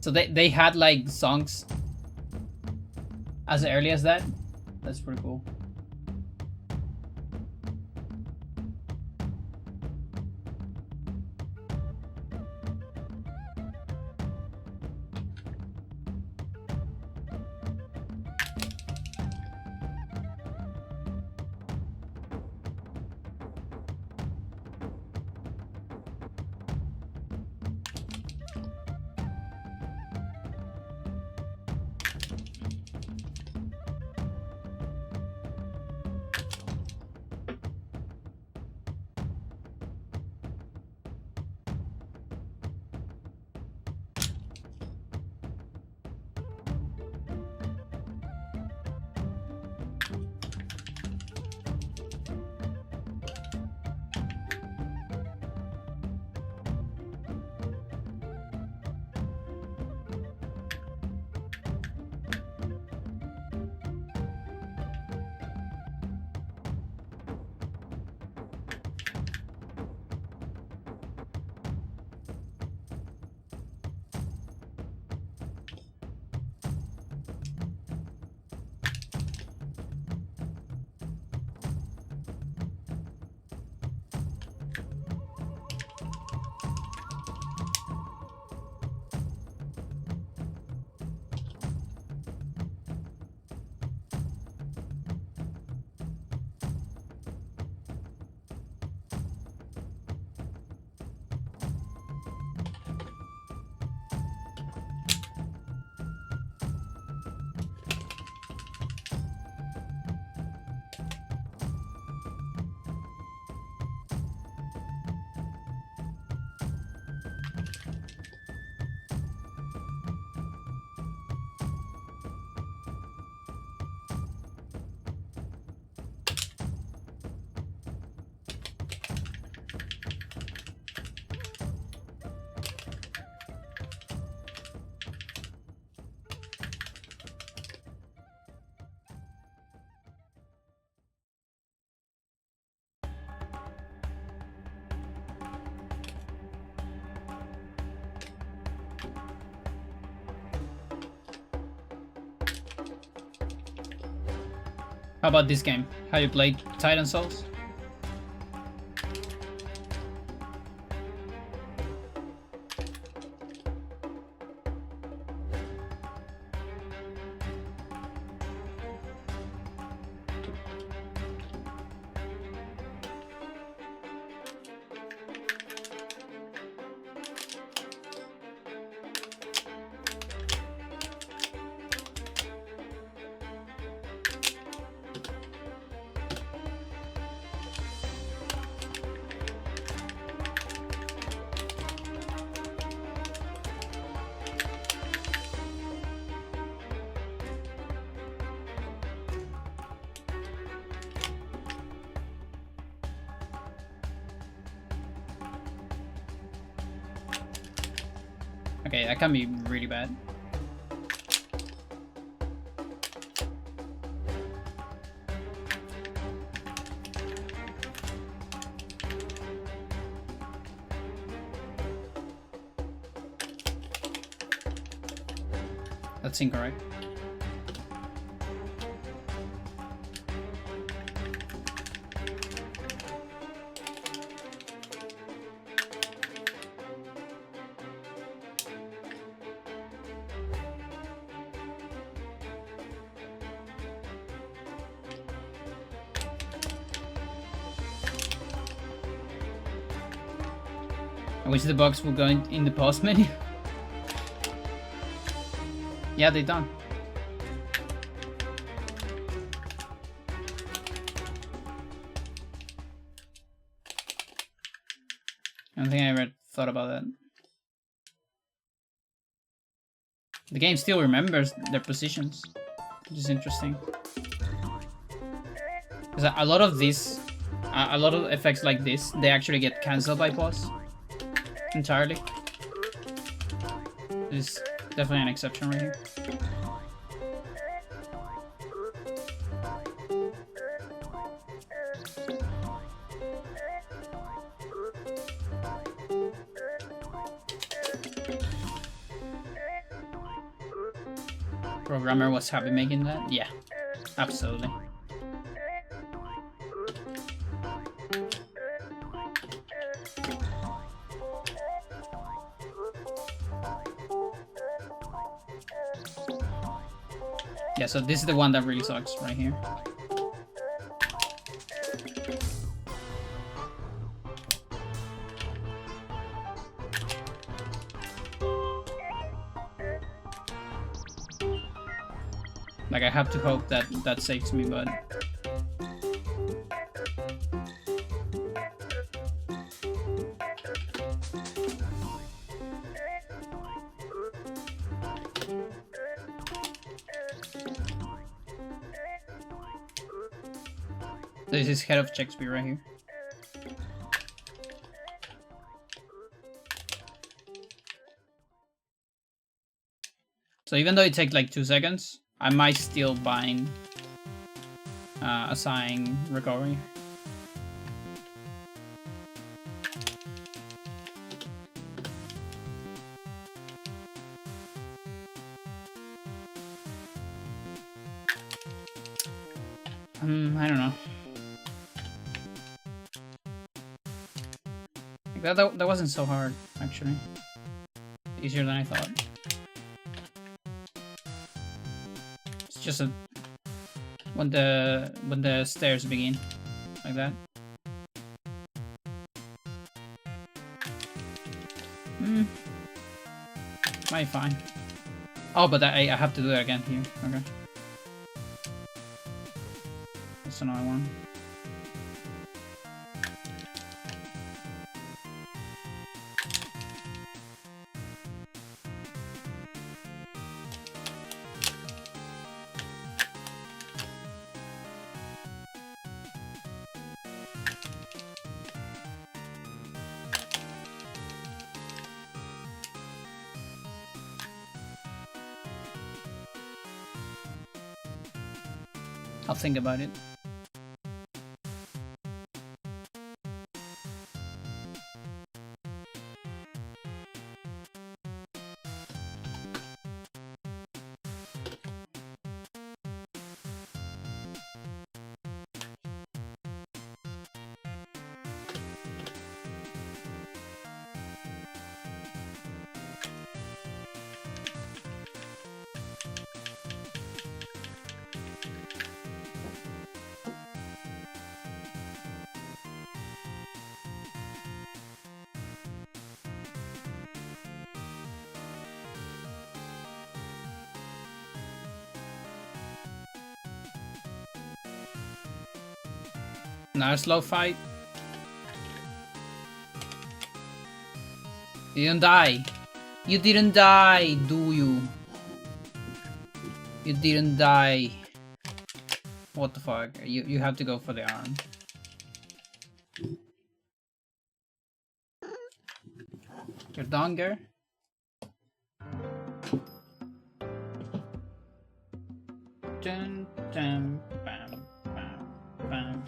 So they had like songs as early as that. That's pretty cool. How about this game? Have you played Titan Souls? Okay, that can be really bad. That's incorrect. I wish the bugs would go in the pause menu. Yeah, they done. I don't think I ever thought about that. The game still remembers their positions, which is interesting. Because a lot of these, a lot of effects like this, they actually get cancelled by pause entirely. This is definitely an exception right here. Programmer was happy making that? Yeah, absolutely. Yeah, so this is the one that really sucks right here. Like, I have to hope that that saves me, but... This is Head of Shakespeare right here. So even though it takes like 2 seconds, I might still bind assign recovery. I don't know. That wasn't so hard, actually. Easier than I thought. It's just a when the stairs begin, like that. Might be fine. Oh, but I have to do that again here. Okay. That's another one. I'll think about it. Now a slow fight. You didn't die. You didn't die, do you? You didn't die. What the fuck? You have to go for the arm. You're done, girl? Dun, dun, bam, bam, bam.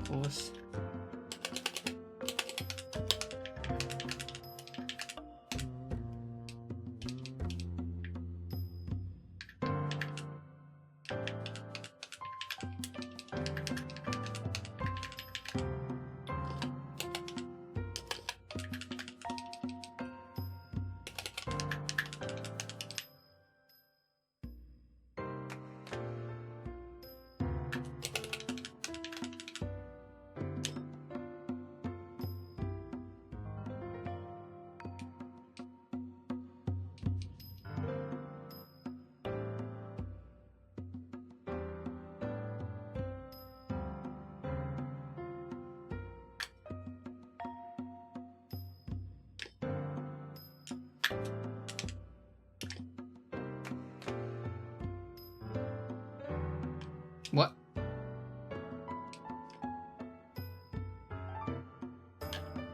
Pause. What?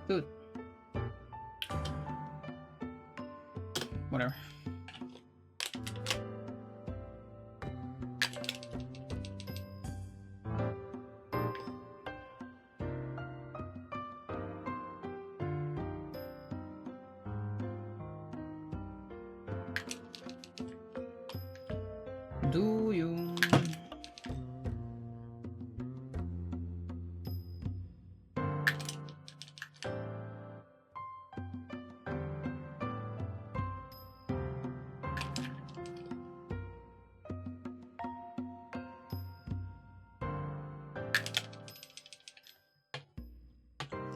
Dude. Whatever. Do you?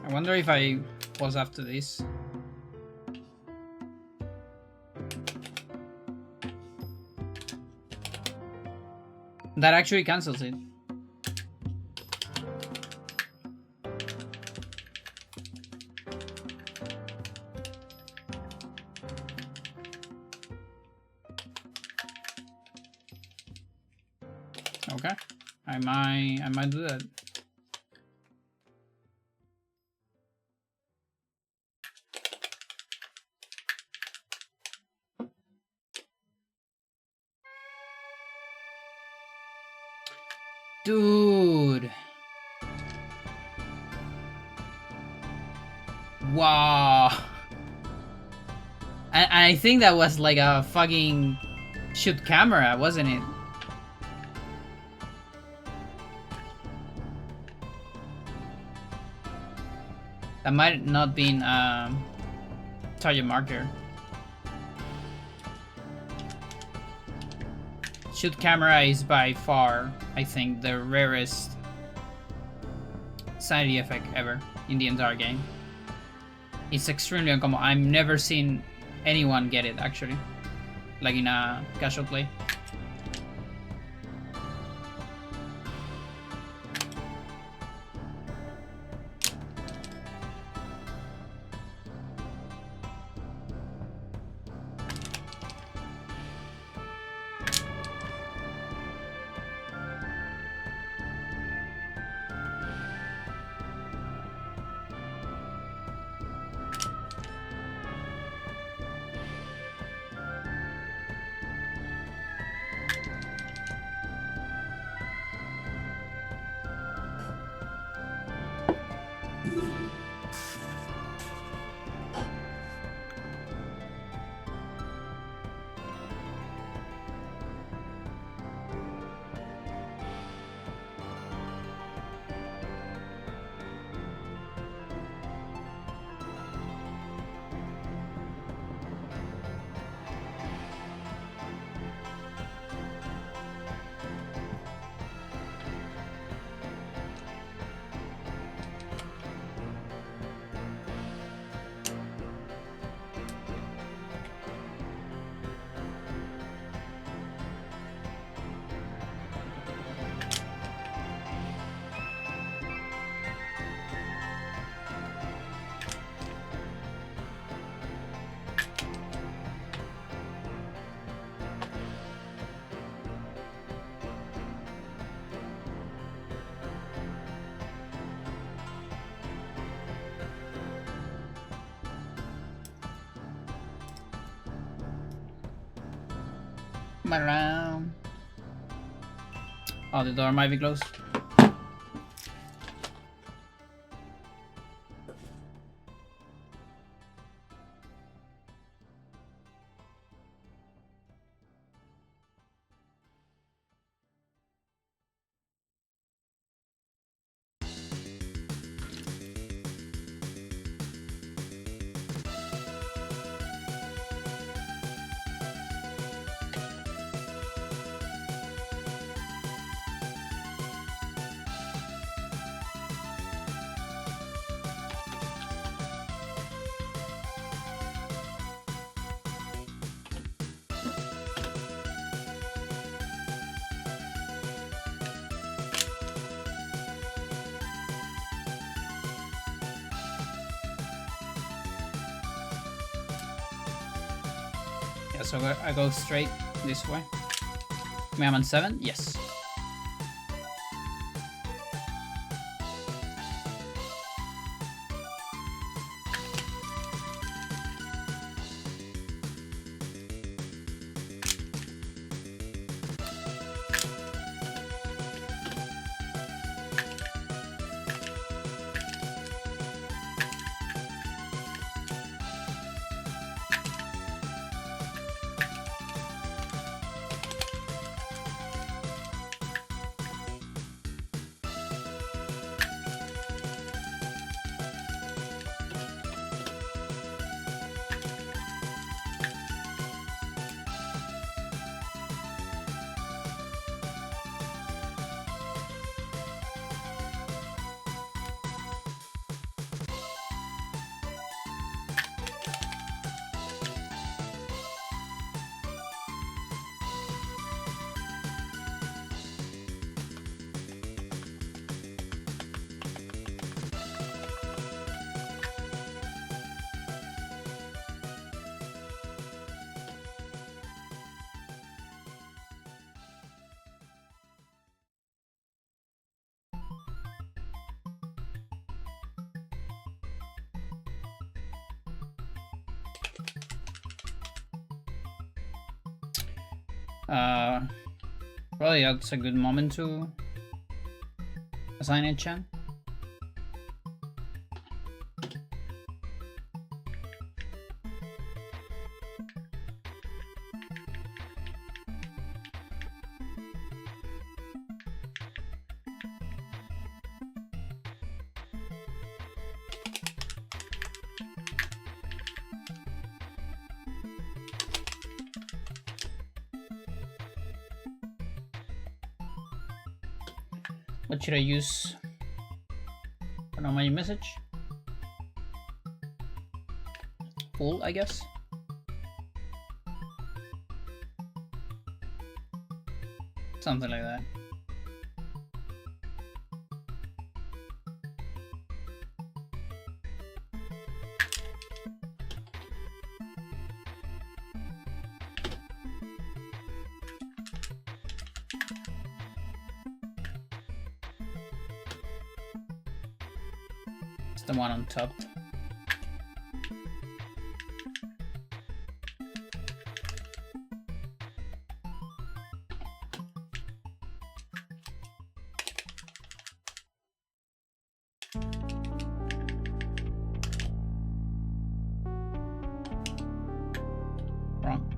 I wonder if I pause after this. That actually cancels it. Okay, I might do that. Dude. Wow. And I think that was like a fucking shoot camera, wasn't it? That might not been target marker. Shoot camera is by far, I think, the rarest sanity effect ever in the entire game. It's extremely uncommon. I've never seen anyone get it, actually. Like in a casual play. Around. Oh, the door might be closed. Yeah, so I go straight this way. I'm on 7? Yes. Probably that's a good moment to assign a Chan. What should I use? My message? Full, I guess. Something like that. The one on top. Wrong.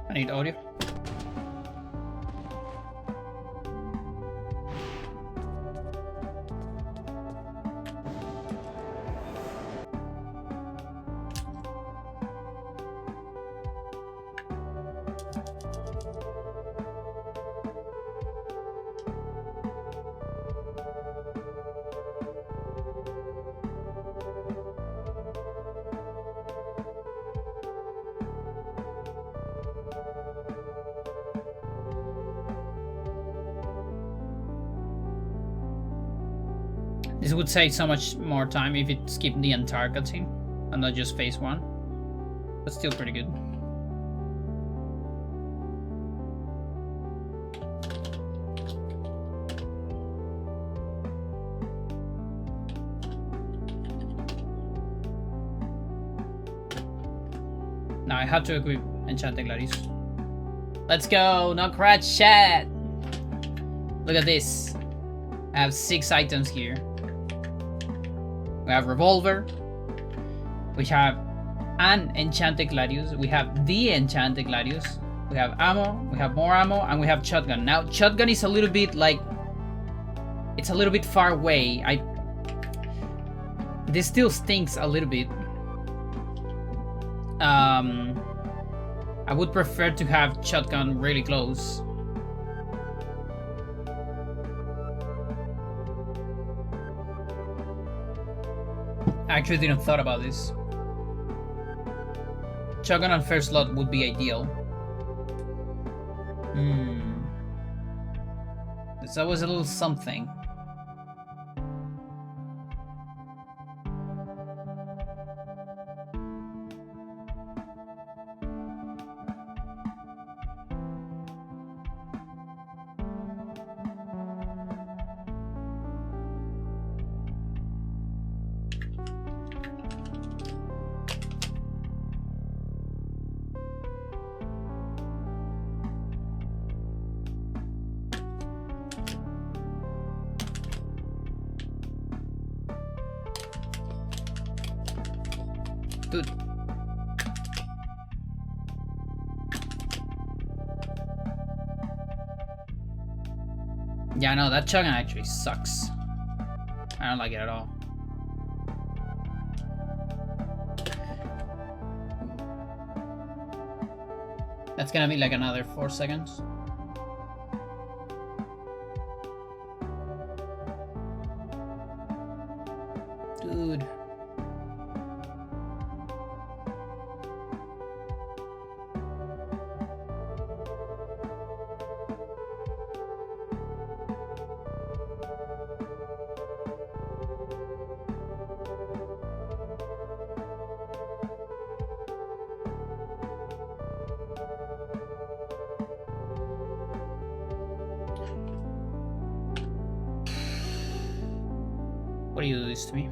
I need audio. This would save so much more time if it skipped the entire cutscene and not just phase 1. But still pretty good. Now I have to equip Enchanted Gladius. Let's go, no crash chat! Look at this. I have 6 items here. We have Revolver. We have an Enchanted Gladius. We have the Enchanted Gladius. We have ammo. We have more ammo. And we have Shotgun. Now, Shotgun is a little bit like... It's a little bit far away. This still stinks a little bit. I would prefer to have Shotgun really close. I actually didn't thought about this. Shotgun on first slot would be ideal. There's always a little something. Dude. Yeah, no, that shotgun actually sucks. I don't like it at all. That's gonna be like another 4 seconds. Dude. What do you do this to me?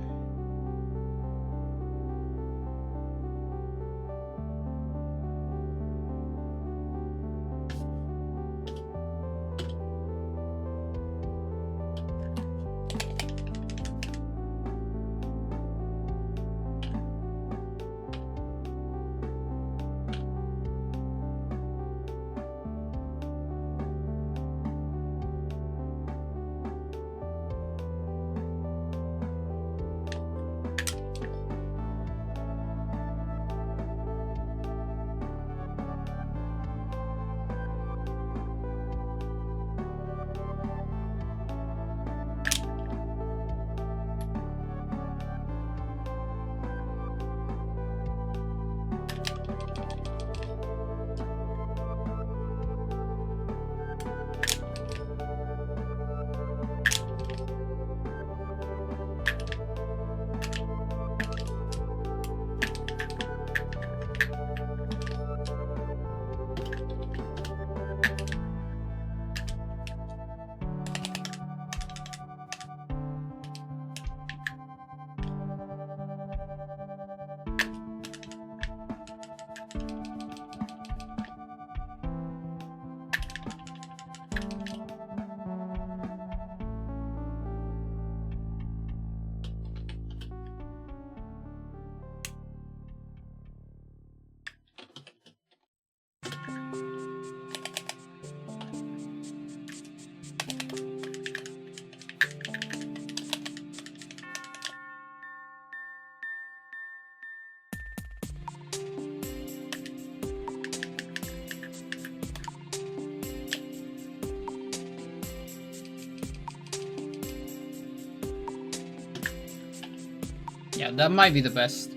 Yeah, that might be the best.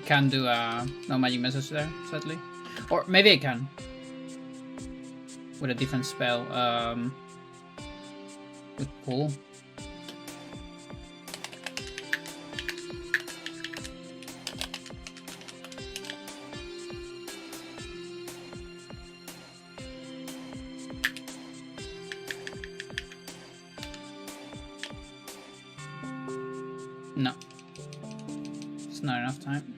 can't do no magic message there, sadly. Or maybe I can. With a different spell. With pull. No. It's not enough time.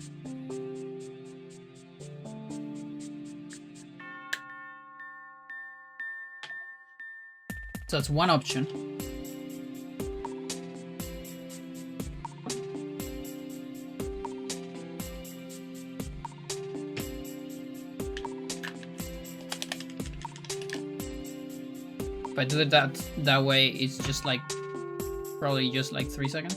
So that's one option. If I do it that way, it's just like probably just like 3 seconds.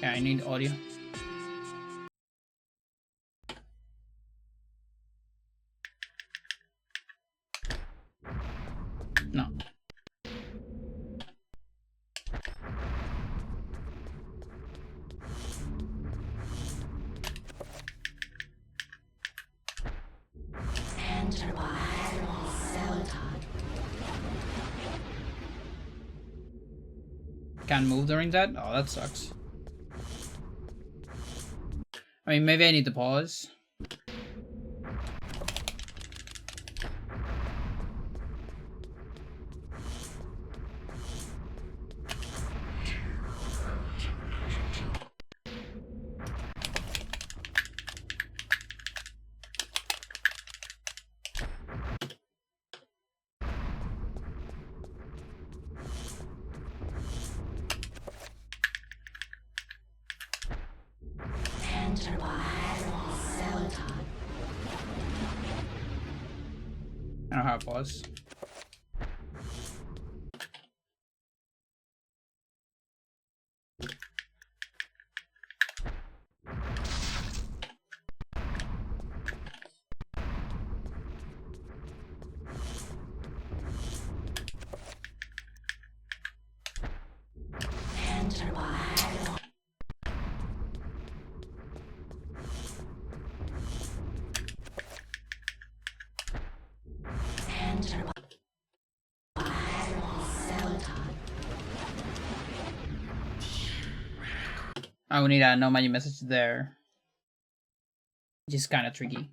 Yeah, I need audio. No. Can't move during that? Oh, that sucks. I mean, maybe I need to pause. I don't know how to pause. I will need a no magic message there. Which is kind of tricky.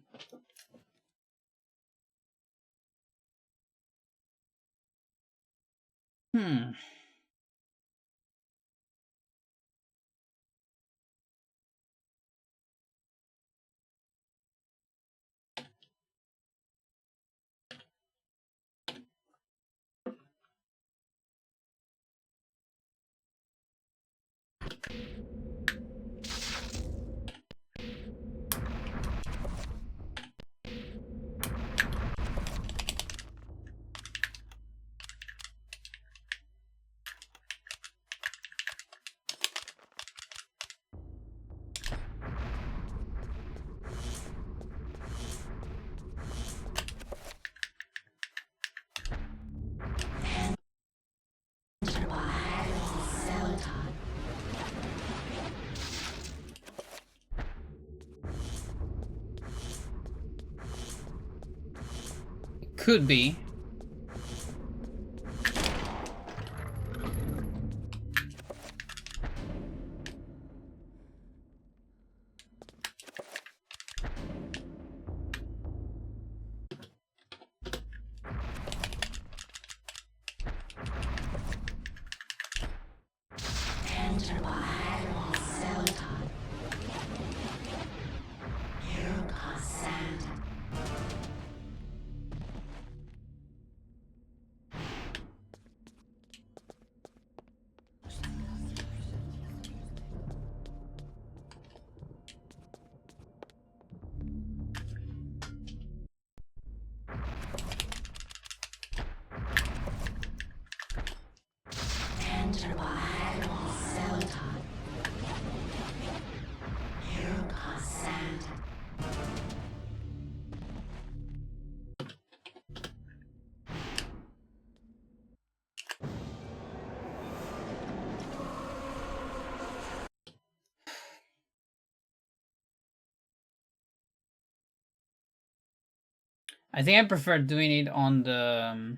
Could be. I think I prefer doing it on the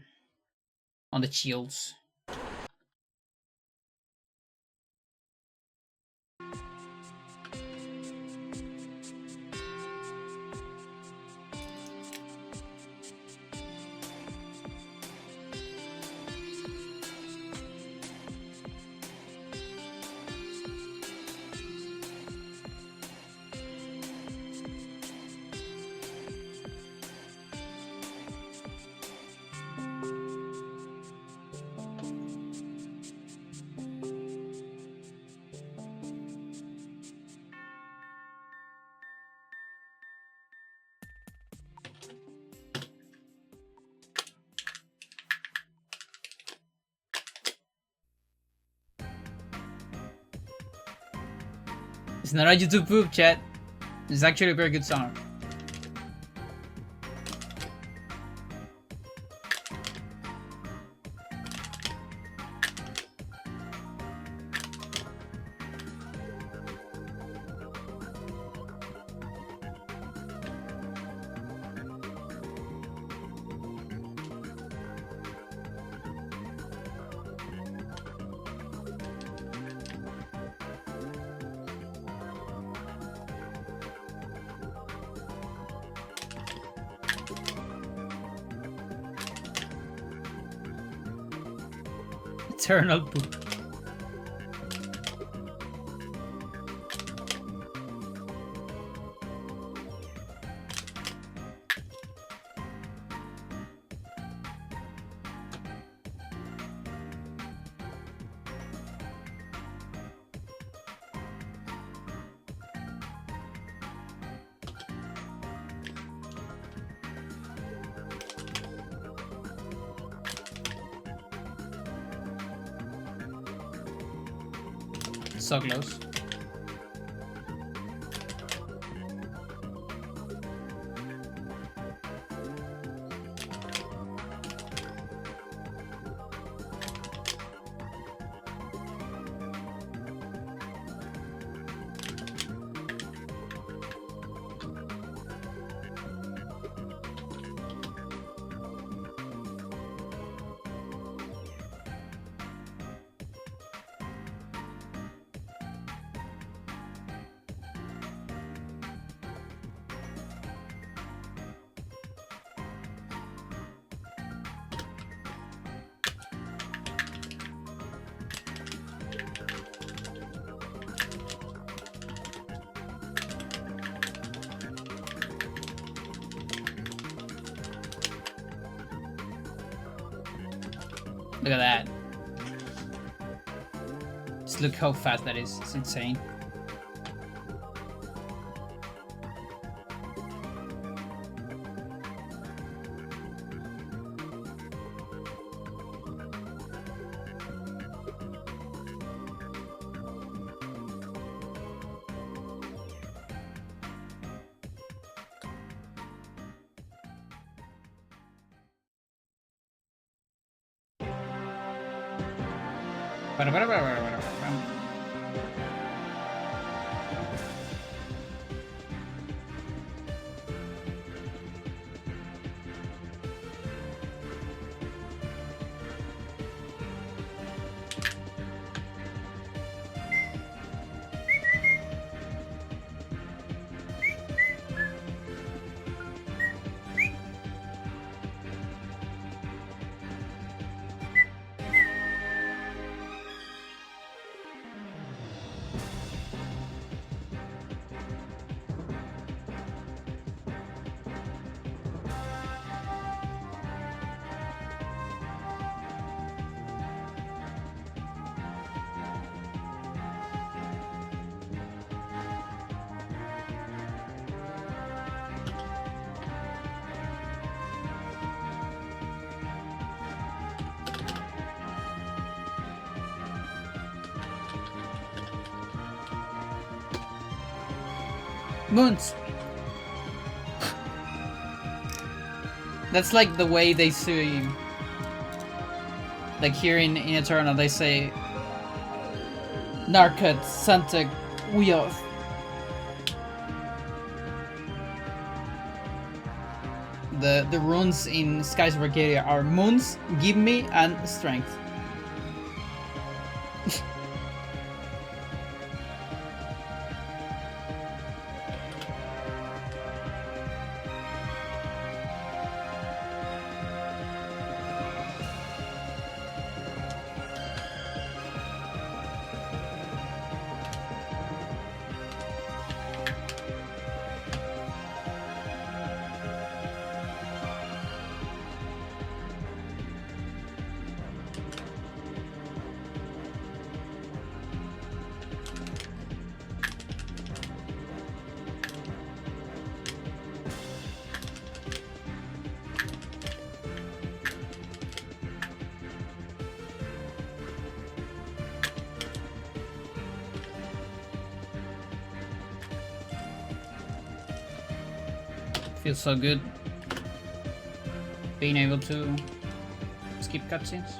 shields. It's not a YouTube poop, chat. It's actually a very good song. Eternal poop. So close. Look at that. Just look how fast that is. It's insane. Moons! That's like the way they say, like here in Eternal, they say Narcut, Santa, we off. the runes in Skies of Arcadia are moons, give me, and strength. Feels so good being able to skip cutscenes.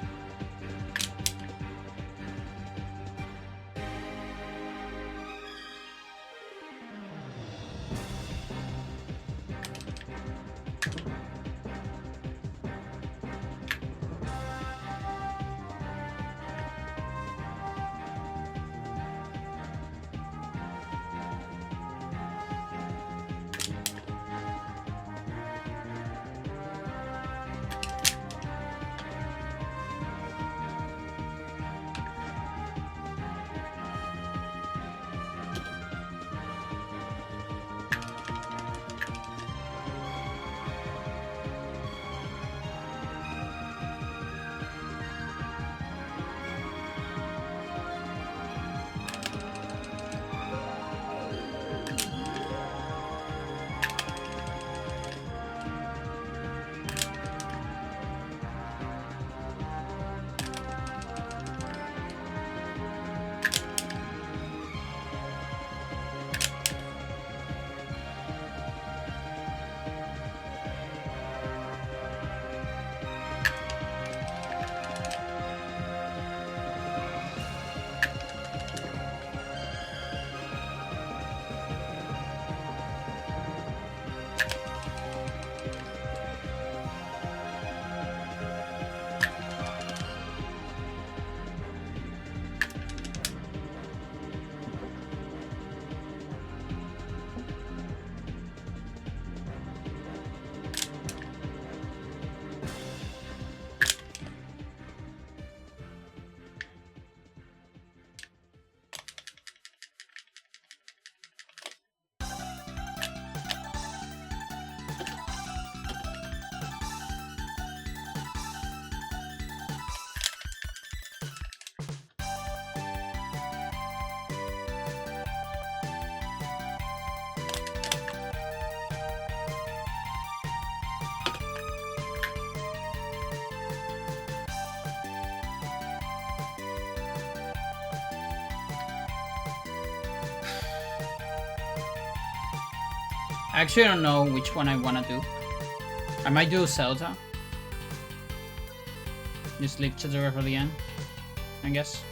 Actually, I don't know which one I want to do. I might do Zelda. Just leave Chizuru for the end, I guess.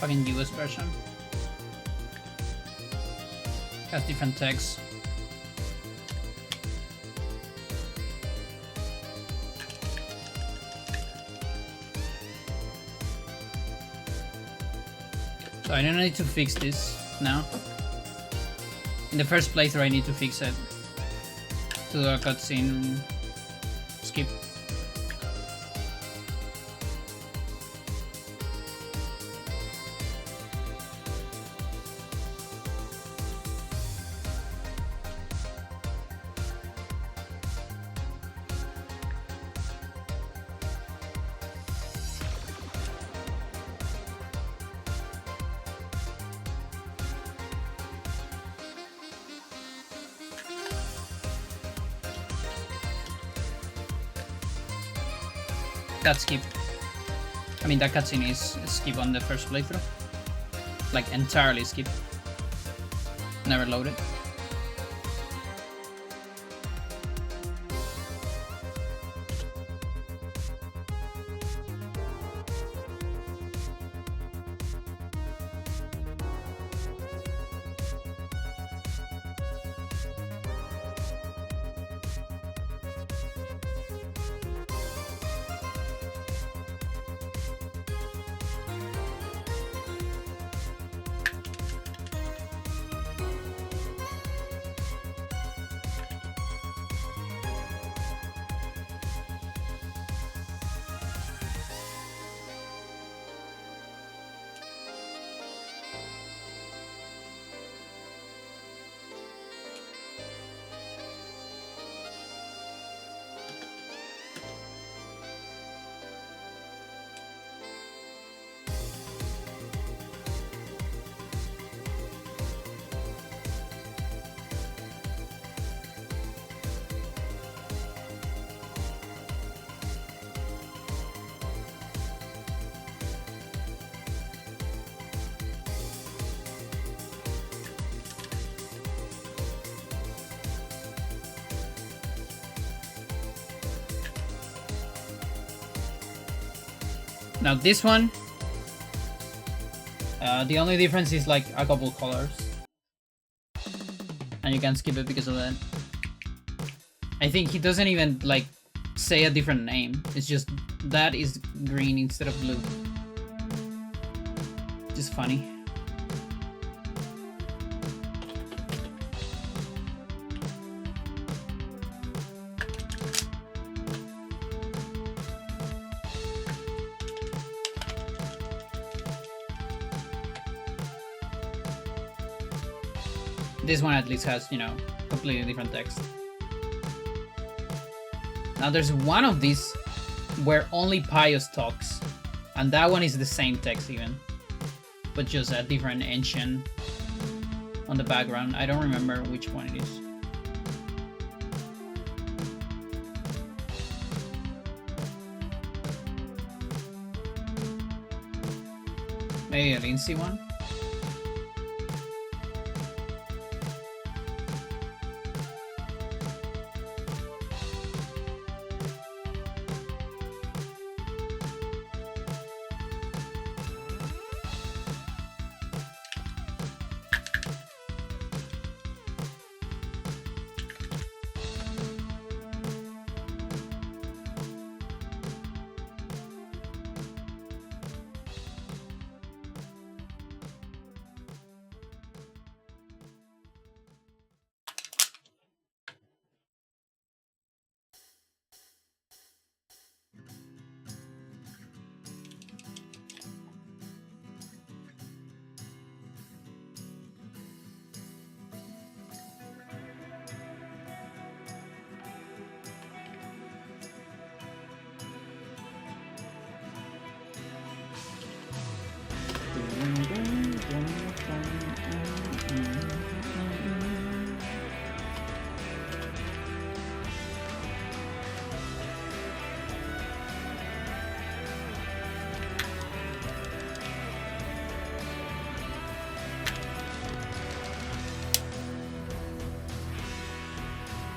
Fucking US version. Has different text. So I don't need to fix this now. In the first playthrough I need to fix it. To do a cutscene skip. That skip. I mean, that cutscene is skip on the first playthrough. Like, entirely skip. Never loaded. Now this one, the only difference is like a couple colors. And you can skip it because of that. I think he doesn't even like say a different name. It's just that is green instead of blue. Just funny. This one at least has, you know, completely different text. Now there's one of these where only Pius talks, and that one is the same text even, but just a different engine on the background. I don't remember which one it is. Maybe a Lindsay one?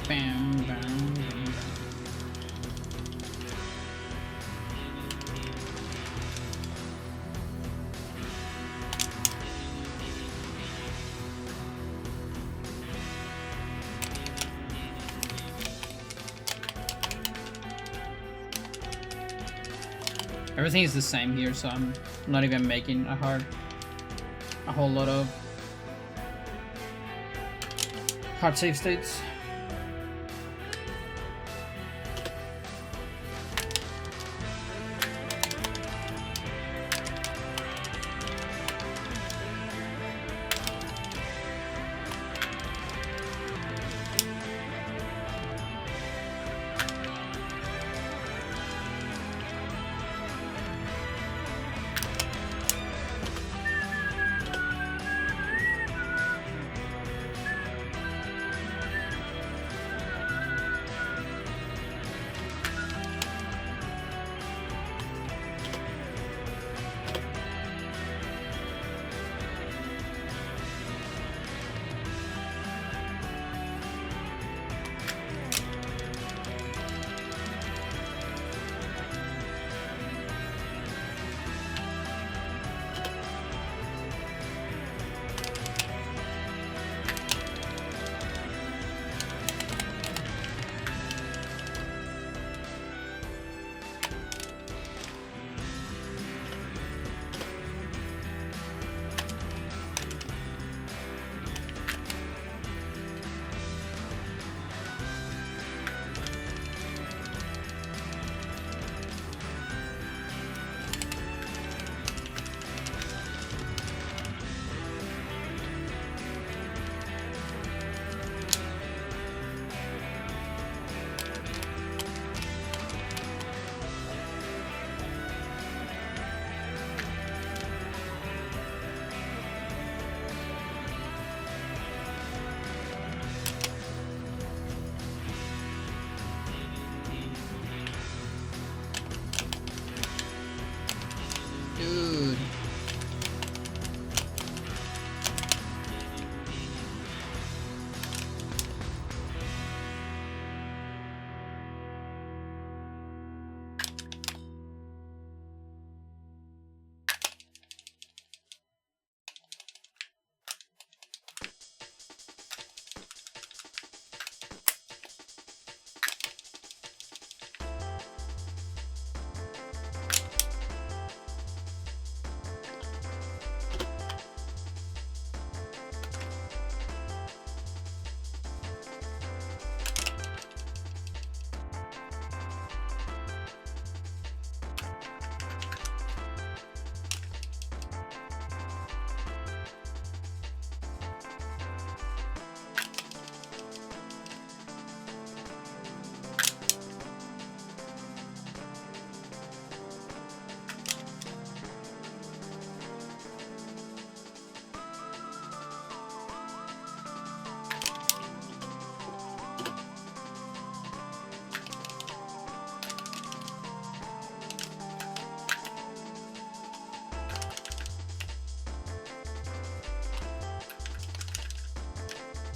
Bam, bam, bam. Everything is the same here, so I'm not even making a whole lot of hard save states. Dude.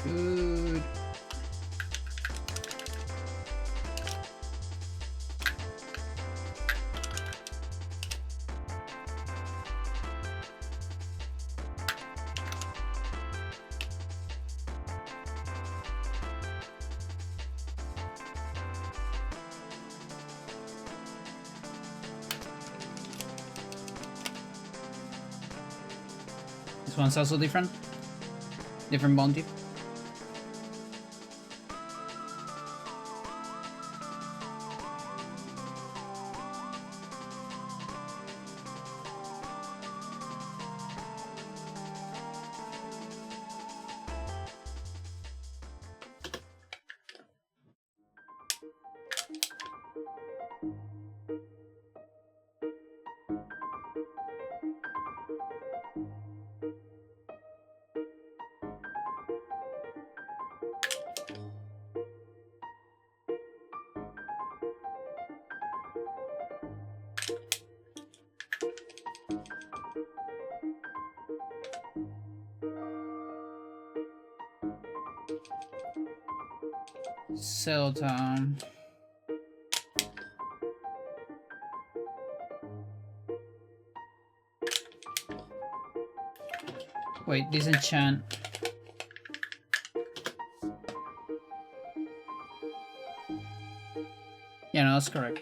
Good. This one's also different. Different bounty. Settle down. Wait, disenchant. Yeah, no, that's correct.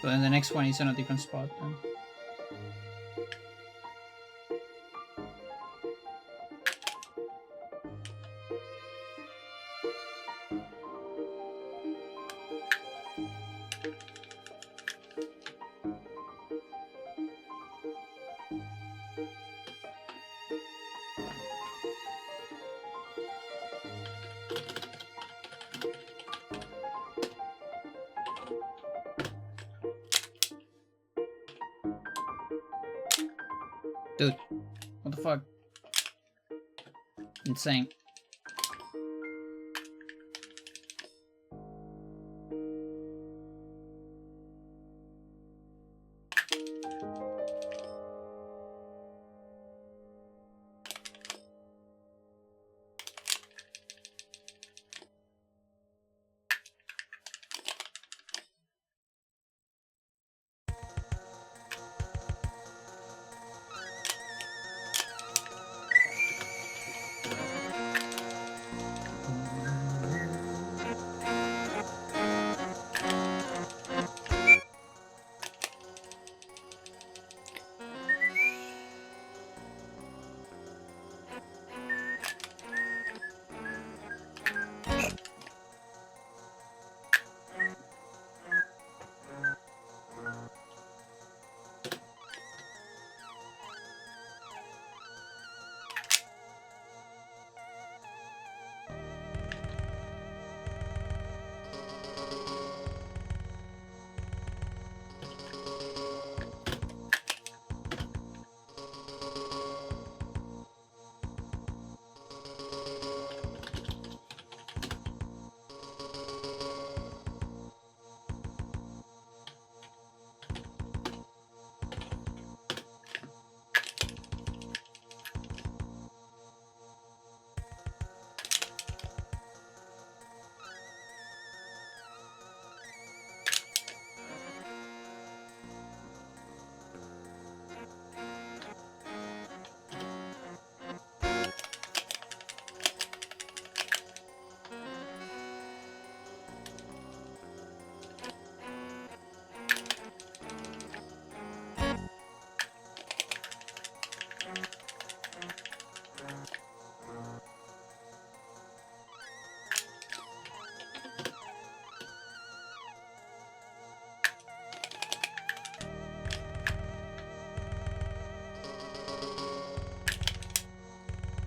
So then the next one is on a different spot. Then. Dude, what the fuck? Insane.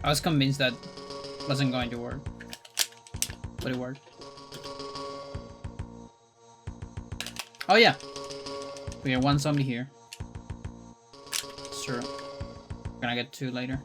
I was convinced that wasn't going to work, but it worked. Oh yeah, we have one zombie here. Sure, we're gonna get two later.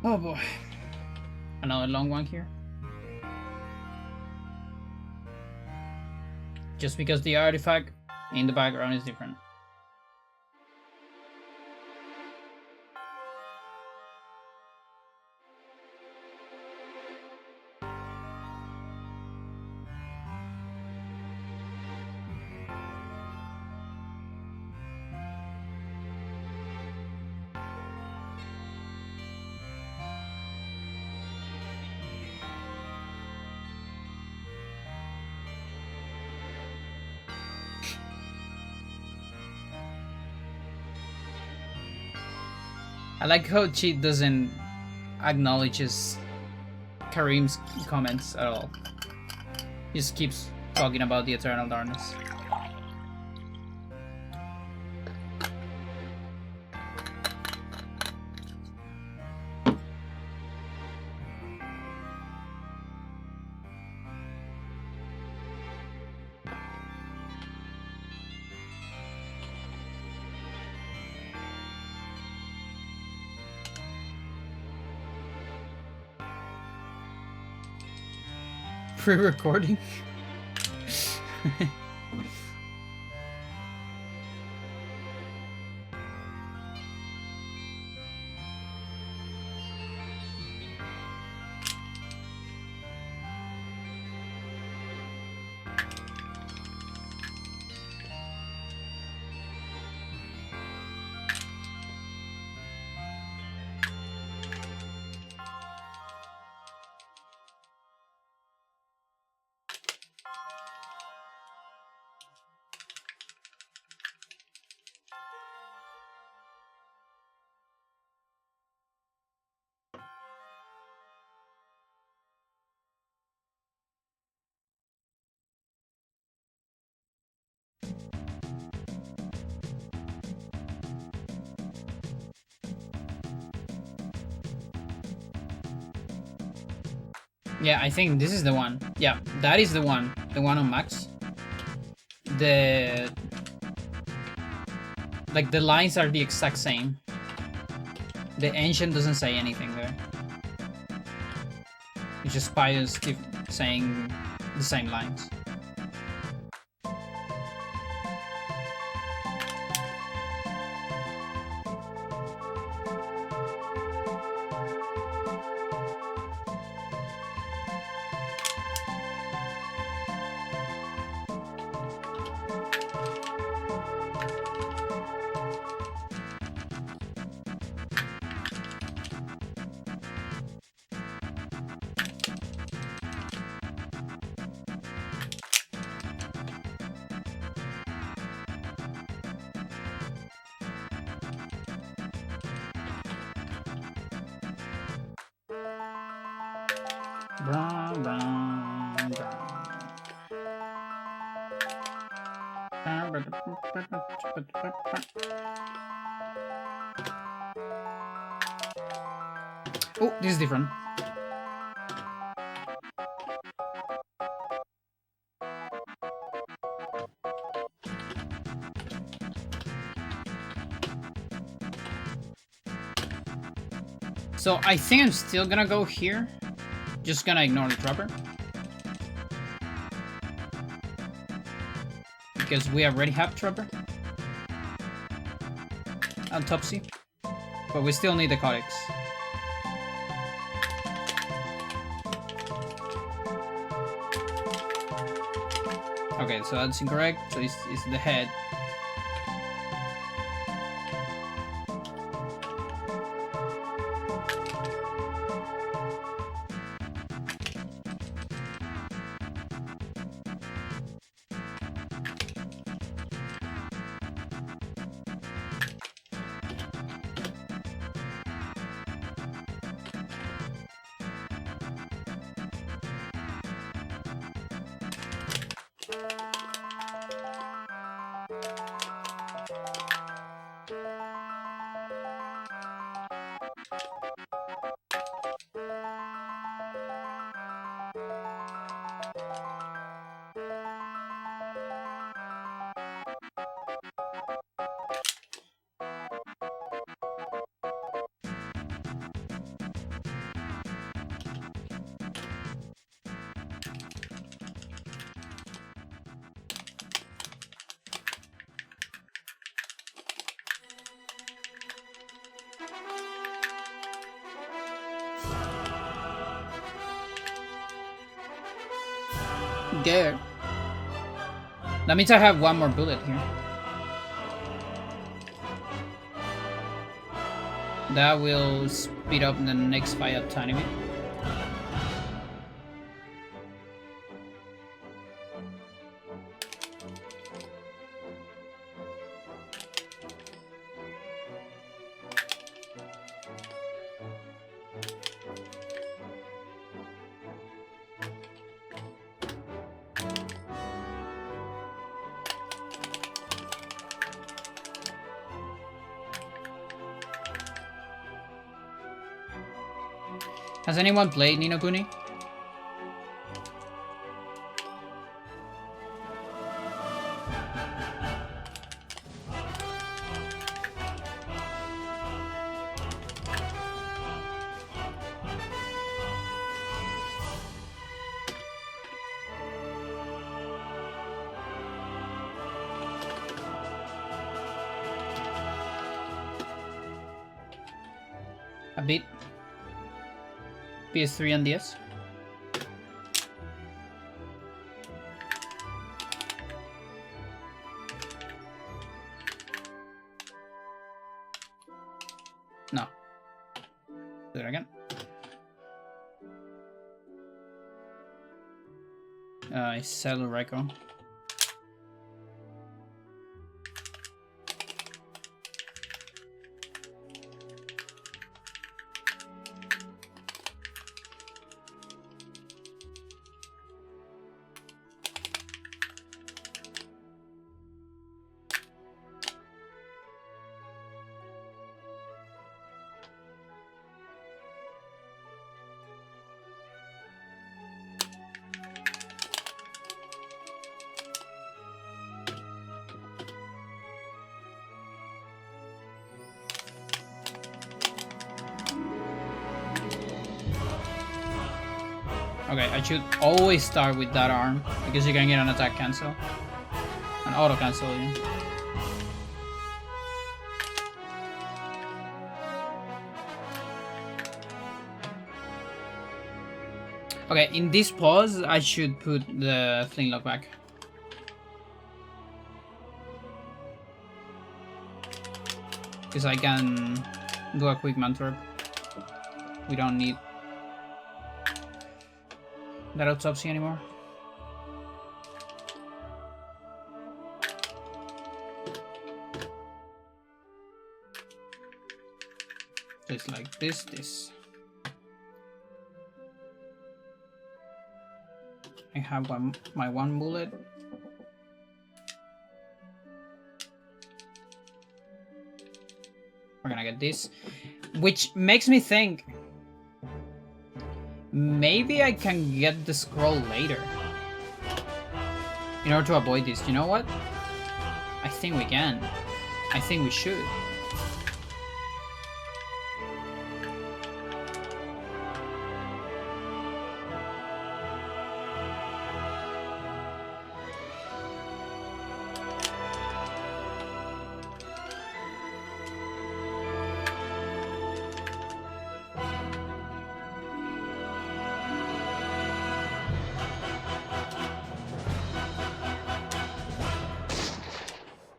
Oh boy. Another long one here. Just because the artifact in the background is different. I like how she doesn't acknowledge Karim's comments at all. He just keeps talking about the Eternal Darkness. Pre-recording. Yeah, I think this is the one. Yeah, that is the one. The one on Max. The lines are the exact same. The ancient doesn't say anything there. It's just spiders keep saying the same lines. Brown, brown, brown. Oh, this is different. So I think I'm still gonna go here. Just gonna ignore the dropper. Because we already have dropper. Autopsy. But we still need the codex. Okay, so that's incorrect. So it's the head. There. That means I have one more bullet here. That will speed up the next fight a tiny bit. Has anyone played Ni no Kuni? A bit. PS3 and DS. No. Do it again. It's Celu Reiko. Okay, I should always start with that arm because you can get an attack cancel. An auto cancel, yeah. Okay, in this pause, I should put the flintlock back. Because I can do a quick mantrap. We don't need that autopsy anymore. Just like this. I have my one bullet. We're gonna get this, which makes me think maybe I can get the scroll later in order to avoid this. You know what? I think we can. I think we should.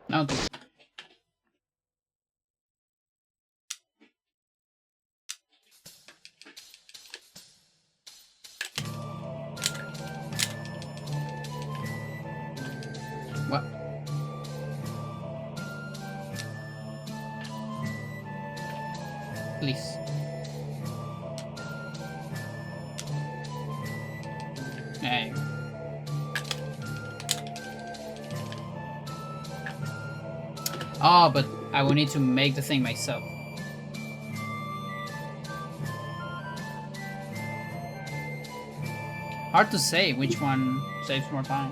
No. What? Please. Hey. Oh, but I will need to make the thing myself. Hard to say which one saves more time.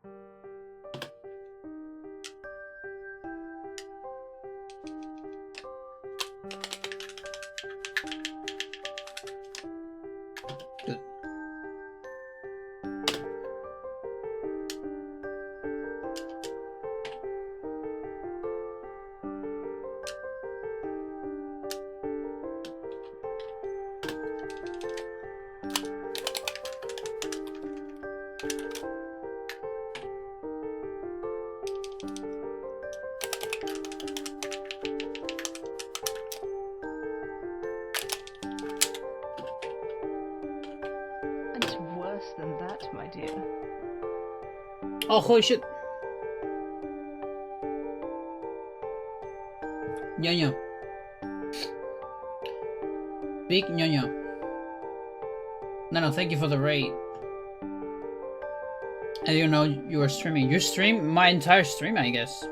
Good. And it's worse than that, my dear. Oh, holy shit. Ñoño. Big Ñoño. No, thank you for the raid. I didn't know you were streaming. You stream my entire stream, I guess.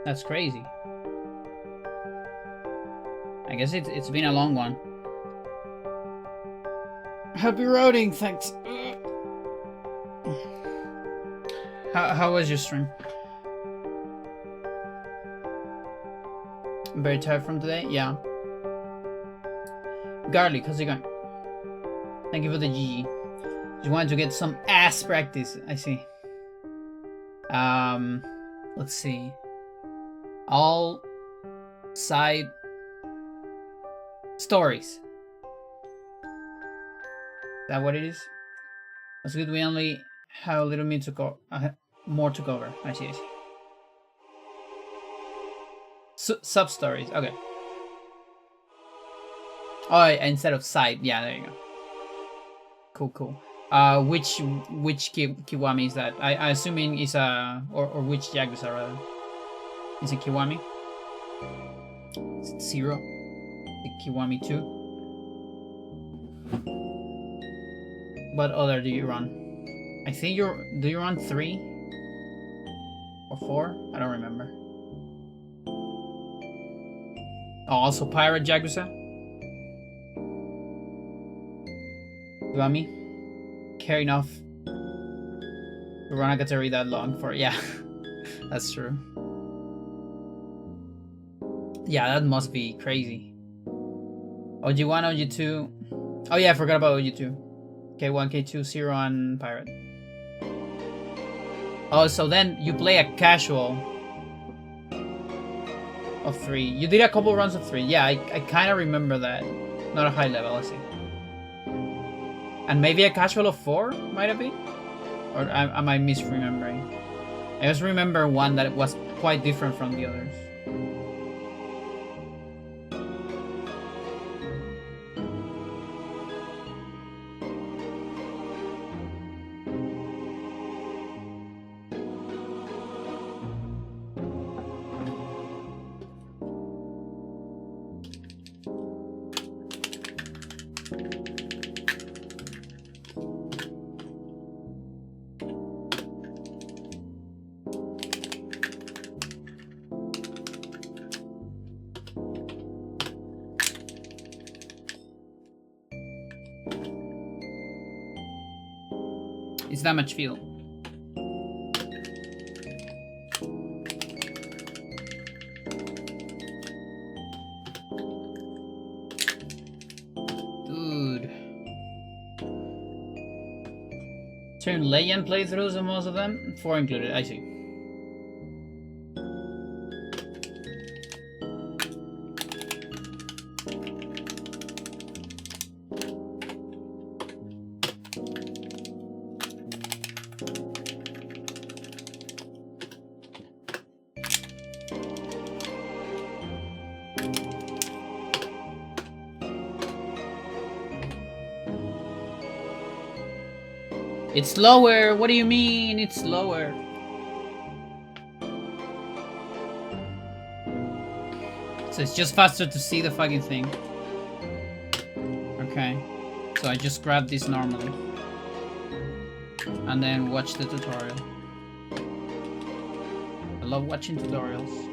That's crazy. I guess it's been a long one. Happy roading, thanks. How was your stream? Very tired from today? Yeah. Garlic, how's it going? Thank you for the GG. Just wanted to get some ass practice. I see. Let's see. All side stories. Is that what it is? That's good. We only have a little bit to go. More to cover. I see. Sub stories. Okay. Oh, instead of side. Yeah, there you go. Cool. Which Kiwami is that? I assuming is a or which Yakuza rather? Is it Kiwami? Is it 0? The Kiwami 2? What other do you run? I think do you run 3 or 4? I don't remember. Oh, also Pirate Yakuza. Kiwami. Carrying off. We're not gonna read that long for yeah. That's true. Yeah, that must be crazy. OG1, OG2. Oh yeah, I forgot about OG2. K1, K2, 0, and Pirate. Oh, so then you play a casual of 3. You did a couple runs of 3. Yeah, I kind of remember that. Not a high level, I see. And maybe a casual of 4 might have been? Or am I misremembering? I just remember one that was quite different from the others. It's that much fuel. Dude. Turn Legend playthroughs and most of them? 4 included, I see. It's slower! What do you mean it's slower? So it's just faster to see the fucking thing. Okay. So I just grab this normally. And then watch the tutorial. I love watching tutorials.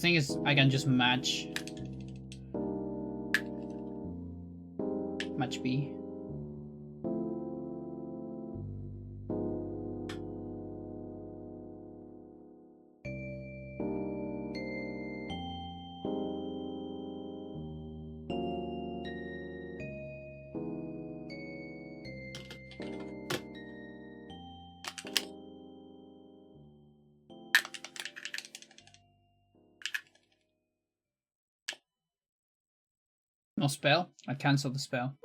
thing is, I can just match B. No spell? I cancel the spell.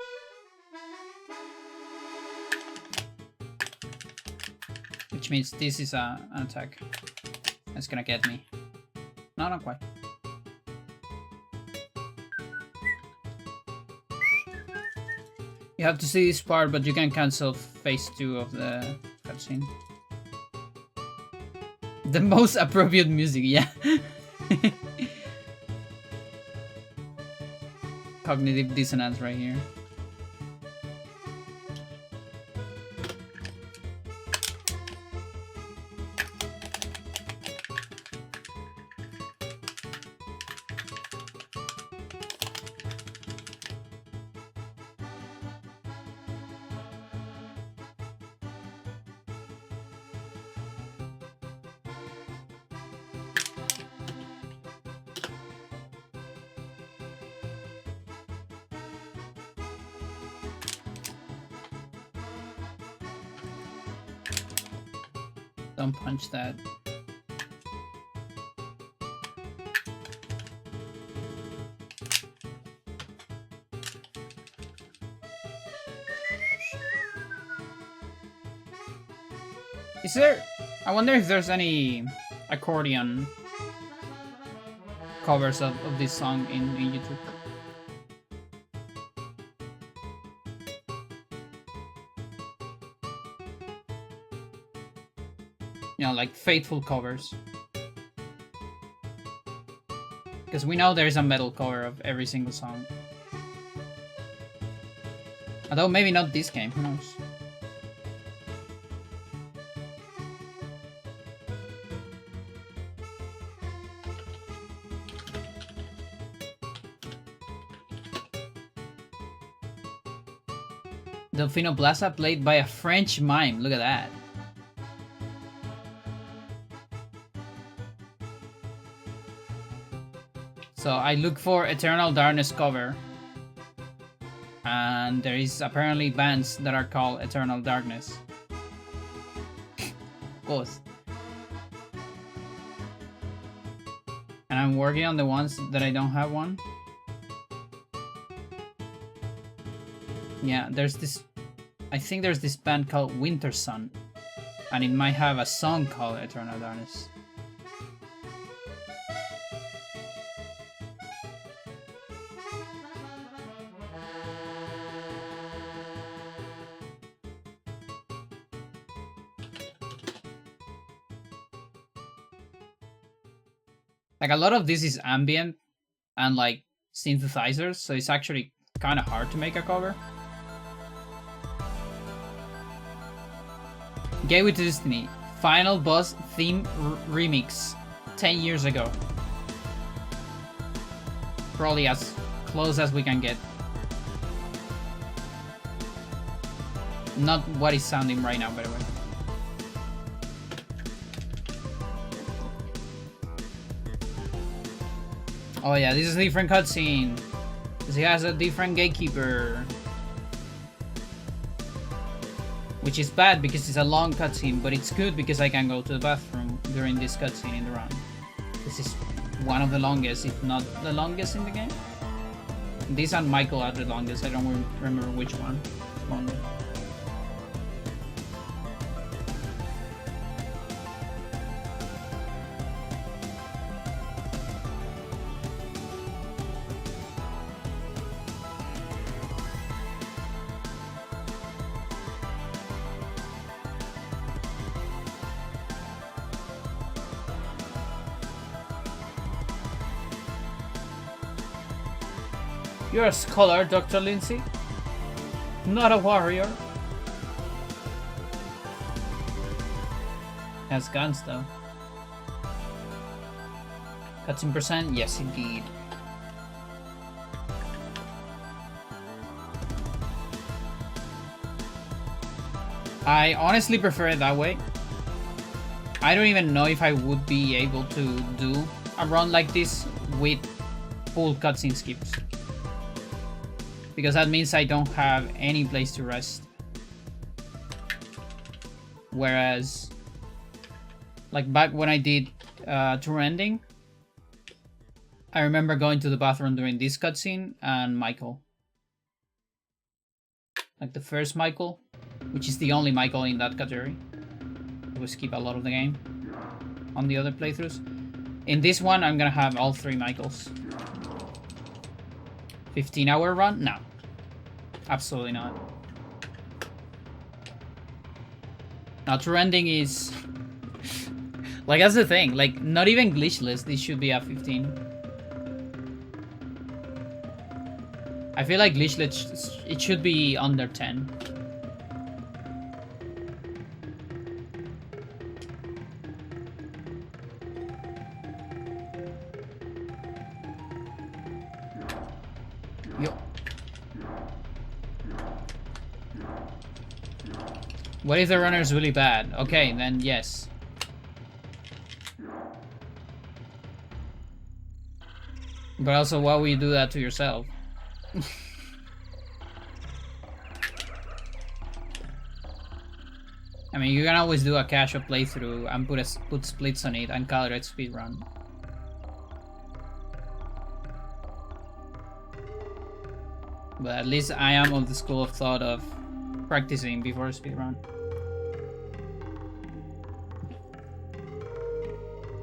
Which means this is an attack. That's gonna get me. No, not quite. You have to see this part, but you can cancel phase 2 of the cutscene. The most appropriate music, yeah. Cognitive dissonance right here. Don't punch that. Is there... I wonder if there's any accordion covers of this song in YouTube. You know, like faithful covers. Because we know there's a metal cover of every single song. Although maybe not this game, who knows? Delfino Plaza played by a French mime, look at that. So I look for Eternal Darkness cover, and there is apparently bands that are called Eternal Darkness. Of course. And I'm working on the ones that I don't have one. Yeah, there's this... I think there's this band called Winter Sun, and it might have a song called Eternal Darkness. Like, a lot of this is ambient and like synthesizers, so it's actually kind of hard to make a cover. Gateway to Destiny, Final Boss Theme Remix, 10 years ago. Probably as close as we can get. Not what is sounding right now, by the way. Oh yeah, this is a different cutscene. Because he has a different gatekeeper. Which is bad because it's a long cutscene, but it's good because I can go to the bathroom during this cutscene in the run. This is one of the longest, if not the longest in the game. These and Michael are the longest, I don't remember which one. Longer. You're a scholar, Dr. Lindsay. Not a warrior. Has guns though. Cutscene percent? Yes, indeed. I honestly prefer it that way. I don't even know if I would be able to do a run like this with full cutscene skips. Because that means I don't have any place to rest. Whereas, like back when I did tour ending, I remember going to the bathroom during this cutscene and Michael. Like the first Michael, which is the only Michael in that category. We skip a lot of the game on the other playthroughs. In this one, I'm gonna have all 3 Michaels. 15-hour run? No. Absolutely not. Now, true ending is... like, that's the thing. Like, not even glitchless, this should be at 15. I feel like glitchless, it should be under 10. Yo. What if the runner is really bad? Okay, then yes. But also, why would you do that to yourself? I mean, you can always do a casual playthrough and put splits on it and call it a speedrun. But at least I am of the school of thought of practicing before a speedrun.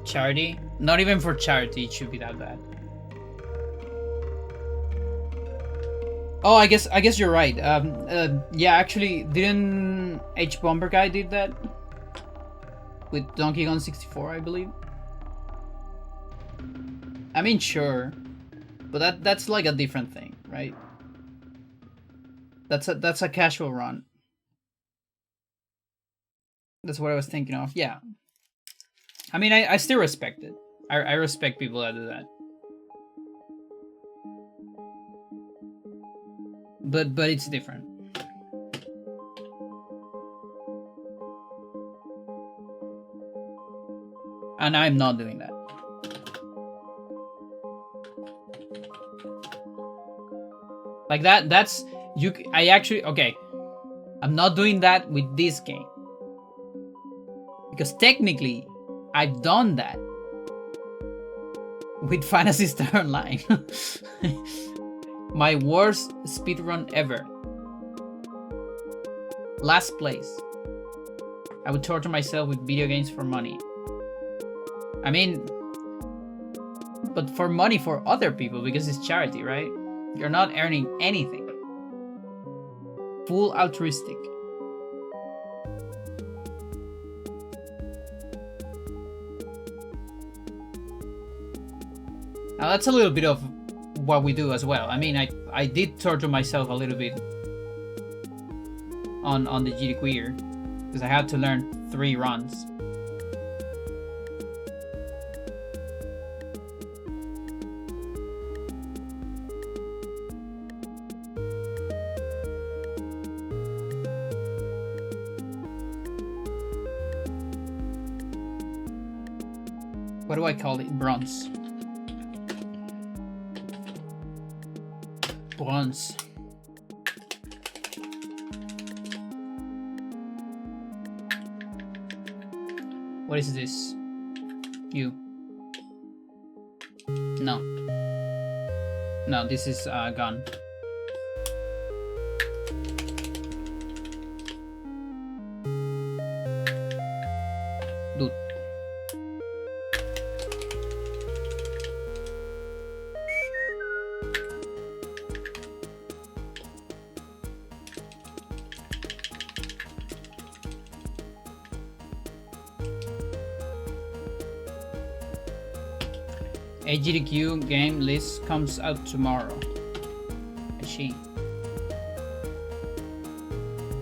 Charity? Not even for charity it should be that bad. Oh, I guess you're right. Yeah, actually, didn't H Bomber Guy did that with Donkey Kong 64, I believe. I mean, sure, but that's like a different thing, right? That's a casual run. That's what I was thinking of. Yeah. I mean, I still respect it. I respect people that do that. But it's different. And I'm not doing that. Like that's you. I actually okay. I'm not doing that with this game because technically I've done that with Phantasy Star Online. My worst speedrun ever. Last place. I would torture myself with video games for money. I mean, but for money for other people because it's charity, right? You're not earning anything. Full altruistic. Now that's a little bit of what we do as well. I mean, I did torture myself a little bit on the GD Queer because I had to learn 3 runs. What do I call it? Bronze. Bronze. What is this? You. No. No, this is a gun. Dude. AGDQ game list comes out tomorrow. I see.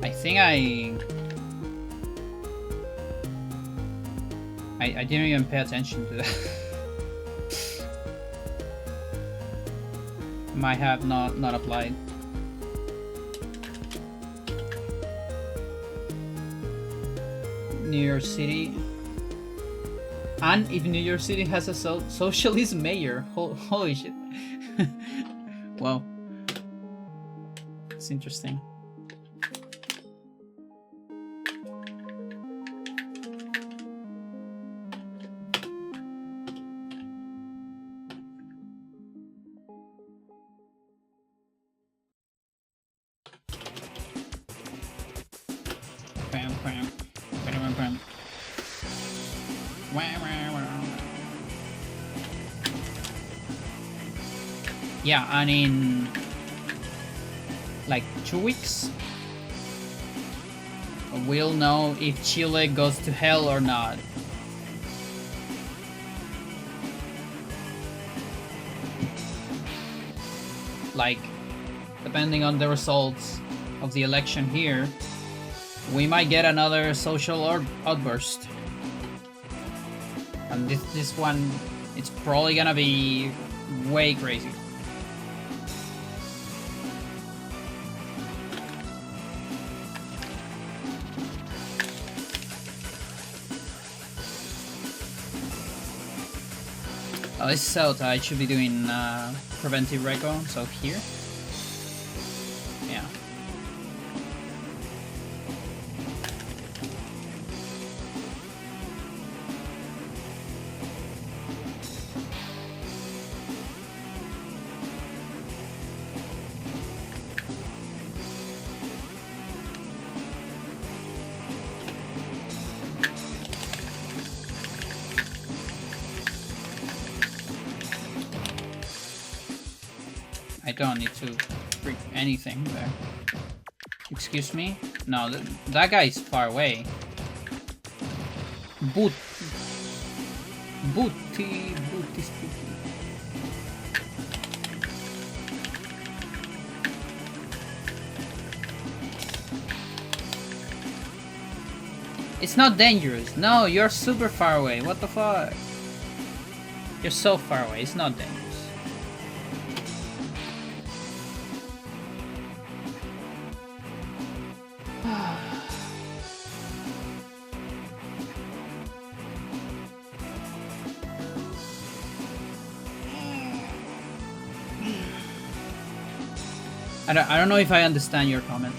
I think I didn't even pay attention to that. might have not applied. New York City. And if New York City has a socialist mayor, holy shit. Wow. It's interesting. Bam, bam, bam, bam, bam. Wah, wah, wah. Yeah, and in like 2 weeks, we'll know if Chile goes to hell or not. Like, depending on the results of the election here, we might get another social outburst. And this one, it's probably gonna be way crazy. Oh, this is south. I should be doing preventive reco, so here. Yeah. I don't need to freak anything there. Excuse me? No, that guy is far away. Booty spooky. It's not dangerous. No, you're super far away. What the fuck? You're so far away. It's not dangerous. I don't know if I understand your comment.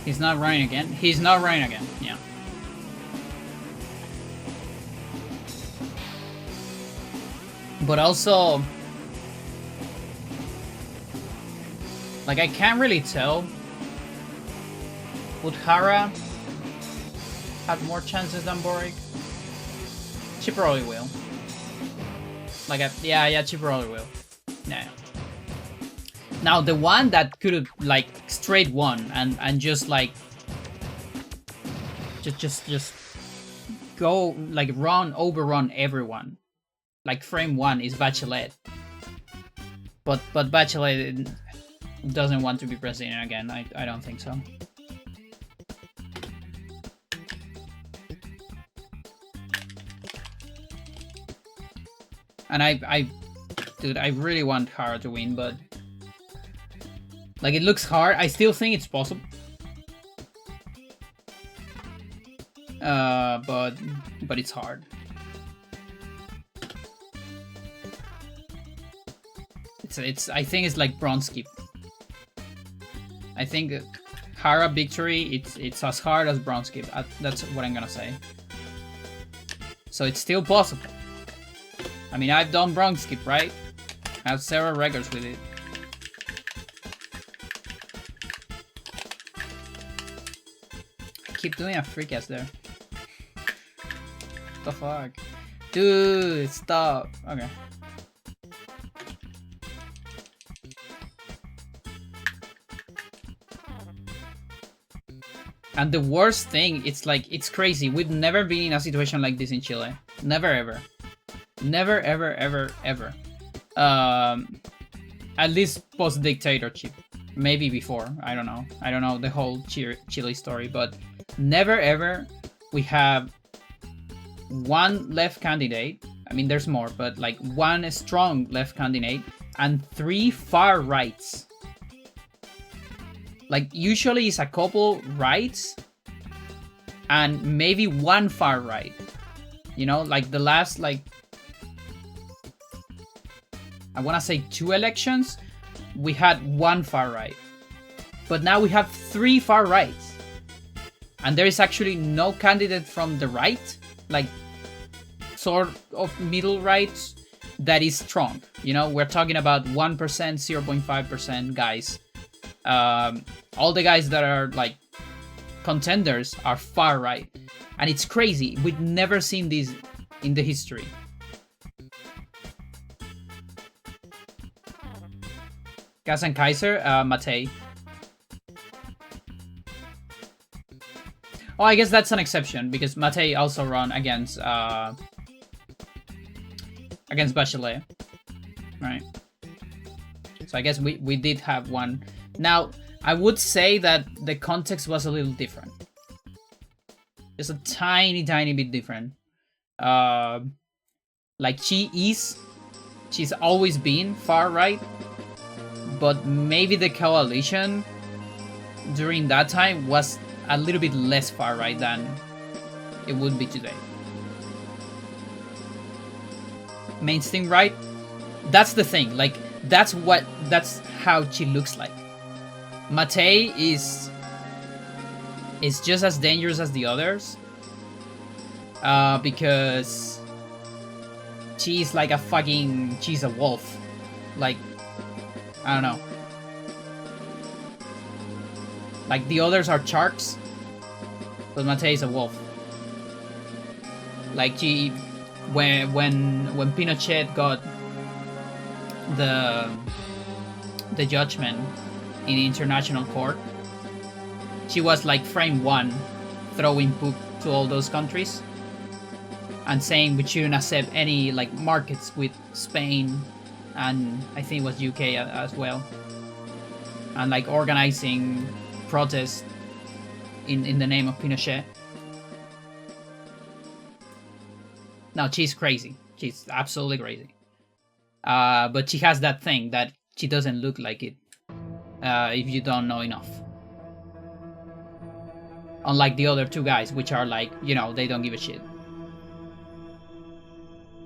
He's not running again. He's not running again. Yeah. But also, like, I can't really tell. Would Hara have more chances than Boric? She probably will. Like, yeah, she probably will. Yeah. Now, the one that could have, like, straight won and just, like, just go, like, overrun everyone. Like, frame 1 is Bachelet. But Bachelet doesn't want to be president again. I don't think so. And dude, I really want Hara to win, but like, it looks hard. I still think it's possible. But it's hard. I think it's like Bronski. I think Hara victory, it's as hard as Bronski. That's what I'm gonna say. So it's still possible. I mean, I've done Bronski, right? I have several records with it. I keep doing a freak ass there. What the fuck? Dude, stop. Okay. And the worst thing, it's like, it's crazy. We've never been in a situation like this in Chile. Never ever. Never, ever, ever, ever. At least post dictatorship, maybe before. I don't know. I don't know the whole Chile story, but never ever we have one left candidate. I mean, there's more, but like one strong left candidate and 3 far rights. Like usually it's a couple rights and maybe one far right. You know, like the last, like, I want to say 2 elections, we had one far right. But now we have 3 far rights. And there is actually no candidate from the right, like sort of middle right, that is strong. You know, we're talking about 1%, 0.5% guys. All the guys that are like contenders are far right. And it's crazy. We've never seen this in the history. Gas and Kaiser, Matei. Oh, I guess that's an exception because Matei also ran against Bachelet, right? So I guess we did have one. Now I would say that the context was a little different. Just a tiny bit different. Like she's always been far right, but maybe the coalition during that time was a little bit less far right than it would be today. Mainstream right, that's the thing. Like that's how she looks like. Matei is just as dangerous as the others, because she's like she's a wolf. Like, I don't know. Like the others are sharks, but Matei is a wolf. Like when Pinochet got the judgment in the international court, she was like frame 1, throwing poop to all those countries and saying we shouldn't accept any like markets with Spain and I think it was UK as well, and like organizing protests in the name of Pinochet. Now she's crazy. She's absolutely crazy. But she has that thing that she doesn't look like it if you don't know enough. Unlike the other 2 guys, which are like, you know, they don't give a shit.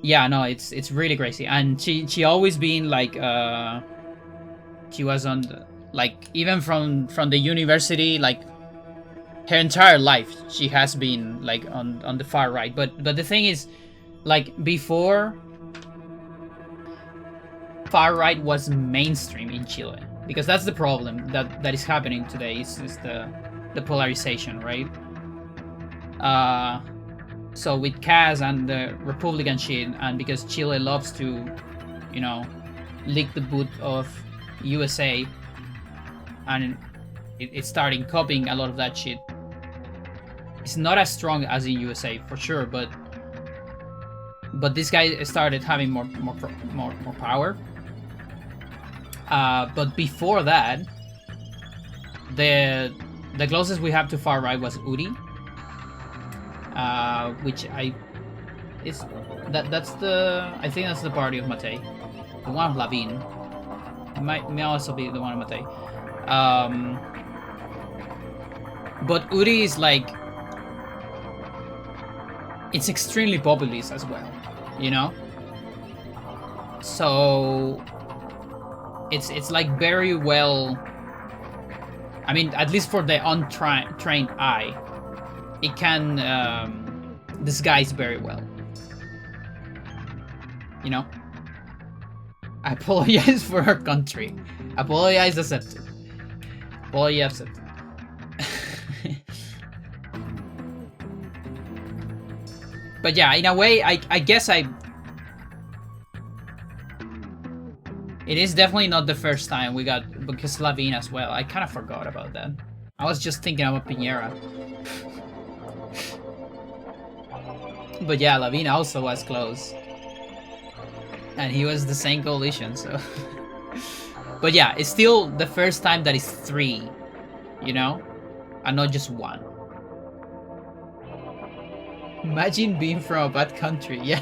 Yeah, no, it's really crazy. And she always been like, she was on the, like, even from the university, like her entire life she has been like on the far right. But the thing is, like, before, far right was mainstream in Chile, because that's the problem that is happening today is the polarization, right? So with Kaz and the Republican shit, and because Chile loves to, you know, lick the boot of USA, and it's starting copying a lot of that shit. It's not as strong as in USA for sure, but this guy started having more power. But before that, the closest we have to far right was Uri, which I think that's the party of Matei, the one of Lavín. It may also be the one of Matei. But Uri is like, it's extremely populist as well, you know. So it's like very well. I mean, at least for the untrained eye, it can disguise very well. You know? I apologize for our country. Apologize accepted. Apology accepted. But yeah, in a way, I guess it is definitely not the first time we got, because Lavín as well. I kind of forgot about that. I was just thinking about Piñera. But yeah, Lavín also was close. And he was the same coalition, so. But yeah, it's still the first time that it's 3, you know? And not just 1. Imagine being from a bad country, yeah.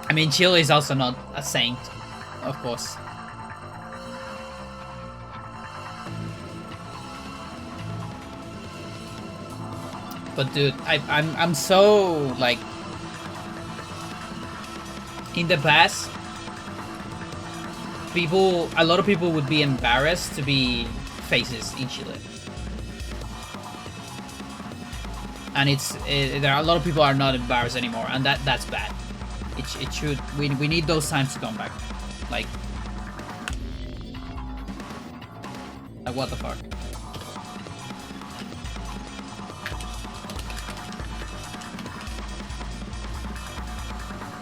I mean, Chile is also not a saint, of course. But dude, I'm so like in the past, a lot of people would be embarrassed to be faces in Chile, and there are a lot of people are not embarrassed anymore, and that's bad. It should we need those times to come back, like what the fuck.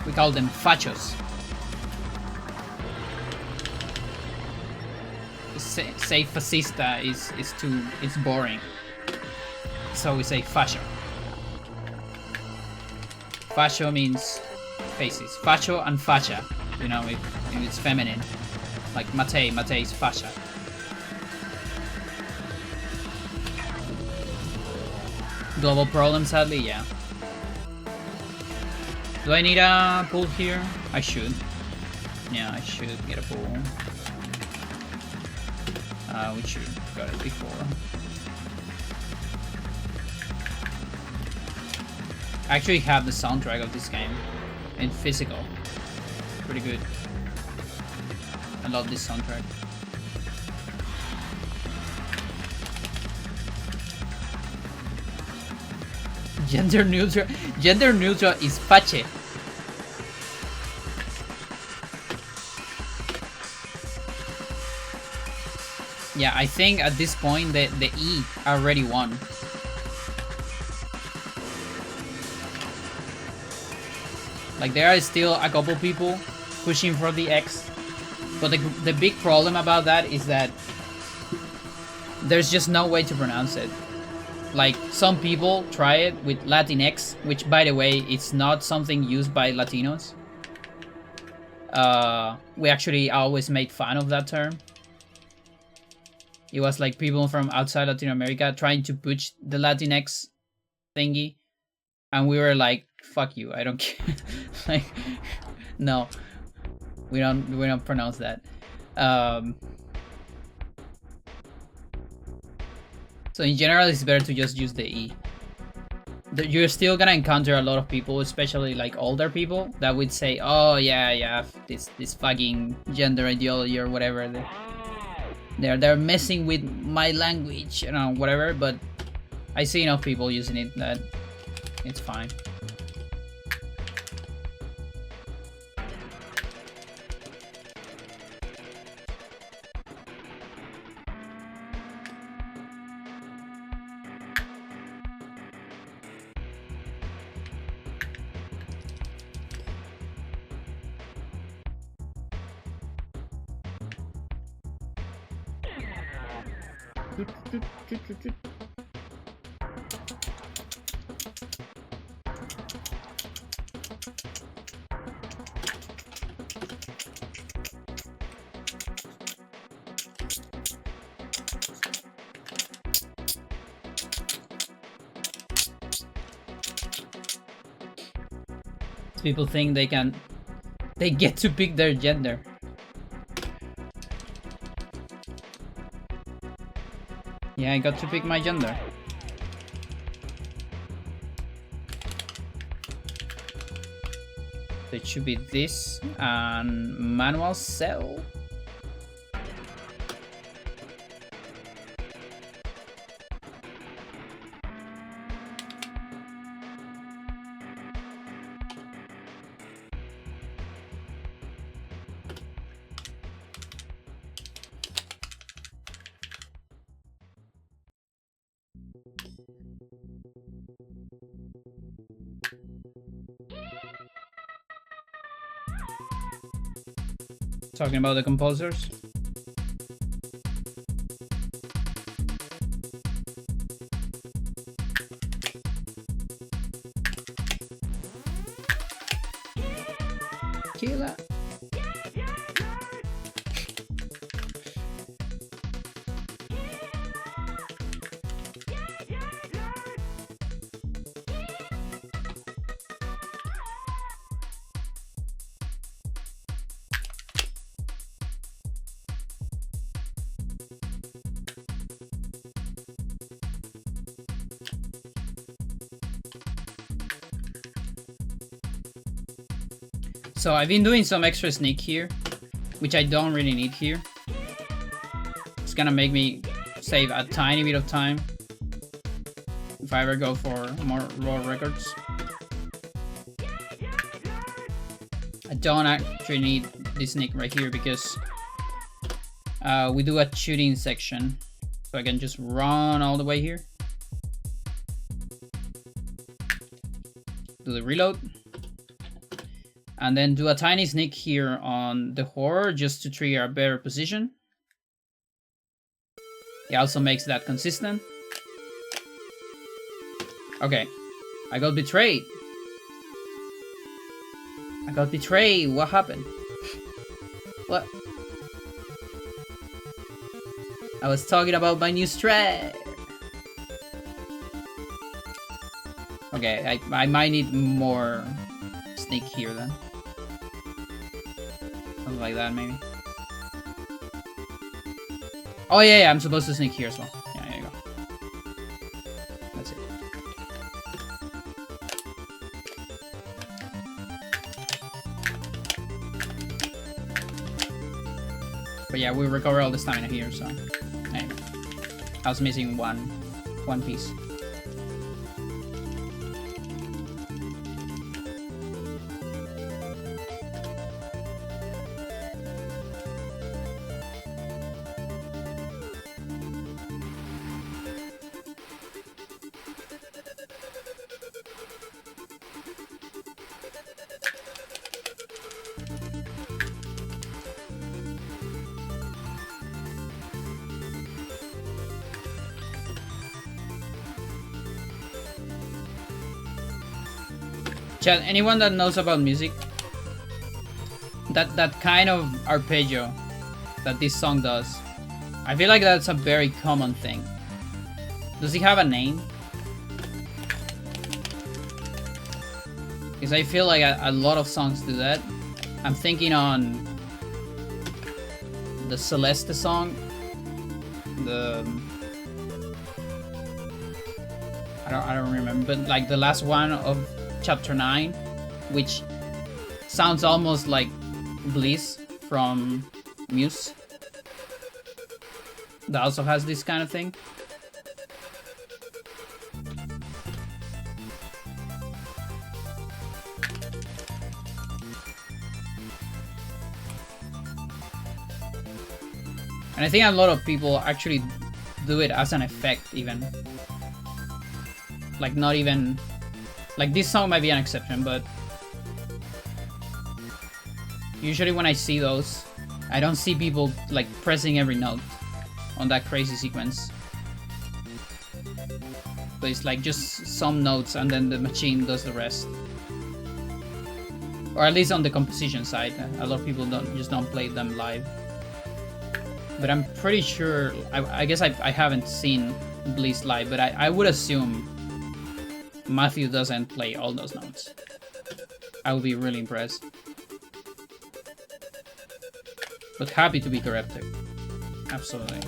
We call them fachos. Say fascista is too, it's boring. So we say facho. Facho means faces. Facho and facha, you know, if it's feminine. Like Mate is facha. Global problem, sadly, yeah. Do I need a pool here? I should. Yeah, I should get a pool. We should have got it before. I actually have the soundtrack of this game in physical. Pretty good. I love this soundtrack. Gender neutral is fache. Yeah, I think at this point the E already won. Like there are still a couple people pushing for the X, but the big problem about that is that there's just no way to pronounce it. Like some people try it with Latinx, which by the way, it's not something used by Latinos. We actually always made fun of that term. It was like people from outside Latin America trying to push the Latinx thingy, and we were like, "Fuck you! I don't care." Like, no, we don't pronounce that. So in general, it's better to just use the E. You're still gonna encounter a lot of people, especially like older people, that would say, "Oh yeah, this fucking gender ideology or whatever." They're messing with my language, you know, whatever. But I see enough people using it that it's fine. People think they get to pick their gender. Yeah, I got to pick my gender. So it should be this and manual cell. talking about the composers. Killer. So I've been doing some extra sneak here, which I don't really need here. It's gonna make me save a tiny bit of time if I ever go for more raw records. I don't actually need this sneak right here because we do a shooting section, so I can just run all the way here. Do the reload. And then do a tiny sneak here on the horror just to trigger a better position. It also makes that consistent. Okay, I got betrayed. I got betrayed. What happened? What? I was talking about my new strat. Okay, I might need more sneak here then. Something like that, maybe. Oh yeah, I'm supposed to sneak here as well. Yeah, there you go. That's it. But yeah, we recover all the stamina here, so there you go. I was missing one piece. Chat, anyone that knows about music, that kind of arpeggio that this song does, I feel like that's a very common thing. Does it have a name? Because I feel like a lot of songs do that. I'm thinking on the Celeste song, I don't remember, but like the last one of Chapter 9, which sounds almost like Bliss from Muse. That also has this kind of thing. And I think a lot of people actually do it as an effect even. Like not even... Like this song might be an exception, but usually when I see those, I don't see people like pressing every note on that crazy sequence. But it's like just some notes and then the machine does the rest. Or at least on the composition side, a lot of people don't play them live. But I'm pretty sure, I guess I haven't seen Bliss live, but I would assume Matthew doesn't play all those notes. I would be really impressed. But happy to be corrected. Absolutely.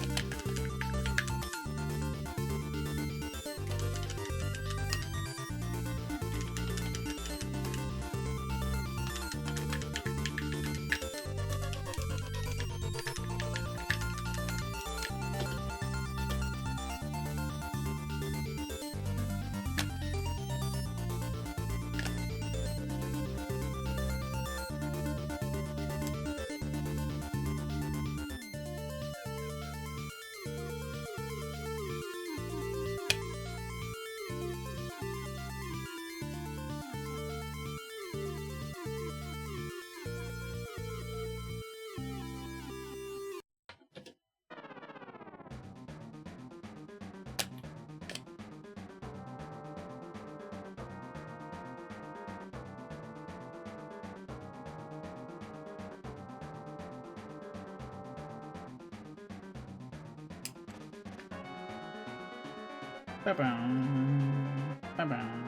Ba-bum, ba-bum.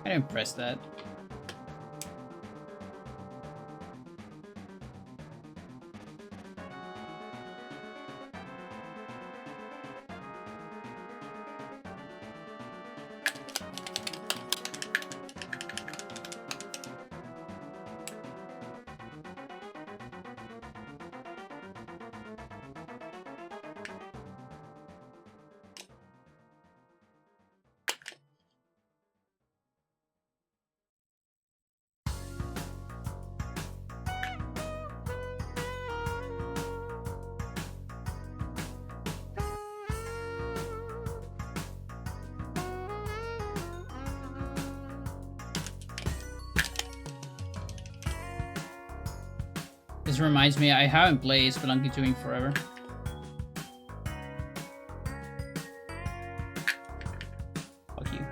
I didn't press that. This reminds me, I haven't played Spelunky 2 in forever. Fuck you.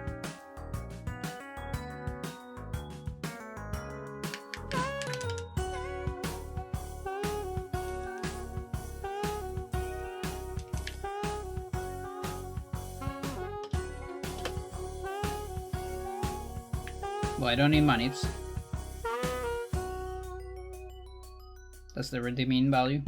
Well, I don't need manips. That's the redeeming value.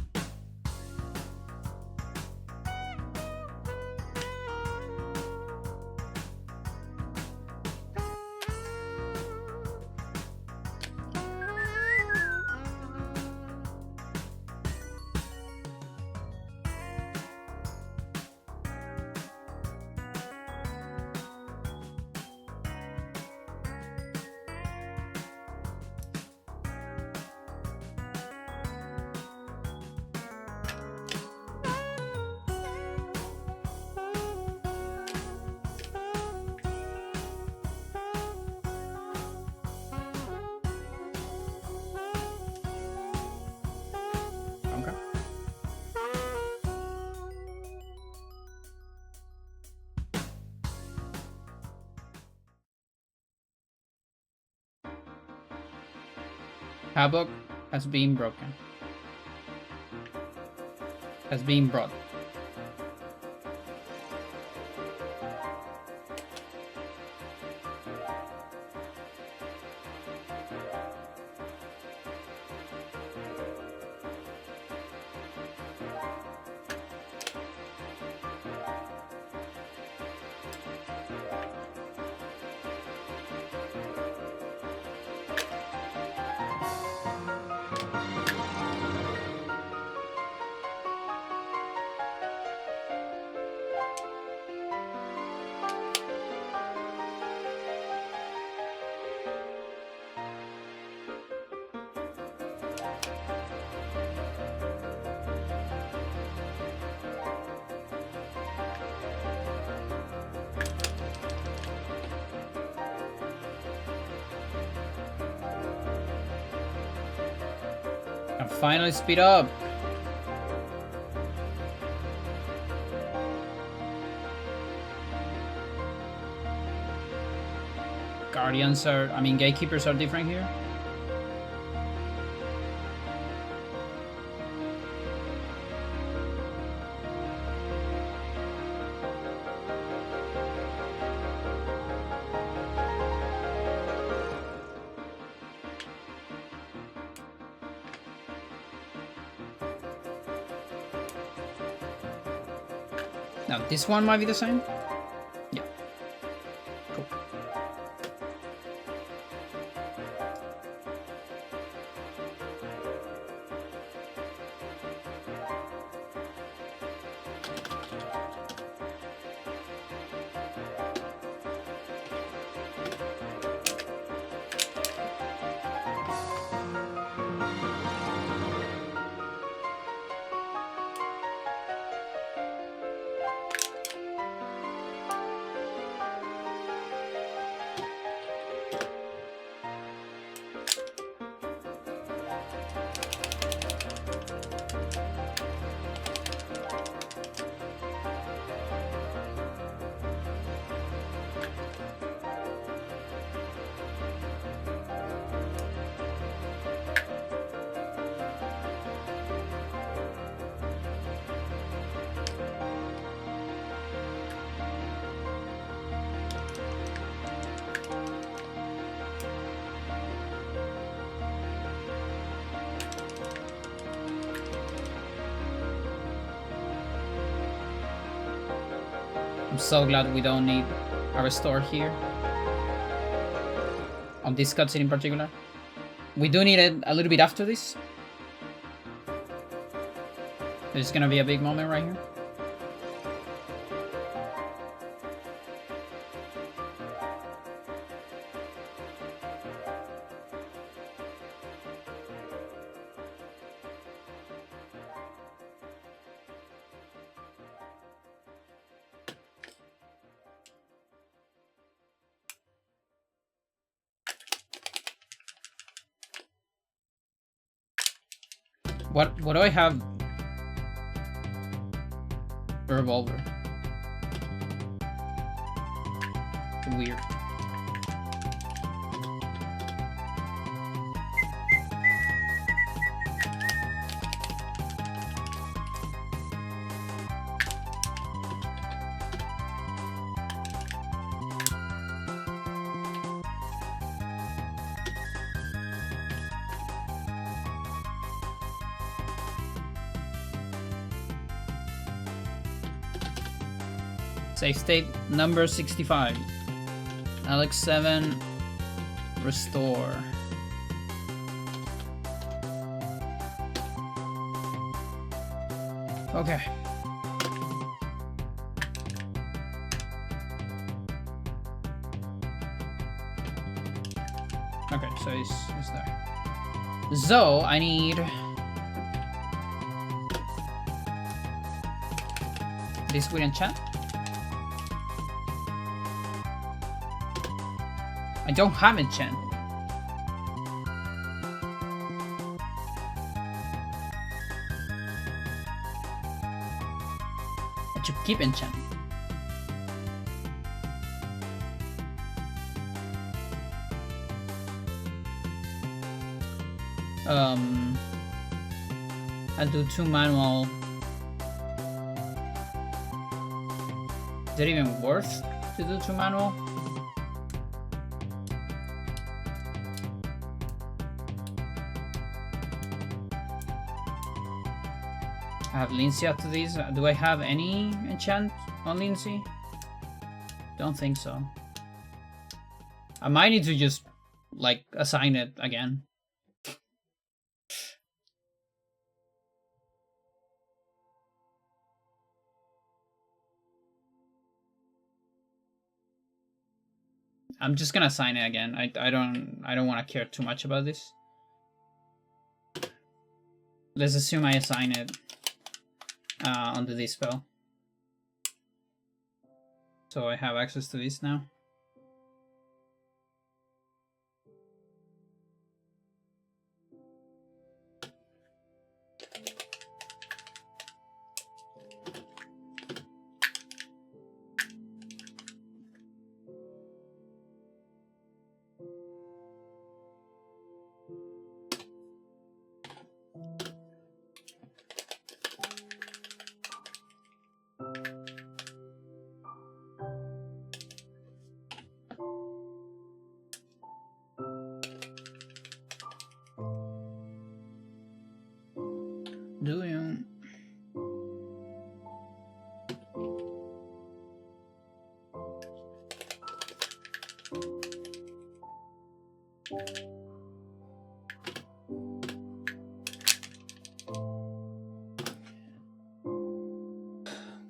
Havoc has been broken. Has been brought. And finally speed up. Guardians are, I mean, gatekeepers are different here. Now, this one might be the same. Yeah. Cool. I'm so glad we don't need a restore here. On this cutscene in particular. We do need it a little bit after this. There's gonna be a big moment right here. What do I have? A revolver. Weird. Save state number 65. Alex 7. Restore. Okay. Okay, so it's there. So I need this weird enchant. I don't have enchant. I should keep enchant. I'll do 2 manual. Is it even worth to do 2 manual? I have Lindsay after these. Do I have any enchant on Lindsay? Don't think so. I might need to just, like, assign it again. I'm just gonna assign it again. I don't want to care too much about this. Let's assume I assign it onto this spell. So I have access to this now. Do you?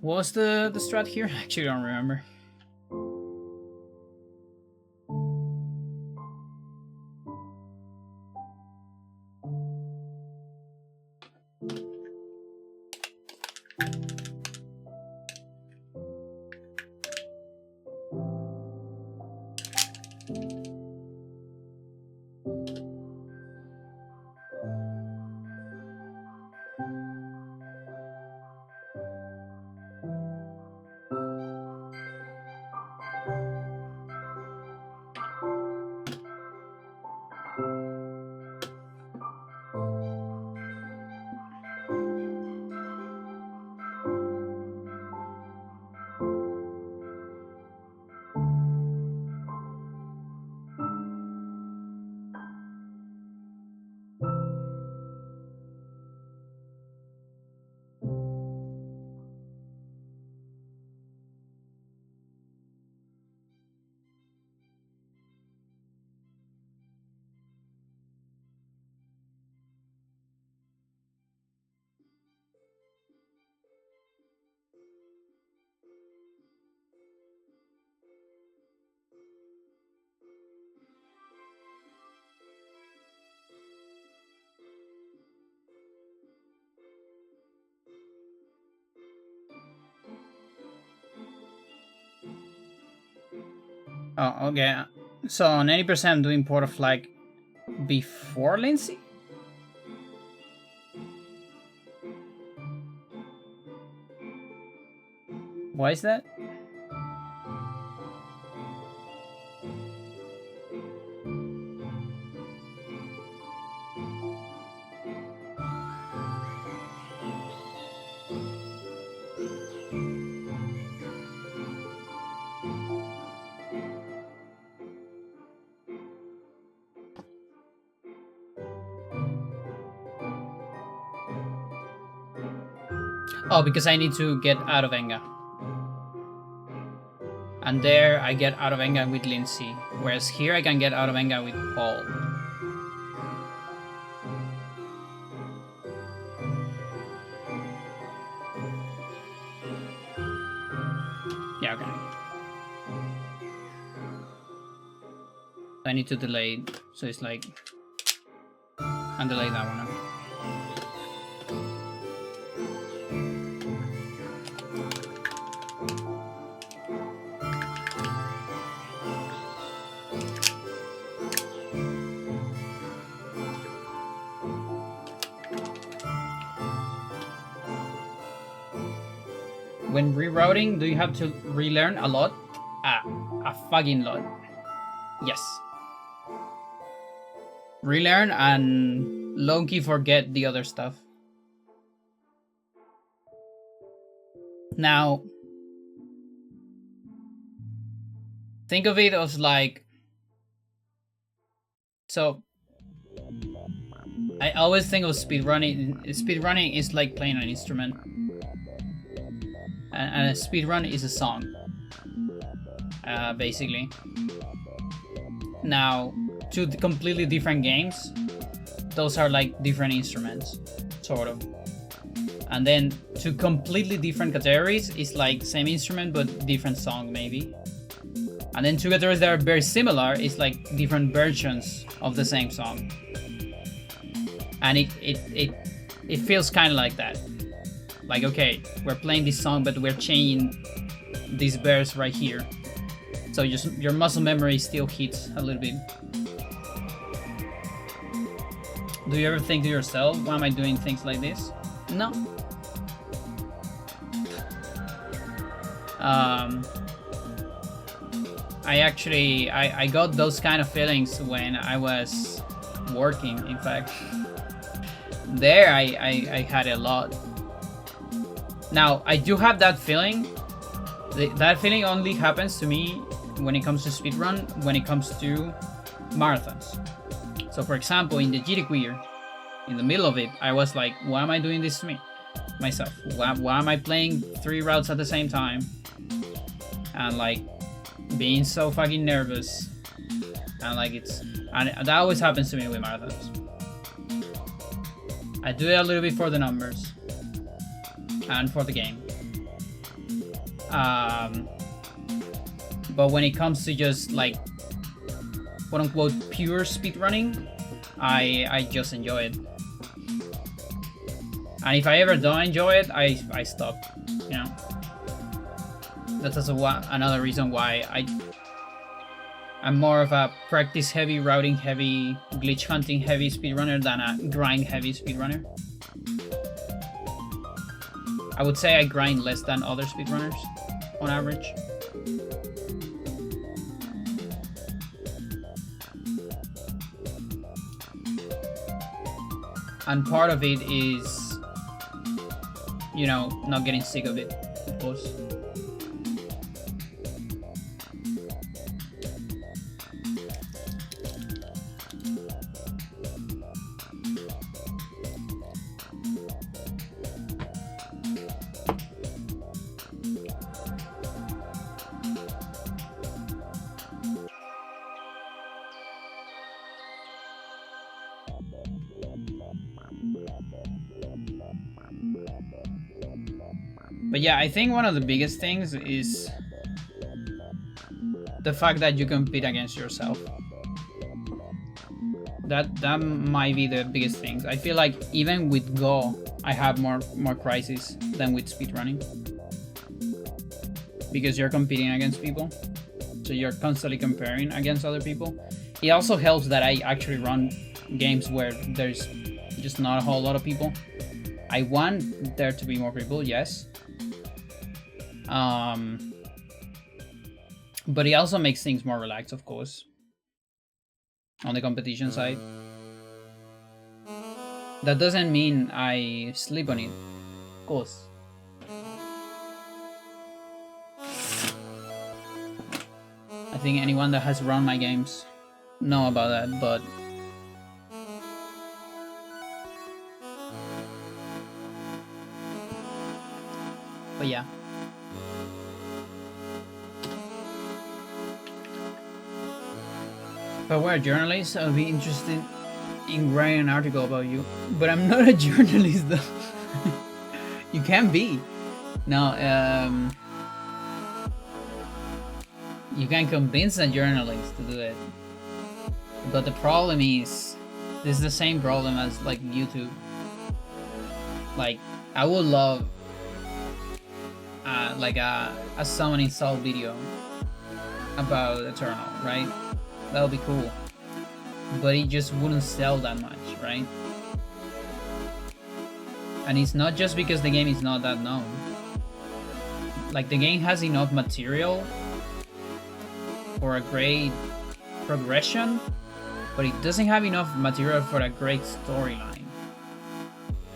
What was the strat here? I actually don't remember. Oh, okay. So on 80%, I'm doing port of flag before Lindsay? Why is that? Oh, because I need to get out of Enga. And there I get out of Enga with Lindsay. Whereas here I can get out of Enga with Paul. Yeah, okay. I need to delay, so it's like... and delay that one. When rerouting, do you have to relearn a lot? A fucking lot. Yes. Relearn and low-key forget the other stuff. Now, think of it as like... So, I always think of speedrunning. Speedrunning is like playing an instrument. And a speedrun is a song. Basically. Now, two completely different games. Those are like different instruments. Sort of. And then two completely different categories is like same instrument but different song maybe. And then two categories that are very similar is like different versions of the same song. And it feels kind of like that. Like, okay, we're playing this song, but we're changing this verse right here. So just your muscle memory still hits a little bit. Do you ever think to yourself, why am I doing things like this? No. I got those kind of feelings when I was working, in fact. There I had a lot. Now, I do have that feeling. That feeling only happens to me when it comes to speedrun, when it comes to marathons. So for example, in the GT Queer, in the middle of it, I was like, why am I doing this to me? Myself. Why am I playing 3 routes at the same time? And like, being so fucking nervous. And like and that always happens to me with marathons. I do it a little bit for the numbers. And for the game. But when it comes to just like quote unquote pure speedrunning, I just enjoy it. And if I ever don't enjoy it, I stop, you know. That's also another reason why I'm more of a practice heavy, routing heavy, glitch hunting heavy speedrunner than a grind heavy speedrunner. I would say I grind less than other speedrunners, on average. And part of it is, you know, not getting sick of it, of course. But yeah, I think one of the biggest things is the fact that you compete against yourself. That might be the biggest things. I feel like even with Go, I have more crises than with speedrunning. Because you're competing against people. So you're constantly comparing against other people. It also helps that I actually run games where there's just not a whole lot of people. I want there to be more people, yes. But it also makes things more relaxed, of course. On the competition side. That doesn't mean I sleep on it, of course. I think anyone that has run my games know about that, but yeah. If I were a journalist, I would be interested in writing an article about you. But I'm not a journalist, though. You can be. No, you can convince a journalist to do it. But the problem is, this is the same problem as like YouTube. Like, I would love like a summoning solve video about Eternal, right? That would be cool. But it just wouldn't sell that much, right? And it's not just because the game is not that known. Like, the game has enough material for a great progression, but it doesn't have enough material for a great storyline.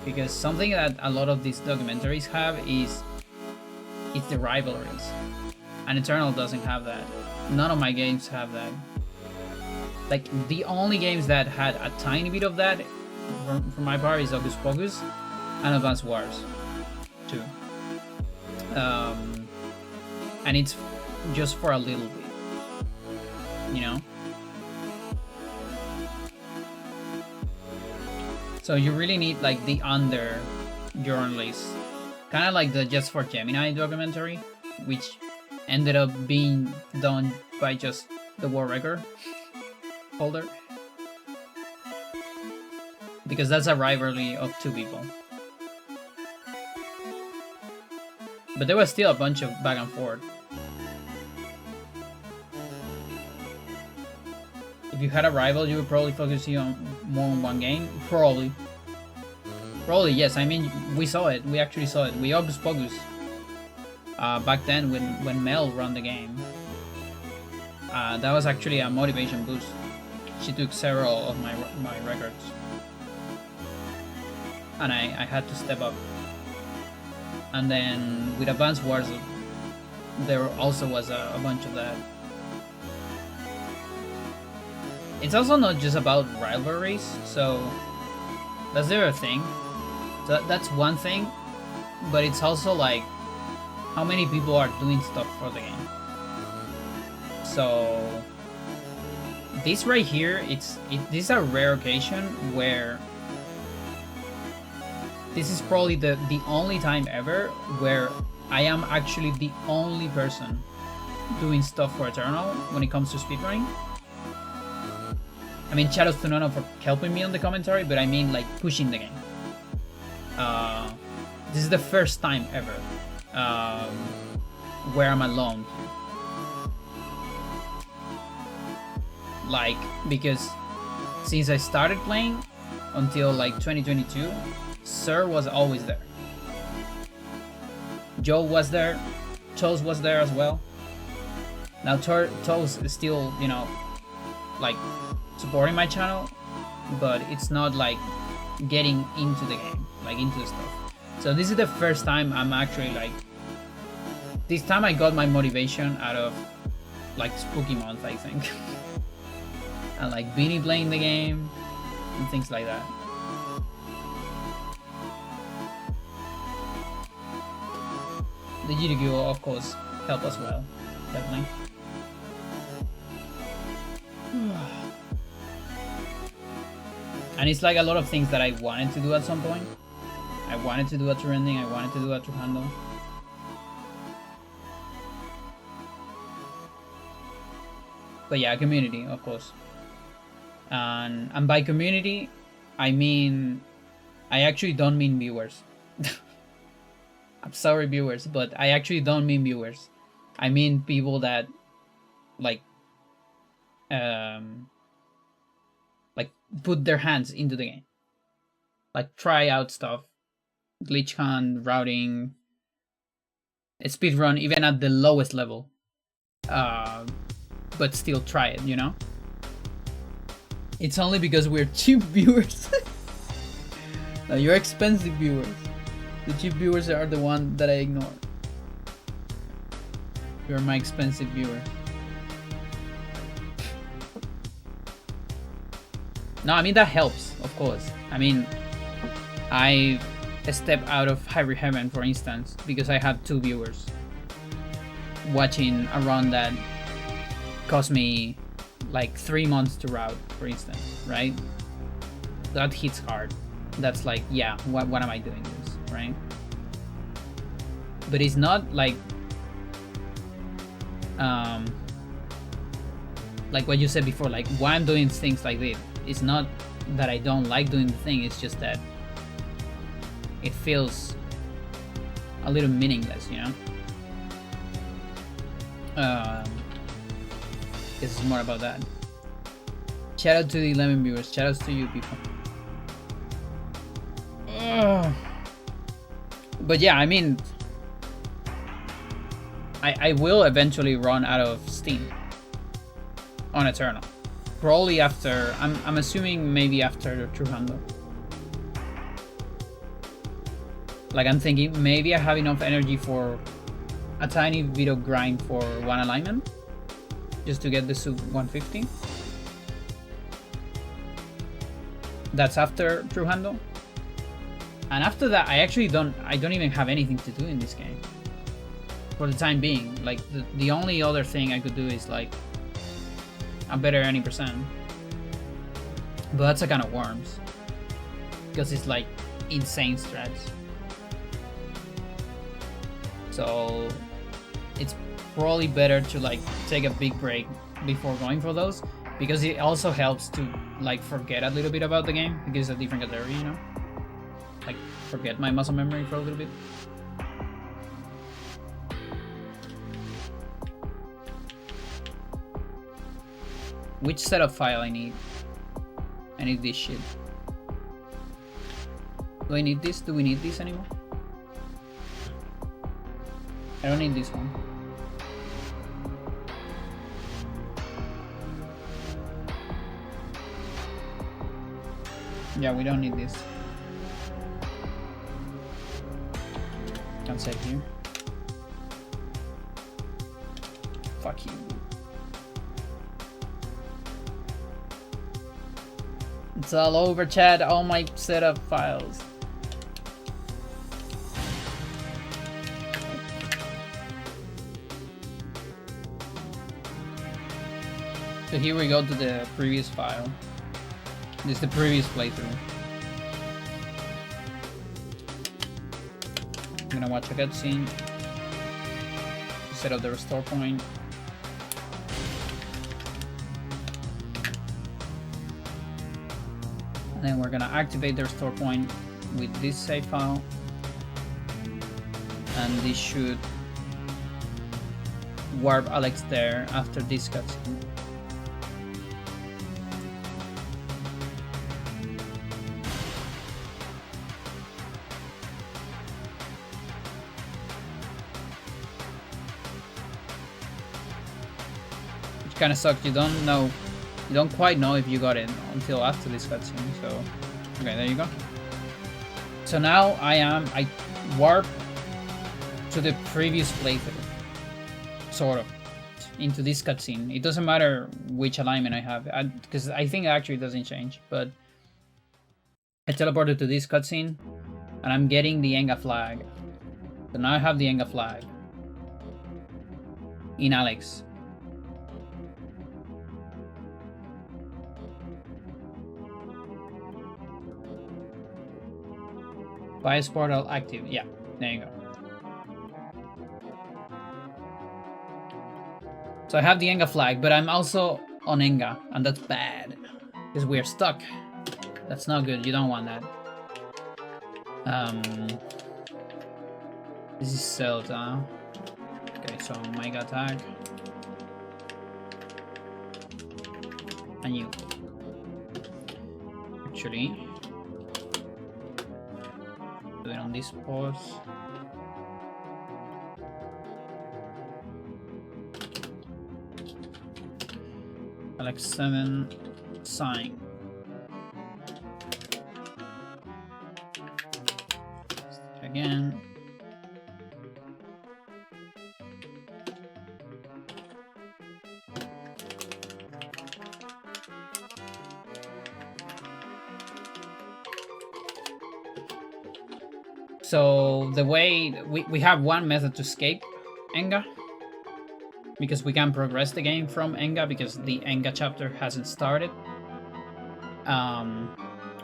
Because something that a lot of these documentaries have is it's the rivalries. And Eternal doesn't have that. None of my games have that. Like, the only games that had a tiny bit of that, for my part, is Hocus Pocus and Advance Wars 2. And it's just for a little bit, you know? So you really need, like, the under journalists. Kind of like the Just for Gemini documentary, which ended up being done by just the world record holder. Because that's a rivalry of two people. But there was still a bunch of back and forth. If you had a rival, you would probably focus on more on one game. Probably. Probably, yes. I mean, we saw it. We actually saw it. We Hocus Pocus. Back then, when Mel ran the game. That was actually a motivation boost. She took several of my records. And I had to step up. And then with Advance Wars, there also was a bunch of that. It's also not just about rivalries, so that's the other thing. So that's one thing, but it's also like how many people are doing stuff for the game. So this right here, this is a rare occasion where this is probably the only time ever where I am actually the only person doing stuff for Eternal when it comes to speedrunning. I mean, shoutouts to Nono for helping me on the commentary, but I mean like pushing the game. This is the first time ever where I'm alone. Like, because since I started playing until like 2022, Sir was always there. Joe was there, Toes was there as well. Now Toes is still, you know, like supporting my channel, but it's not like getting into the game, like into the stuff. So this is the first time I'm actually like, this time I got my motivation out of like Spooky Month, I think. And like Beanie playing the game and things like that. The GDQ will of course help as well, definitely. And it's like a lot of things that I wanted to do at some point. I wanted to do a trending, I wanted to do a true handle. But yeah, community, of course. And by community, I mean, I actually don't mean viewers. I'm sorry, viewers, but I actually don't mean viewers. I mean people that like um like put their hands into the game, like try out stuff, glitch hunt, routing, speed run, even at the lowest level. Uh, but still try it, you know. It's only because we're cheap viewers. No, you're expensive viewers. The cheap viewers are the one that I ignore. You're my expensive viewer. No, I mean that helps, of course. I mean, I step out of Hybrid Heaven, for instance, because I have 2 viewers watching a run that cost me like 3 months to route, for instance, right? That hits hard. That's like, yeah, what am I doing this, right? But it's not like what you said before, like why I'm doing things like this. It's not that I don't like doing the thing, it's just that it feels a little meaningless, you know? This is more about that. Shout out to the 11 viewers. Shout outs to you people. But yeah, I mean, I will eventually run out of Steam on Eternal. Probably after, I'm assuming maybe after True Handle. Like I'm thinking maybe I have enough energy for a tiny bit of grind for 1 alignment, just to get the sub 150. That's after True Handle. And after that, I don't even have anything to do in this game. For the time being, like the only other thing I could do is like a better any percent. But that's a kind of worms. Because it's like insane strats. So it's probably better to like take a big break before going for those, because it also helps to like forget a little bit about the game, because it's a different category, you know? Like forget my muscle memory for a little bit. Which setup file I need? I need this shit. Do I need this? Do we need this anymore? I don't need this one. Yeah, we don't need this. Can save here. Fuck you. It's all over, chat. All my setup files. So here we go to the previous file. This is the previous playthrough. I'm gonna watch a cutscene. Set up the restore point. And then we're gonna activate the restore point with this save file. And this should warp Alex there after this cutscene. Kind of sucked. You don't quite know if you got it until after this cutscene. So, okay, there you go. So now I warp to the previous playthrough, sort of, into this cutscene. It doesn't matter which alignment I have, because I think actually it doesn't change. But I teleported to this cutscene, and I'm getting the Enga flag. So now I have the Enga flag in Alex. Bias portal active. Yeah, there you go. So I have the Enga flag, but I'm also on Enga, and that's bad. Because we are stuck. That's not good, you don't want that. This is Zelda. Okay, so Mega Attack. And you. Actually, do it on this pause. Select 7, sign. Again. So the way we have one method to escape Enga, because we can progress the game from Enga because the Enga chapter hasn't started.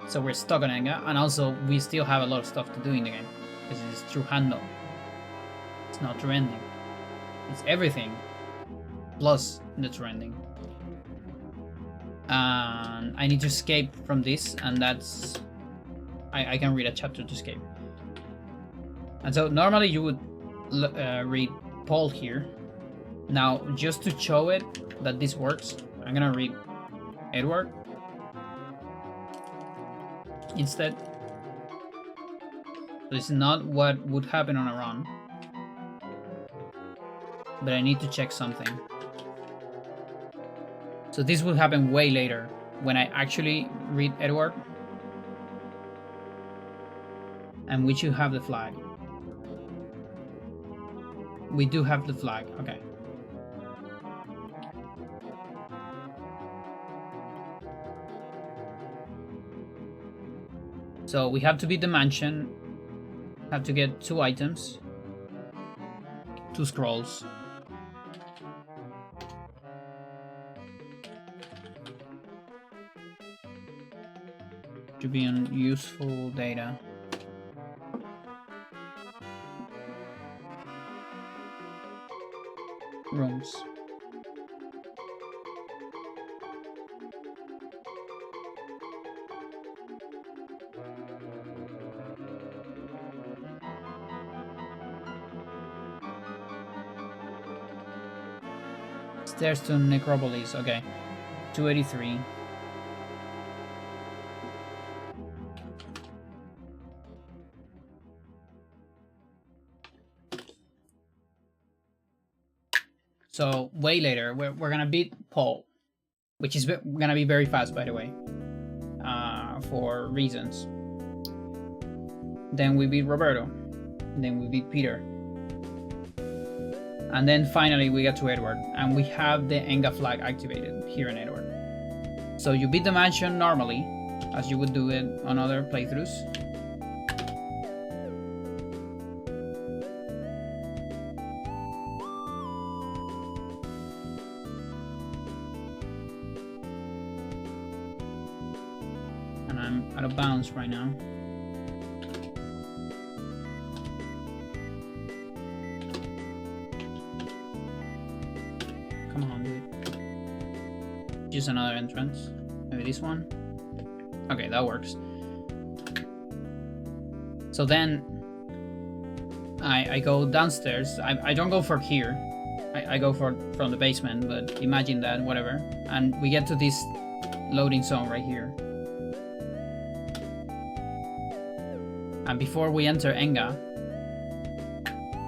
So we're stuck on Enga, and also we still have a lot of stuff to do in the game because it is through handle. It's not true ending. It's everything plus the true ending. And I need to escape from this, and that's I can read a chapter to escape. And so normally you would read Paul here. Now, just to show it that this works, I'm gonna read Edward instead. This is not what would happen on a run, but I need to check something. So this will happen way later when I actually read Edward, and we should have the flag. We do have the flag, okay. So we have to beat the mansion, have to get 2 items, 2 scrolls. To be on useful data. Rooms. Stairs to Necropolis, okay. 283. So way later, we're gonna beat Paul, which is gonna be very fast, by the way, for reasons. Then we beat Roberto, then we beat Peter, and then finally we get to Edward, and we have the Enga flag activated here in Edward. So you beat the mansion normally, as you would do it on other playthroughs. And I'm out of bounds right now. Come on, dude. Use another entrance. Maybe this one. Okay, that works. So then I go downstairs. I don't go for here. I go from the basement, but imagine that, whatever. And we get to this loading zone right here. And before we enter Enga,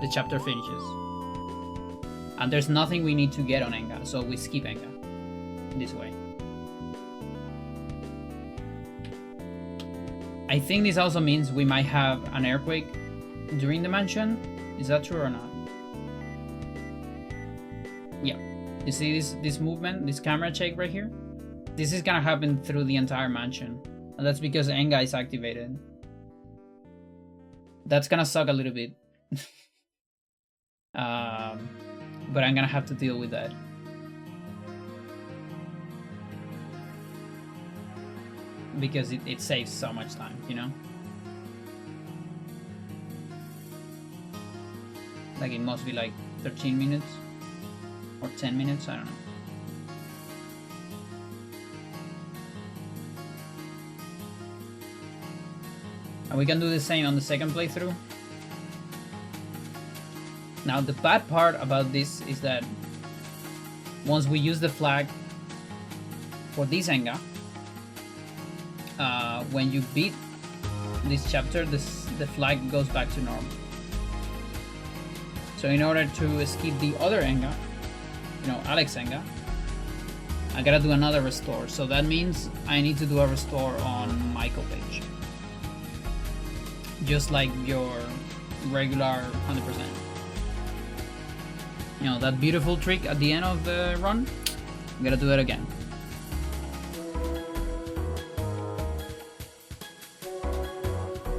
the chapter finishes. And there's nothing we need to get on Enga, so we skip Enga this way. I think this also means we might have an earthquake during the mansion. Is that true or not? Yeah. You see this movement, this camera shake right here? This is gonna happen through the entire mansion. And that's because Enga is activated. That's gonna suck a little bit. But I'm gonna have to deal with that. Because it saves so much time, you know? Like it must be like 13 minutes. Or 10 minutes, I don't know. And we can do the same on the second playthrough. Now the bad part about this is that once we use the flag for this Enga, when you beat this chapter, the flag goes back to normal. So in order to skip the other Enga, you know, Alex Enga, I gotta do another restore. So that means I need to do a restore on Michael page. Just like your regular 100%. You know, that beautiful trick at the end of the run, I'm gonna do it again.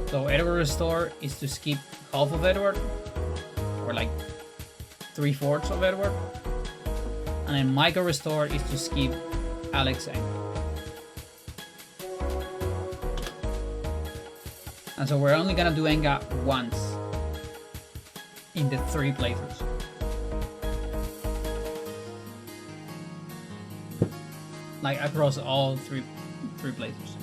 So Edward Restore is to skip half of Edward, or like 3/4 of Edward. And then Michael Restore is to skip Alex Enga. And so we're only gonna do Enga once in the 3 playthroughs. Like across all three playthroughs.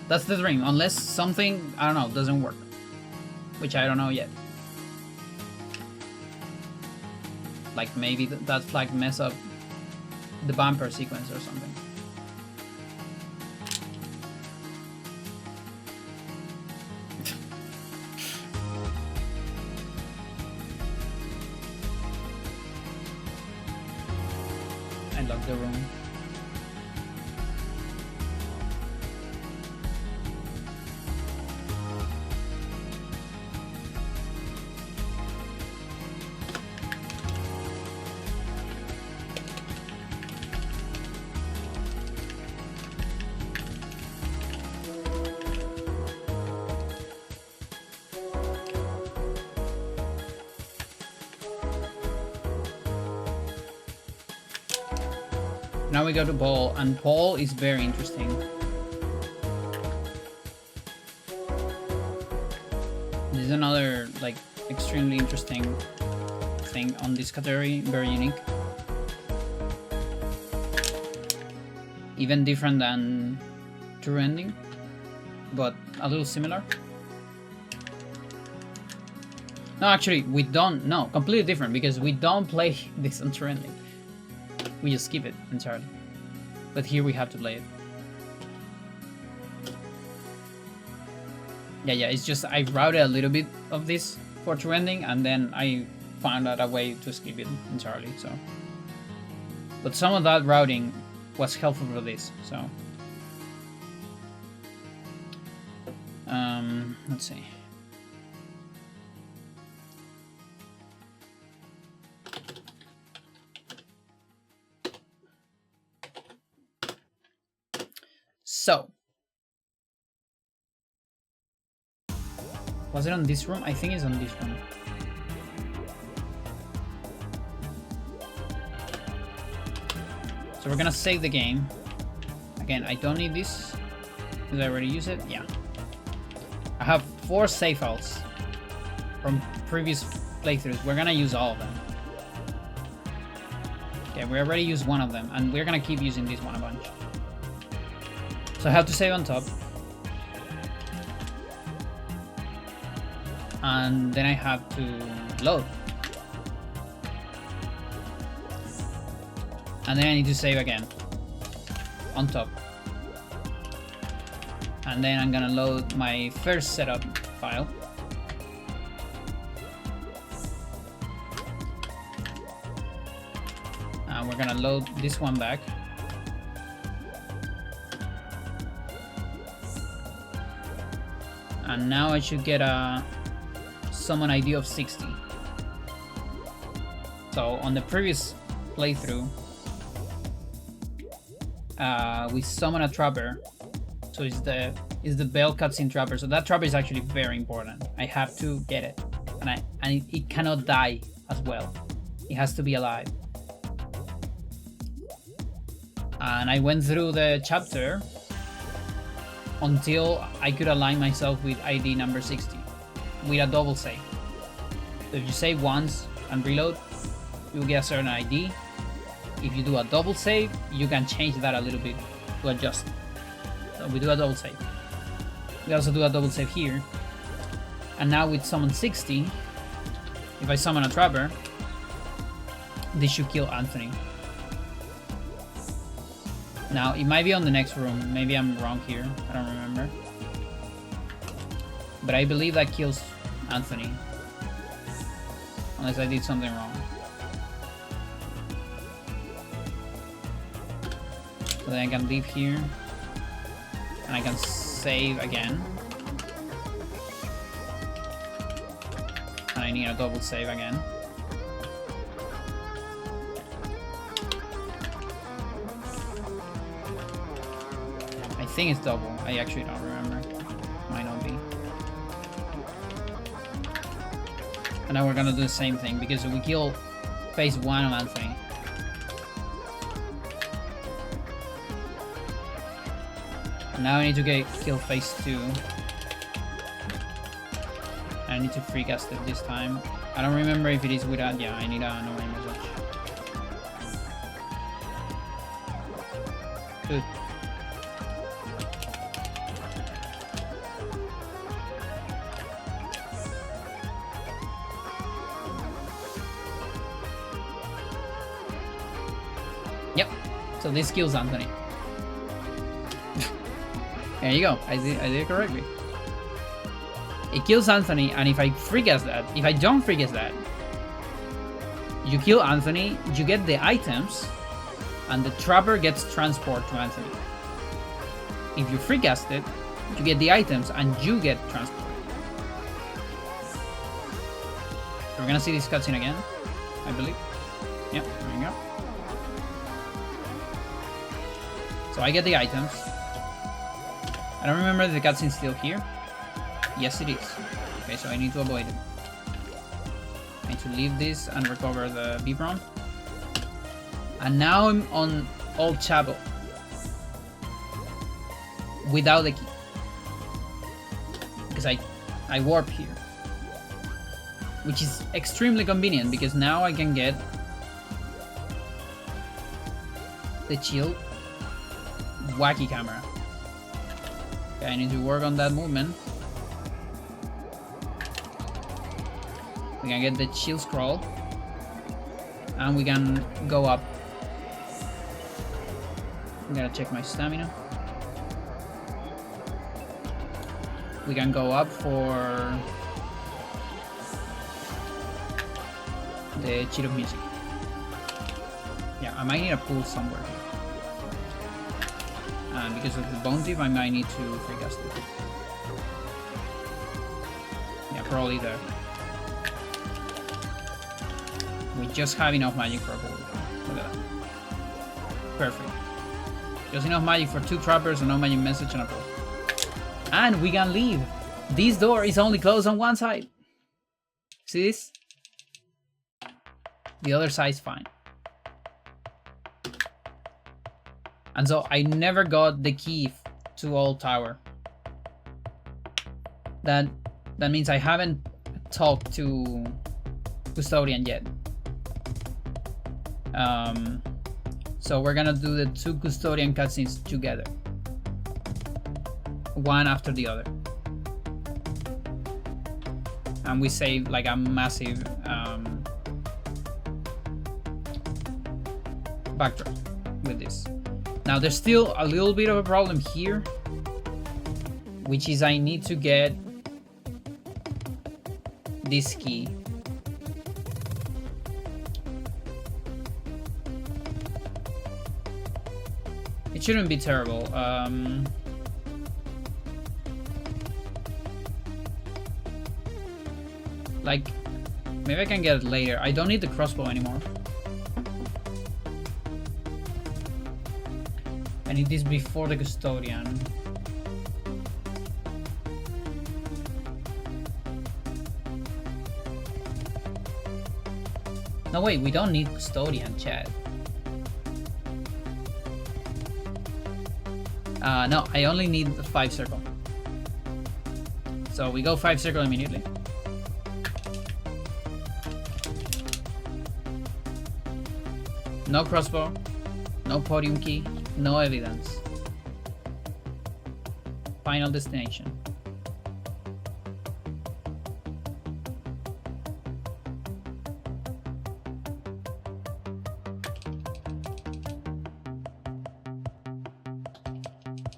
That's the dream, unless something, I don't know, doesn't work. Which I don't know yet. Like maybe that flag mess up the bumper sequence or something. I locked the room. Now we go to Paul, and Paul is very interesting. This is another like extremely interesting thing on this category, very unique. Even different than True Ending, but a little similar. No, actually, we don't. No, completely different, because we don't play this on True Ending. We just skip it entirely. But here we have to play it. Yeah, it's just I routed a little bit of this for True Ending, and then I found out a way to skip it entirely, so. But some of that routing was helpful for this, so. Let's see. So, was it on this room? I think it's on this room. So we're gonna save the game. Again, I don't need this. Did I already use it? Yeah. I have 4 save files from previous playthroughs. We're gonna use all of them. Okay, we already used one of them, and we're gonna keep using this one a bunch. So I have to save on top. And then I have to load. And then I need to save again. On top. And then I'm gonna load my first setup file. And we're gonna load this one back. And now I should get a summon ID of 60. So on the previous playthrough, we summon a trapper. So it's the bell cutscene trapper. So that trapper is actually very important. I have to get it, and it cannot die as well. It has to be alive. And I went through the chapter until I could align myself with ID number 60 with a double save. So if you save once and reload, you will get a certain ID. If you do a double save, you can change that a little bit to adjust it. So we do a double save. We also do a double save here. And now with summon 60, if I summon a trapper, this should kill Anthony. Now, it might be on the next room. Maybe I'm wrong here. I don't remember. But I believe that kills Anthony. Unless I did something wrong. So then I can leave here. And I can save again. And I need a double save again. I think it's double. I actually don't remember. Might not be. And now we're gonna do the same thing because we kill phase 1 of Anthony. And now I need to kill phase 2. I need to free cast it this time. I don't remember if it is without. Yeah, I need a no way message. Good. Yep. So this kills Anthony. There you go. I did it correctly. It kills Anthony, and if I free cast that, if I don't free cast that, you kill Anthony, you get the items, and the trapper gets transport to Anthony. If you free cast it, you get the items, and you get transport. So we're gonna see this cutscene again, I believe. Yep, there you go. So I get the items. I don't remember if the cutscene's still here. Yes, it is. Okay, so I need to avoid it. I need to leave this and recover the Vibron. And now I'm on Old Chapel. Without the key. Because I warp here. Which is extremely convenient because now I can get the chill wacky camera. Okay, I need to work on that movement. We can get the chill scroll. And we can go up. I'm gonna check my stamina. We can go up for the cheat of music. Yeah, I might need a pool somewhere. And because of the bone tip, I might need to free cast it. Yeah, probably there. We just have enough magic for a pool. Look at that. Perfect. Just enough magic for 2 trappers and no magic message and a pool. And we can leave. This door is only closed on one side. See this? The other side's fine. And so I never got the key to Old Tower. That means I haven't talked to Custodian yet. So we're gonna do the 2 Custodian cutscenes together. One after the other. And we save like a massive backdrop with this. Now there's still a little bit of a problem here, which is I need to get this key. It shouldn't be terrible. Like, maybe I can get it later. I don't need the crossbow anymore. I need this before the Custodian. No, wait, we don't need Custodian, chat. No, I only need the 5 circle. So we go 5 circle immediately. No crossbow, no podium key, no evidence. Final destination.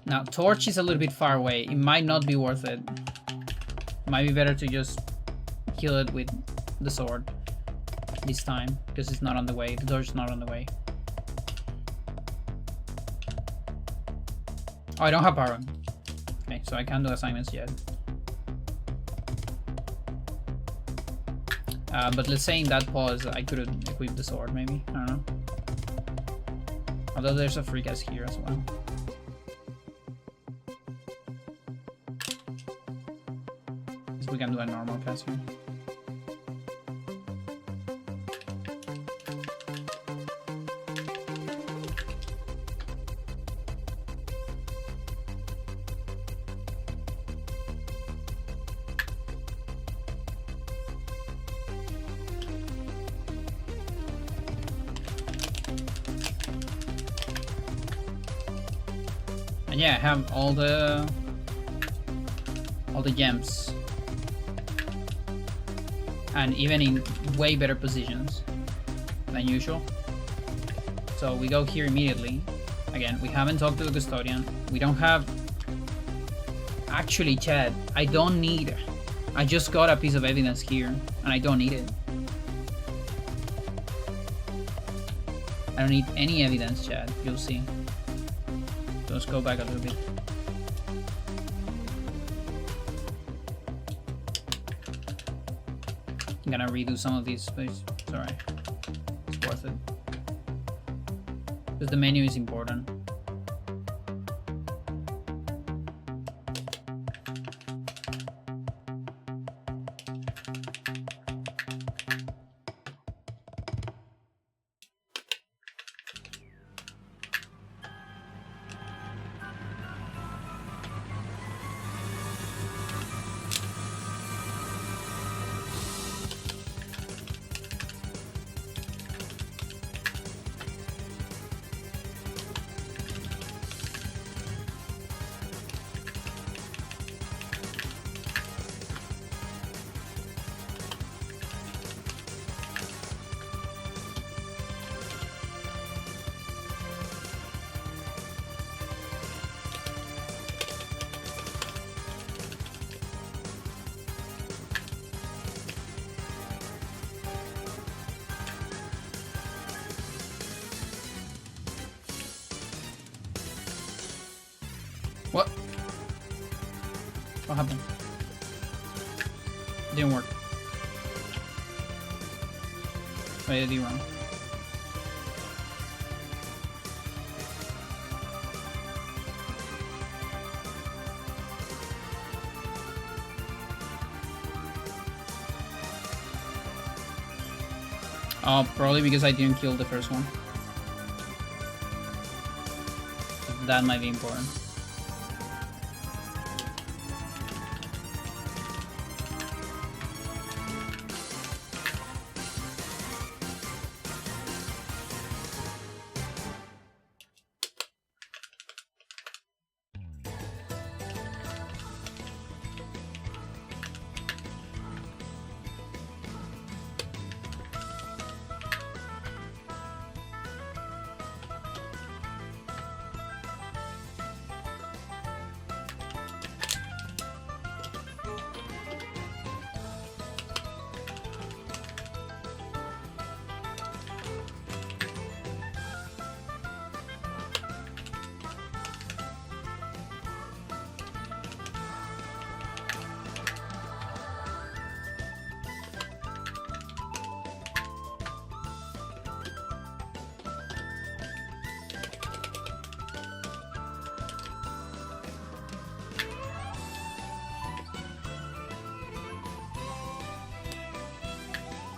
Now, torch is a little bit far away. It might not be worth it. Might be better to just kill it with the sword this time, because it's not on the way. The torch is not on the way. Oh, I don't have power. Okay, so I can't do assignments yet. But let's say in that pause, I could have equipped the sword, maybe. I don't know. Although there's a free guess here as well. So we can do a normal cast here. And yeah, I have all the gems, and even in way better positions than usual. So we go here immediately. Again, we haven't talked to the custodian. We don't have. Actually, Chad, I don't need. I just got a piece of evidence here, and I don't need it. I don't need any evidence, Chad. You'll see. So let's go back a little bit. I'm gonna redo some of these, but it's alright. It's worth it. Because the menu is important. What? What happened? Didn't work. What did I do wrong? Oh, probably because I didn't kill the first one. That might be important.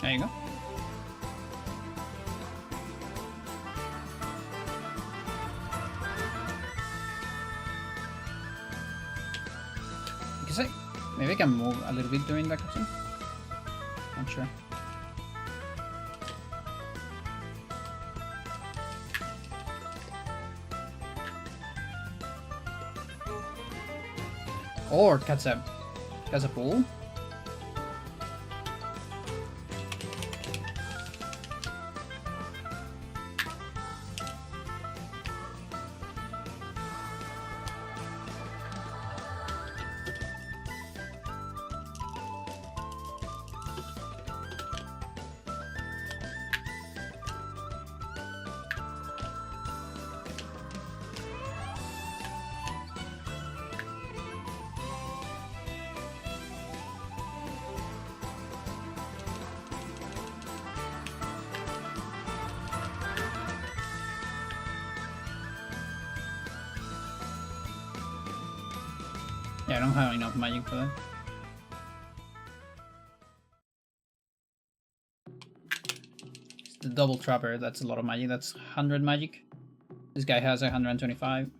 There you go. Maybe I can move a little bit during that cutscene. Not sure. Or catch a pool. Yeah, I don't have enough magic for that. It's the double trapper, that's a lot of magic. That's 100 magic. This guy has 125.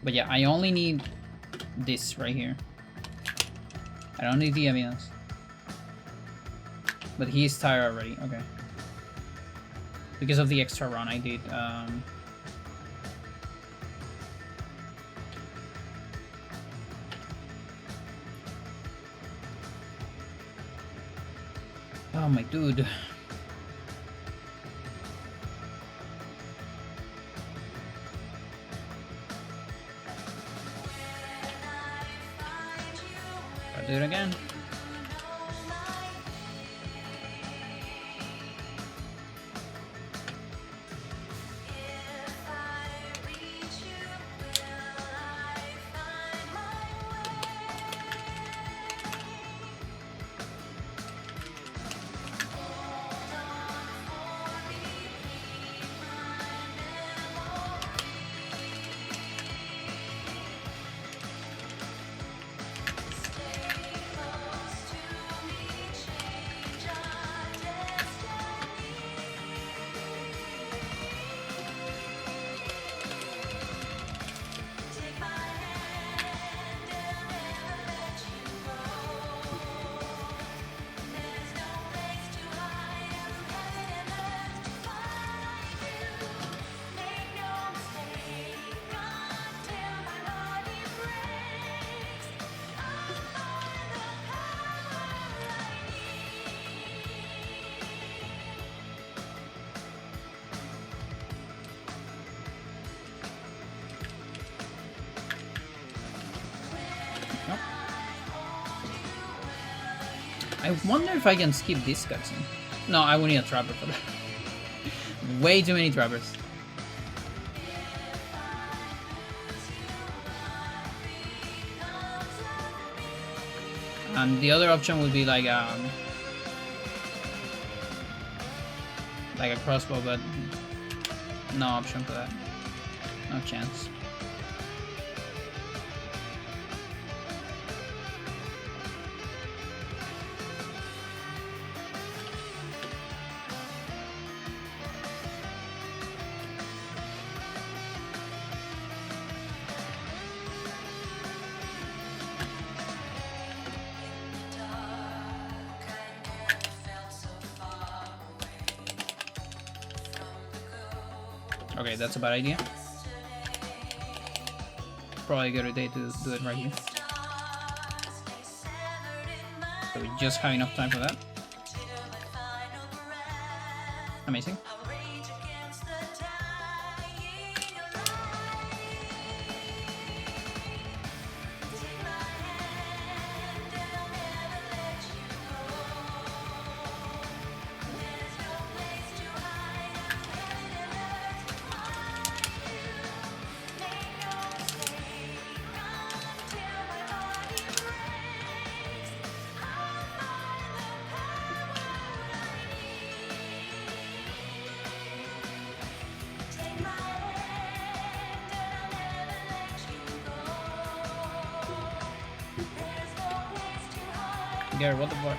But yeah, I only need this right here. I don't need the evidence. But he's tired already, okay. Because of the extra run I did. Oh my dude. I'll do it again. I wonder if I can skip this cutscene. No, I will need a trapper for that. Way too many trappers. And the other option would be like a crossbow, but no option for that. No chance. Okay, that's a bad idea. Probably a good idea to do it right here. So we just have enough time for that. Amazing. Gary, what the fuck?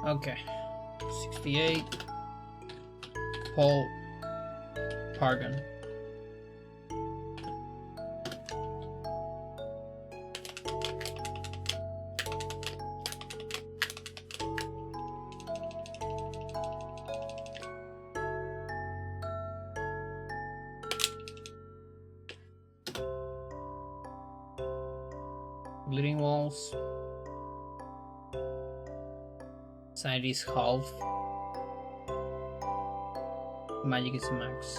Okay. 68. Paul Pargon. Bleeding walls. Sanity is half. Magic is max.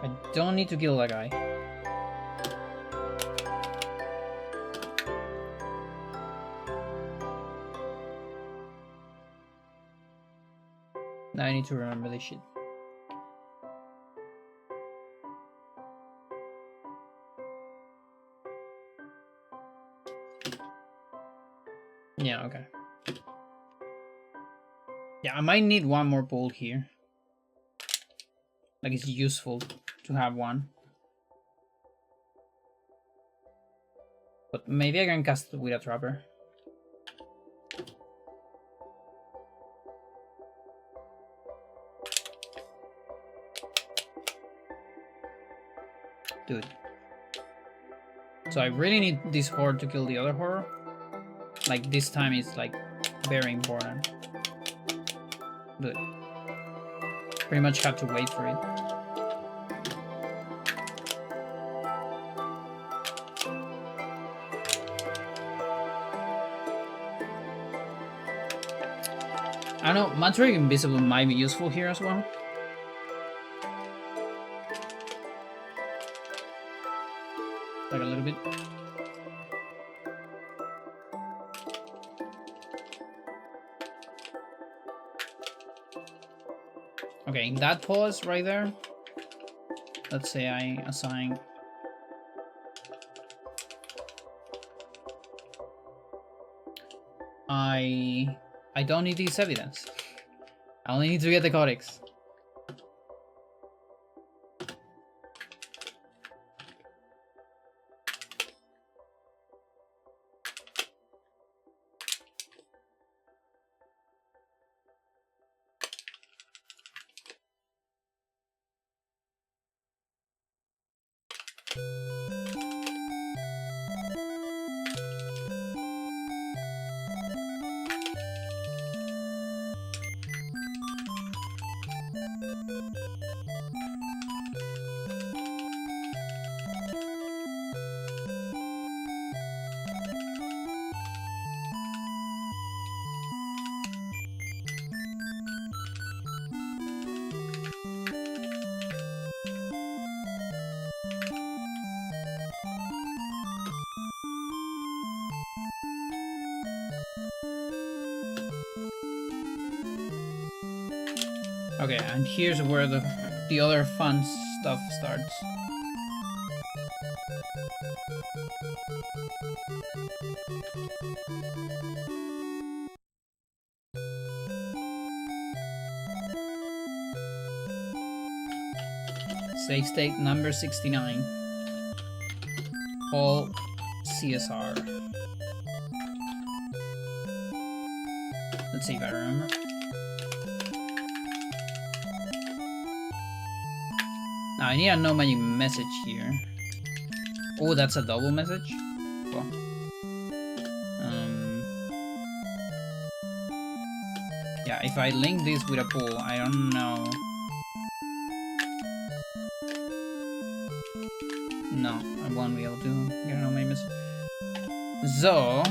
I don't need to kill that guy. Now I need to remember this shit. Yeah, okay. Yeah, I might need one more bolt here. Like, it's useful to have one. But maybe I can cast with a trapper. Dude. So I really need this horde to kill the other horror. Like, this time is like very important. Dude. Pretty much have to wait for it. I don't know, Magic Invisible might be useful here as well. Like a little bit. Okay, that pause right there. Let's say I assign I don't need this evidence. I only need to get the codex. Okay, and here's where the other fun stuff starts. Save state number 69. All CSR. Let's see if I remember. Now I need a no magic message here. Oh, that's a double message? Cool. Yeah, if I link this with a pool, I don't know. No, I won't be able to get a no magic message. So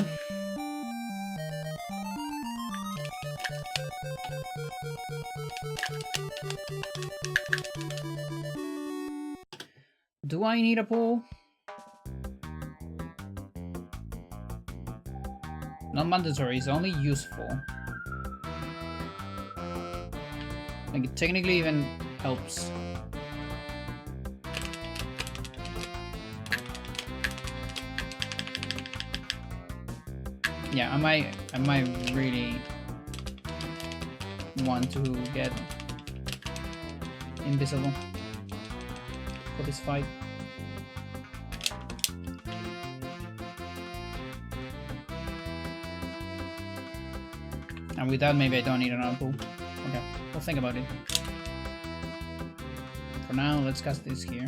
do I need a pool? Not mandatory, it's only useful. Like, it technically even helps. Yeah, I might really want to get invisible. for this fight. And with that, maybe I don't need another pool. Okay, we'll think about it. For now, let's cast this here.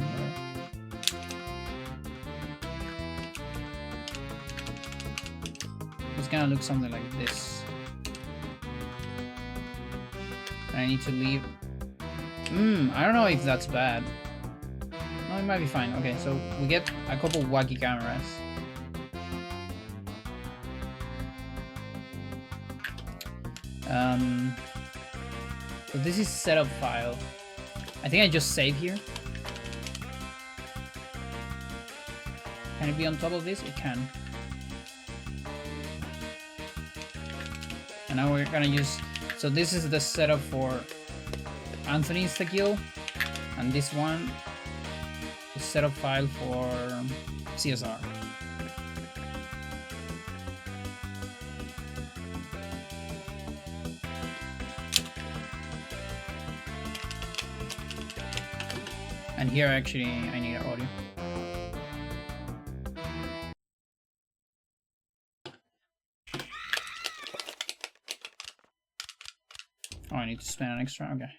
It's gonna look something like this. I need to leave. I don't know if that's bad. No, it might be fine. Okay, so we get a couple wacky cameras. So this is setup file. I think I just save here. Can it be on top of this? It can. And now we're gonna use. So this is the setup for Anthony's Tequil, and this one is setup file for CSR. And here actually I need audio. Oh, I need to spend an extra, okay.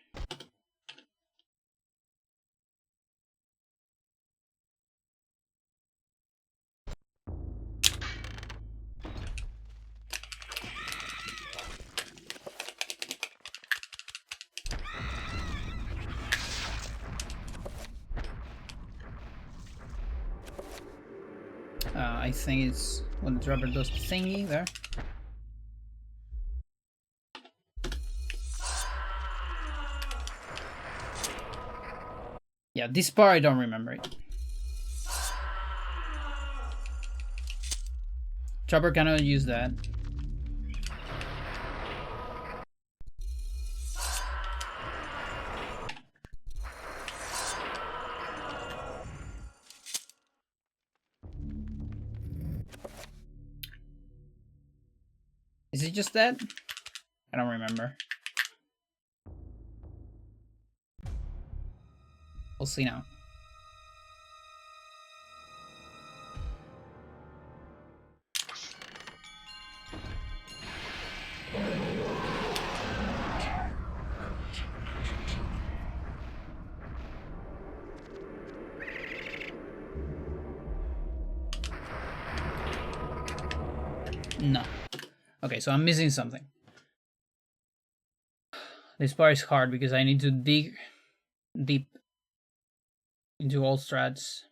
I think it's when the dropper does the thingy there. Yeah, this part I don't remember it. Dropper cannot use that. Is it just that? I don't remember. We'll see now. No. Okay, so I'm missing something. This part is hard because I need to dig deep into all strats.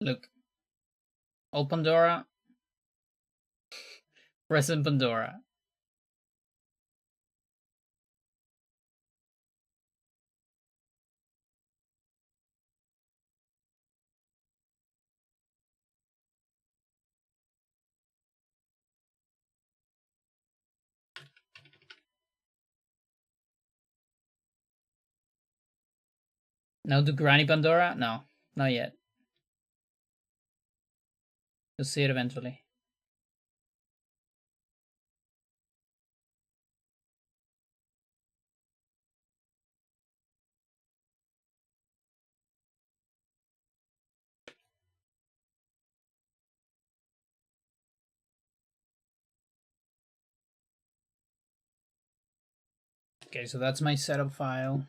Look. Old Pandora. Present Pandora. Now do Granny Pandora? No, not yet. You'll see it eventually. Okay, so that's my setup file.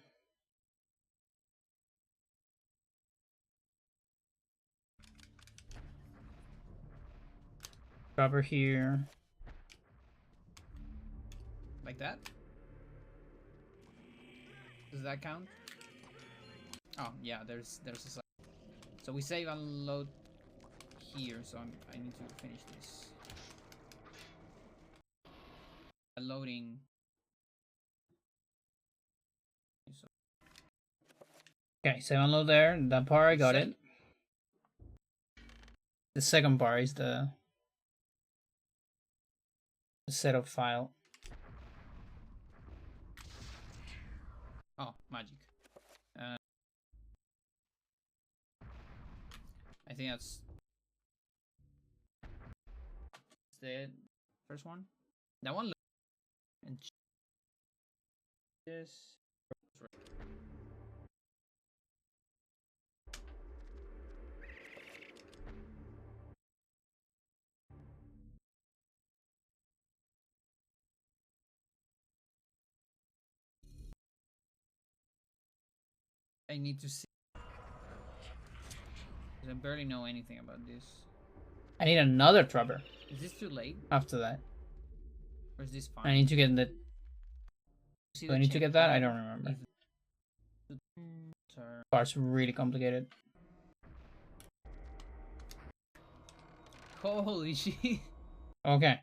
Cover here. Like that? Does that count? Oh, yeah, there's a side. So we save and load here, so I need to finish this. Loading. Okay, save and load there. That part I got it. The second part is the setup file. Oh, magic. I think that's the first one. That one. And this. I need to see. I barely know anything about this. I need another trapper. Is this too late? After that. Or is this fine? I need to get that. Do I need to get that? I don't remember. Part's really complicated. Holy shit. Okay.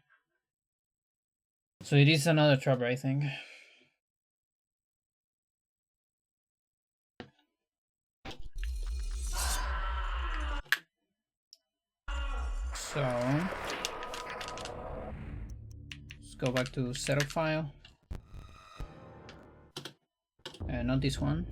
So it is another trapper, I think. So let's go back to setup file. Not this one.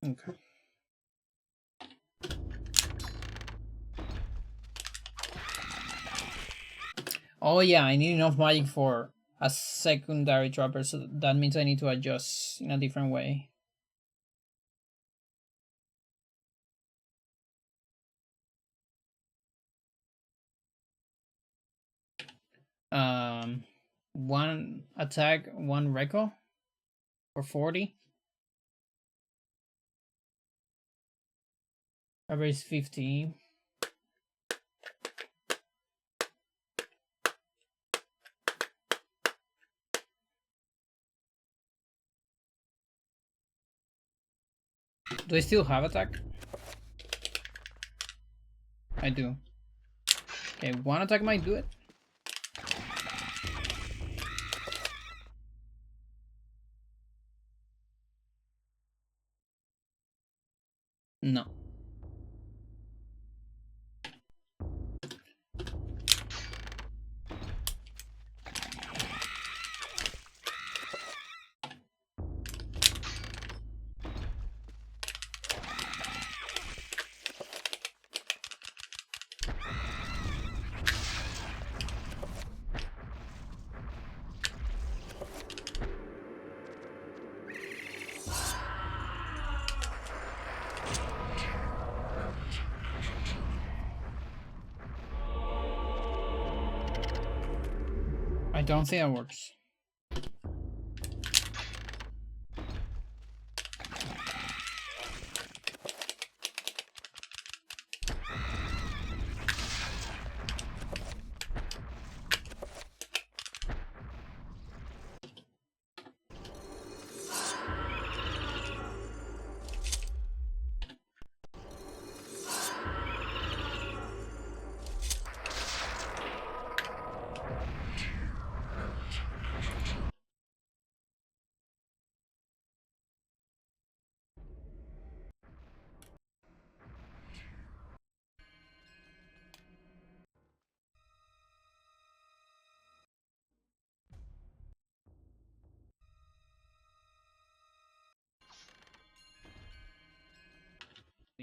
Okay. Oh yeah, I need enough magic for a secondary trapper, so that means I need to adjust in a different way. One attack, one reco for 40. Average 50. Do I still have attack? I do. Okay, one attack might do it. No. I don't think that works.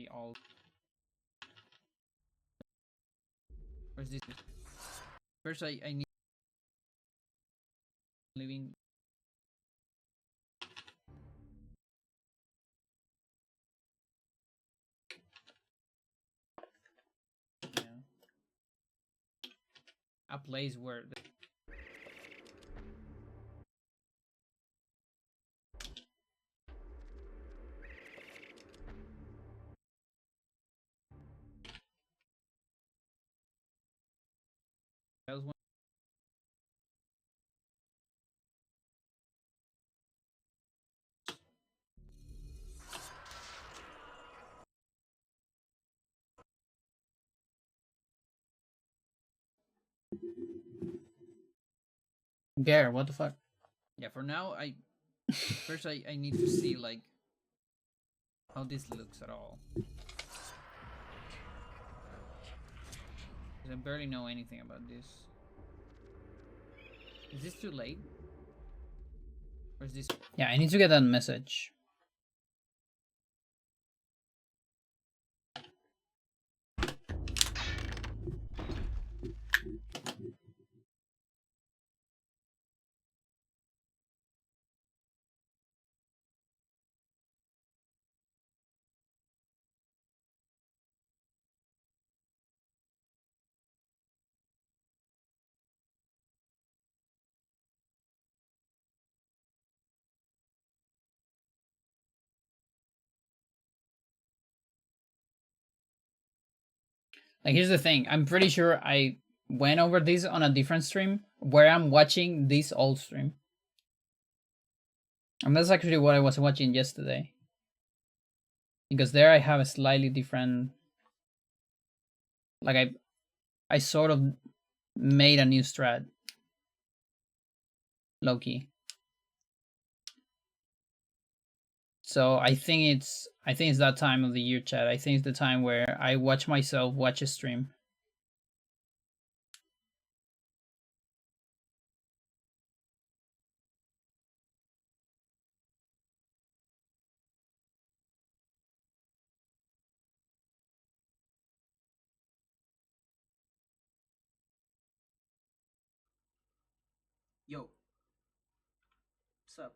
be all. Where's this? First, I need living. Yeah. A place where. Gare, what the fuck? Yeah, for now, first I need to see like how this looks at all. Because I barely know anything about this. Is this too late? Or is this? Yeah, I need to get that message. Like, here's the thing. I'm pretty sure I went over this on a different stream where I'm watching this old stream. And that's actually what I was watching yesterday. Because there I have a slightly different. Like, I sort of made a new strat. Low-key. So I think it's that time of the year, chat. I think it's the time where I watch myself watch a stream. Yo. What's up?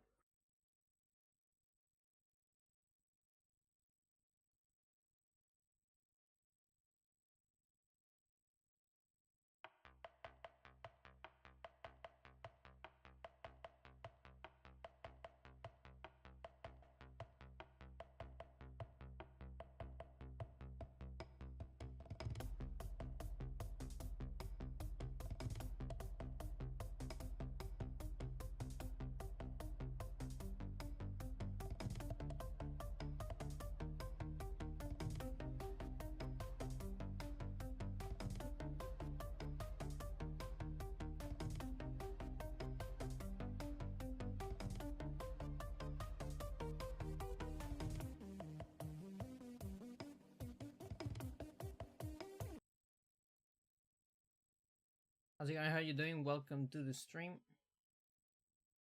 How's it going? How you doing? Welcome to the stream.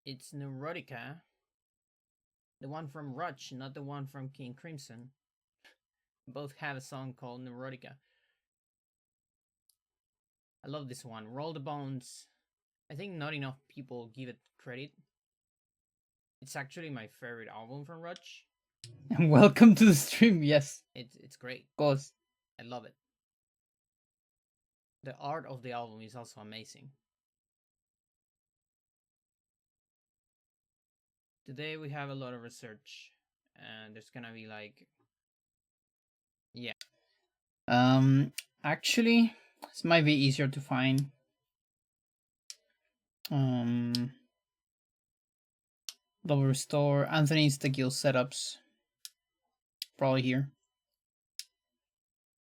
It's Neurotica. The one from Rush, not the one from King Crimson. Both have a song called Neurotica. I love this one. Roll the Bones. I think not enough people give it credit. It's actually my favorite album from Rush. And welcome to the stream. Yes, it's great. Of course, I love it. The art of the album is also amazing. Today we have a lot of research, and there's gonna be like, yeah. Actually, this might be easier to find. Double restore. Anthony's tequila setups. Probably here.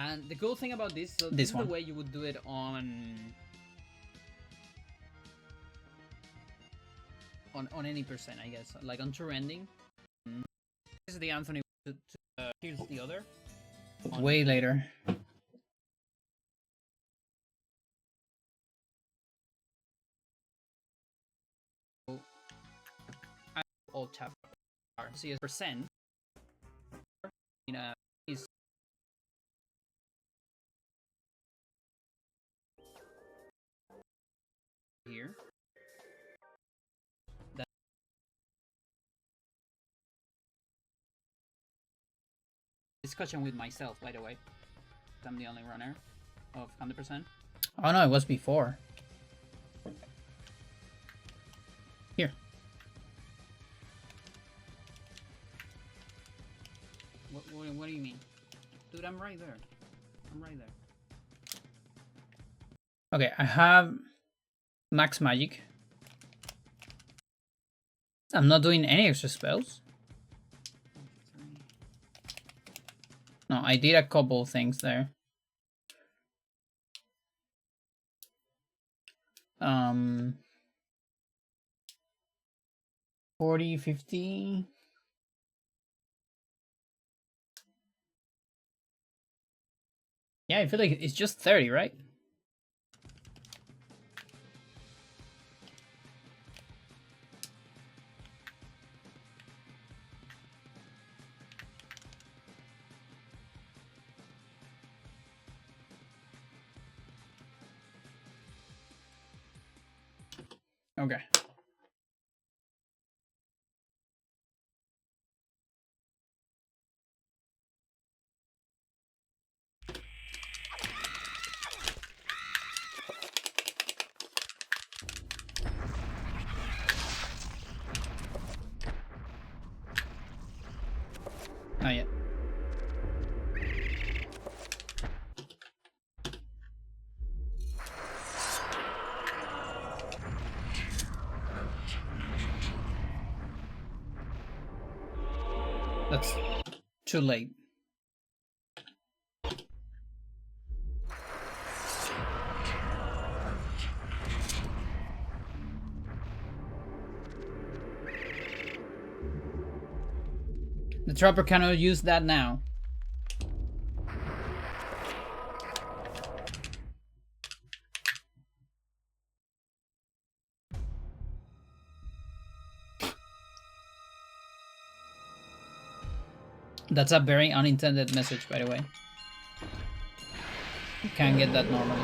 And the cool thing about this, so this is the way you would do it on any percent, I guess. Like on true ending. This is the Anthony. Here's the other. Way later. All chapter. See a percent in a is here. Discussion with myself, by the way. I'm the only runner of 100%. Oh no, it was before. Here. What do you mean? Dude, I'm right there. I'm right there. Okay, I have max magic. I'm not doing any extra spells. No, I did a couple things there. 40, 50. Yeah, I feel like it's just 30, right? Okay. Not yet. That's too late. The trapper cannot use that now. That's a very unintended message, by the way. You can't get that normally.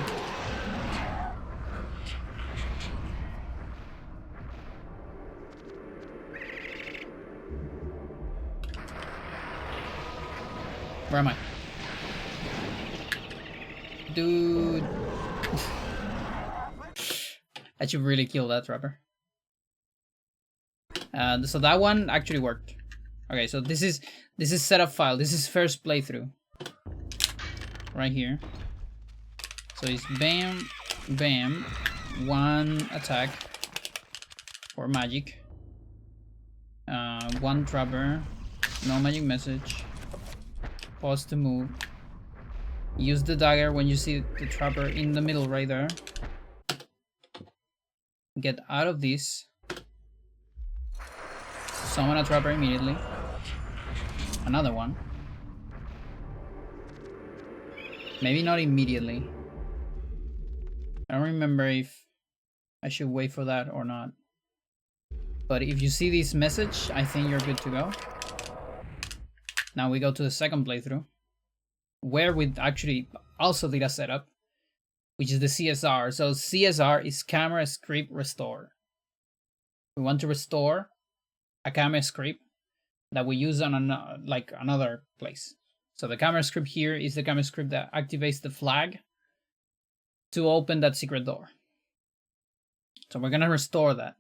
Where am I? Dude. I should really kill that trapper. So that one actually worked. Okay, so this is setup file. This is first playthrough. Right here. So it's bam, bam, one attack for magic. One trapper, no magic message. Pause to move. Use the dagger when you see the trapper in the middle right there. Get out of this. Summon a trapper immediately. Another one. Maybe not immediately. I don't remember if I should wait for that or not. But if you see this message, I think you're good to go. Now we go to the second playthrough, where we actually also did a setup, which is the CSR. So CSR is camera script restore. We want to restore a camera script that we use on another place. So the camera script here is the camera script that activates the flag to open that secret door. So we're gonna restore that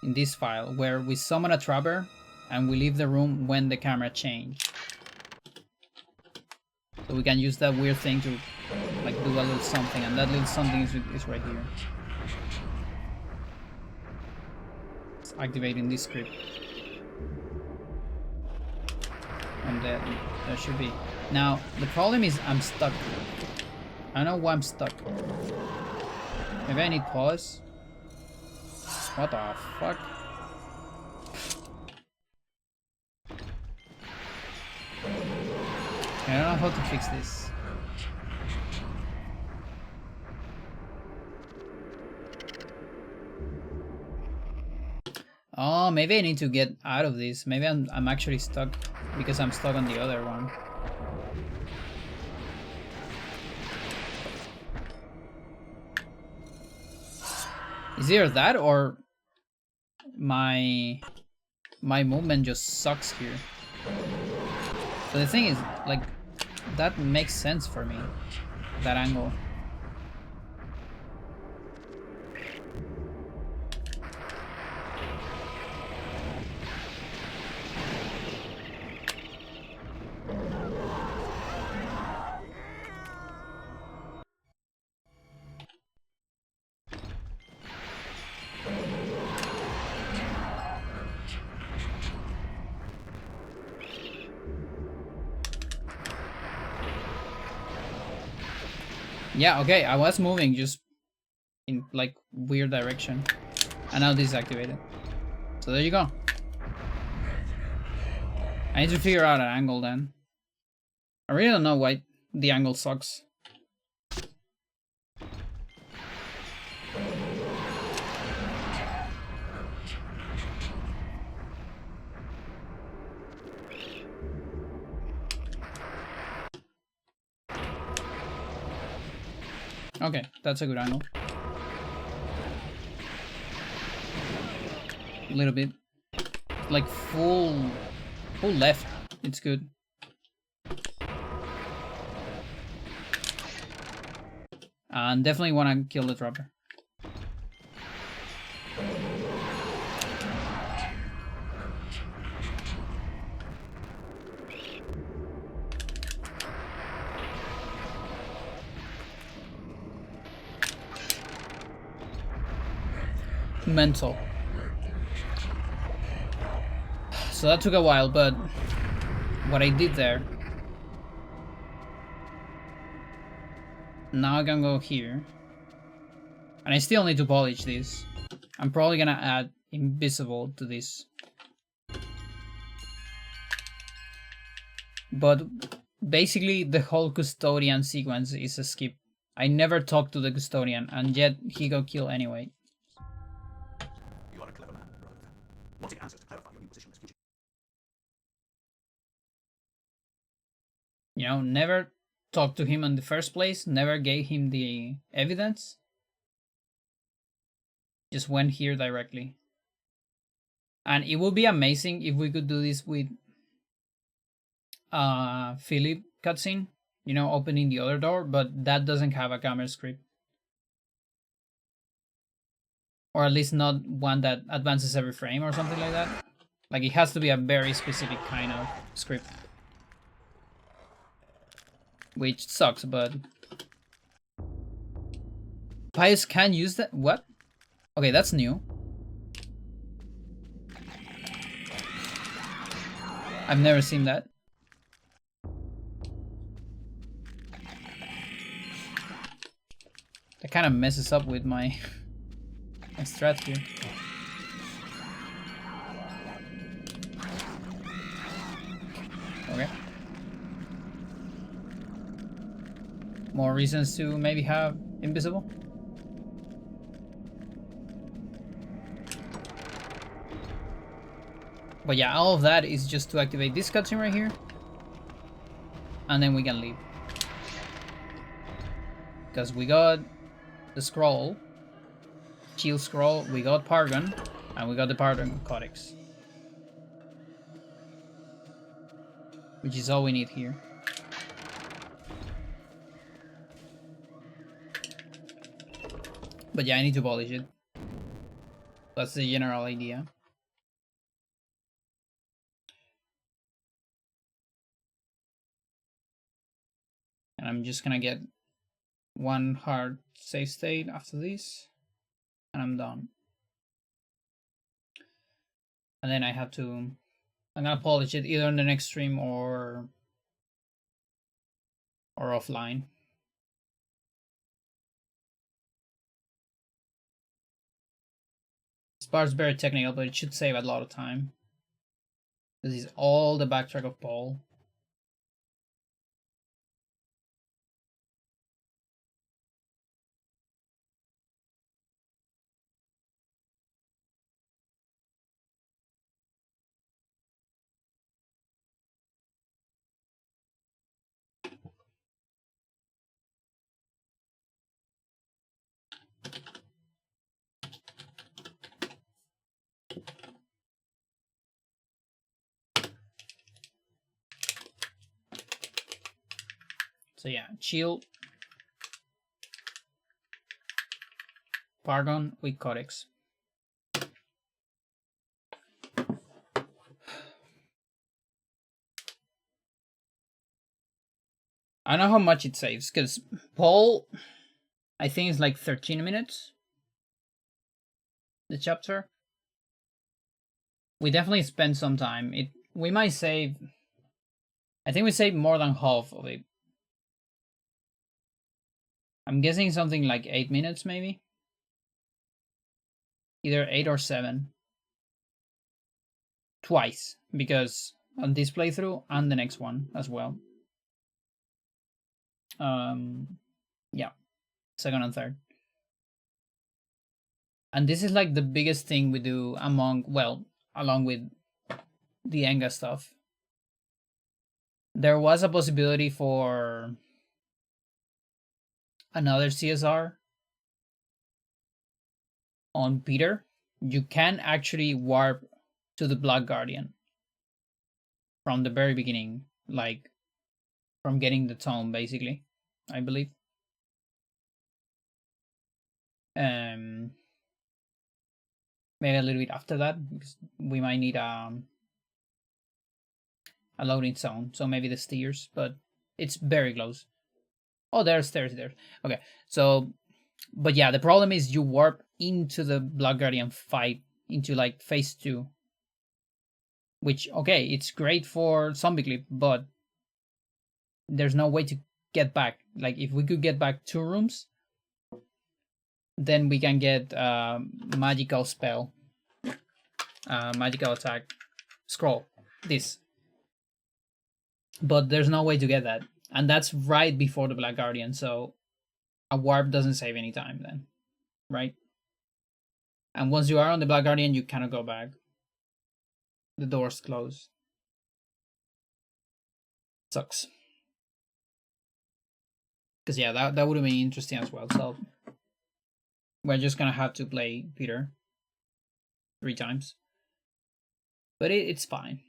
in this file, where we summon a trapper and we leave the room when the camera changes. So we can use that weird thing to like do a little something, and that little something is right here. It's activating this script. And there should be. Now, the problem is I'm stuck. I don't know why I'm stuck. Maybe I need pause. What the fuck? I don't know how to fix this. Oh, maybe I need to get out of this. Maybe I'm actually stuck because I'm stuck on the other one. It's either that or my movement just sucks here. But the thing is, like, that makes sense for me. That angle. Yeah, okay, I was moving just in like weird direction. And now this is activated. So there you go. I need to figure out an angle then. I really don't know why the angle sucks. Okay, that's a good angle. A little bit. Like full left. It's good. And definitely want to kill the dropper. Mental. So that took a while, but what I did there. Now I can go here. And I still need to polish this. I'm probably gonna add invisible to this. But basically the whole custodian sequence is a skip. I never talked to the custodian, and yet he got killed anyway. You are a clever man, Brother. Wanting answers to clarify your new position as future. You know, never talked to him in the first place, never gave him the evidence. Just went here directly. And it would be amazing if we could do this with Philip cutscene, you know, opening the other door, but that doesn't have a camera script. Or at least not one that advances every frame or something like that. Like, it has to be a very specific kind of script. Which sucks, but... Pius can use that? What? Okay, that's new. I've never seen that. That kind of messes up with my, my strat here. Okay. More reasons to maybe have invisible. But yeah, all of that is just to activate this cutscene right here. And then we can leave. Because we got the scroll, shield scroll, we got Paragon, and we got the Paragon Codex. Which is all we need here. But yeah, I need to polish it. That's the general idea. And I'm just gonna get one hard save state after this, and I'm done. And then I have to, I'm gonna polish it either in the next stream or offline. This part's very technical, but it should save a lot of time. This is all the backtrack of Paul. So yeah, chill. Pardon with Codex. I don't know how much it saves, because Paul, I think it's like 13 minutes. The chapter. We definitely spend some time. We might save. I think we saved more than half of it. I'm guessing something like 8 minutes, maybe. Either 8 or 7. Twice, because on this playthrough and the next one as well. Yeah, second and third. And this is like the biggest thing we do along with the Enga stuff. There was a possibility for another CSR on Peter. You can actually warp to the Black Guardian from the very beginning, like from getting the tome, basically, I believe. Maybe a little bit after that, because we might need a loading zone, so maybe the stairs, but it's very close. Oh, there's stairs there. Okay, so, but yeah, the problem is you warp into the Black Guardian fight, into like phase 2, which, okay, it's great for zombie clip, but there's no way to get back. Like, if we could get back 2 rooms, then we can get magical spell, magical attack, scroll, this. But there's no way to get that, and that's right before the Black Guardian, so a warp doesn't save any time then, right? And once you are on the Black Guardian, you cannot go back. The door's closed. Sucks. Because yeah, that would have been interesting as well. So we're just gonna have to play Peter 3 times, but it's fine.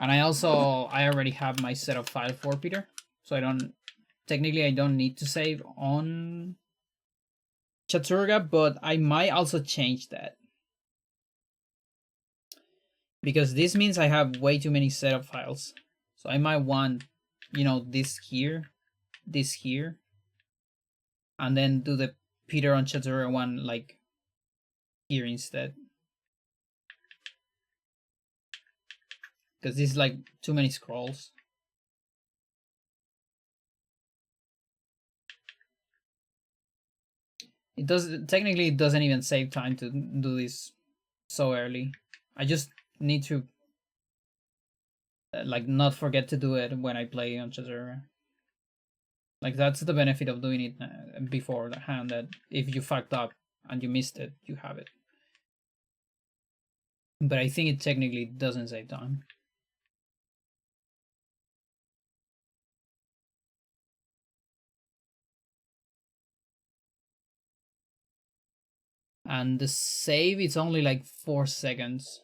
And I already have my set of file for Peter, so I don't need to save on Chaturga, but I might also change that, because this means I have way too many set of files. So I might want, this here, and then do the Peter on Chaturga one like here instead. Because this is like too many scrolls. It doesn't even save time to do this so early. I just need to like not forget to do it when I play on Chaturga. Like, that's the benefit of doing it beforehand, that if you fucked up and you missed it, you have it. But I think it technically doesn't save time. And the save, it's only like 4 seconds.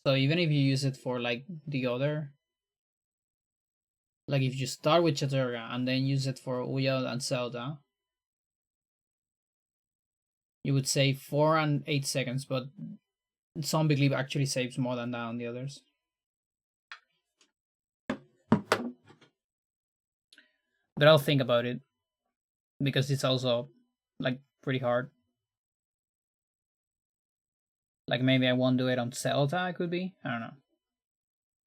So even if you use it for like the other, like if you start with Chaturga and then use it for Uya and Zelda, you would save 4 and 8 seconds, but Zombie Clip actually saves more than that on the others. But I'll think about it, because it's also like pretty hard. Like, maybe I won't do it on Zelda, it could be. I don't know.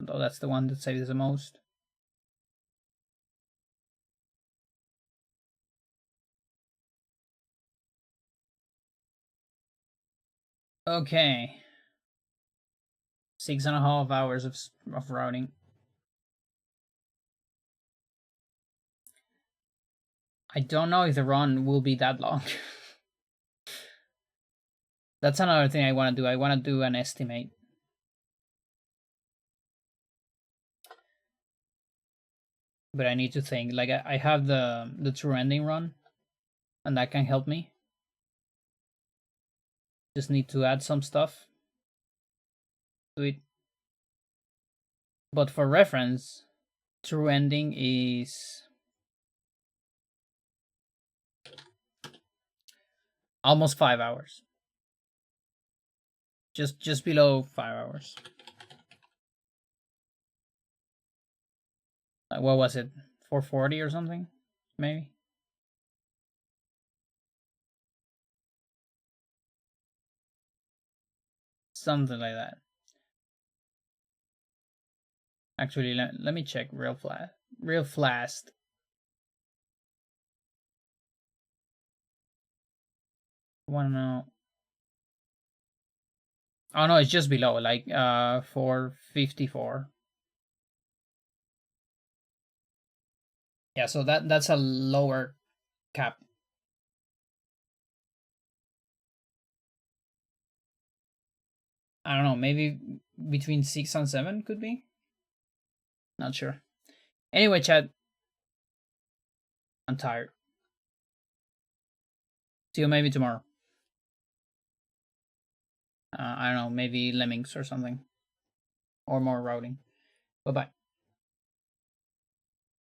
Though that's the one that saves the most. Okay. 6.5 hours of routing. I don't know if the run will be that long. That's another thing I want to do. I want to do an estimate. But I need to think. Like, I have the true ending run, and that can help me. Just need to add some stuff to it. But for reference, true ending is Almost 5 hours. Just below 5 hours. What was it? 440 or something? Maybe? Something like that. Actually, let me check real fast. I wanna know. Oh no, it's just below, like 454. Yeah, so that's a lower cap. I don't know, maybe between 6 and 7 could be. Not sure. Anyway, Chad, I'm tired. See you maybe tomorrow. I don't know, maybe lemmings or something, or more routing. Bye bye.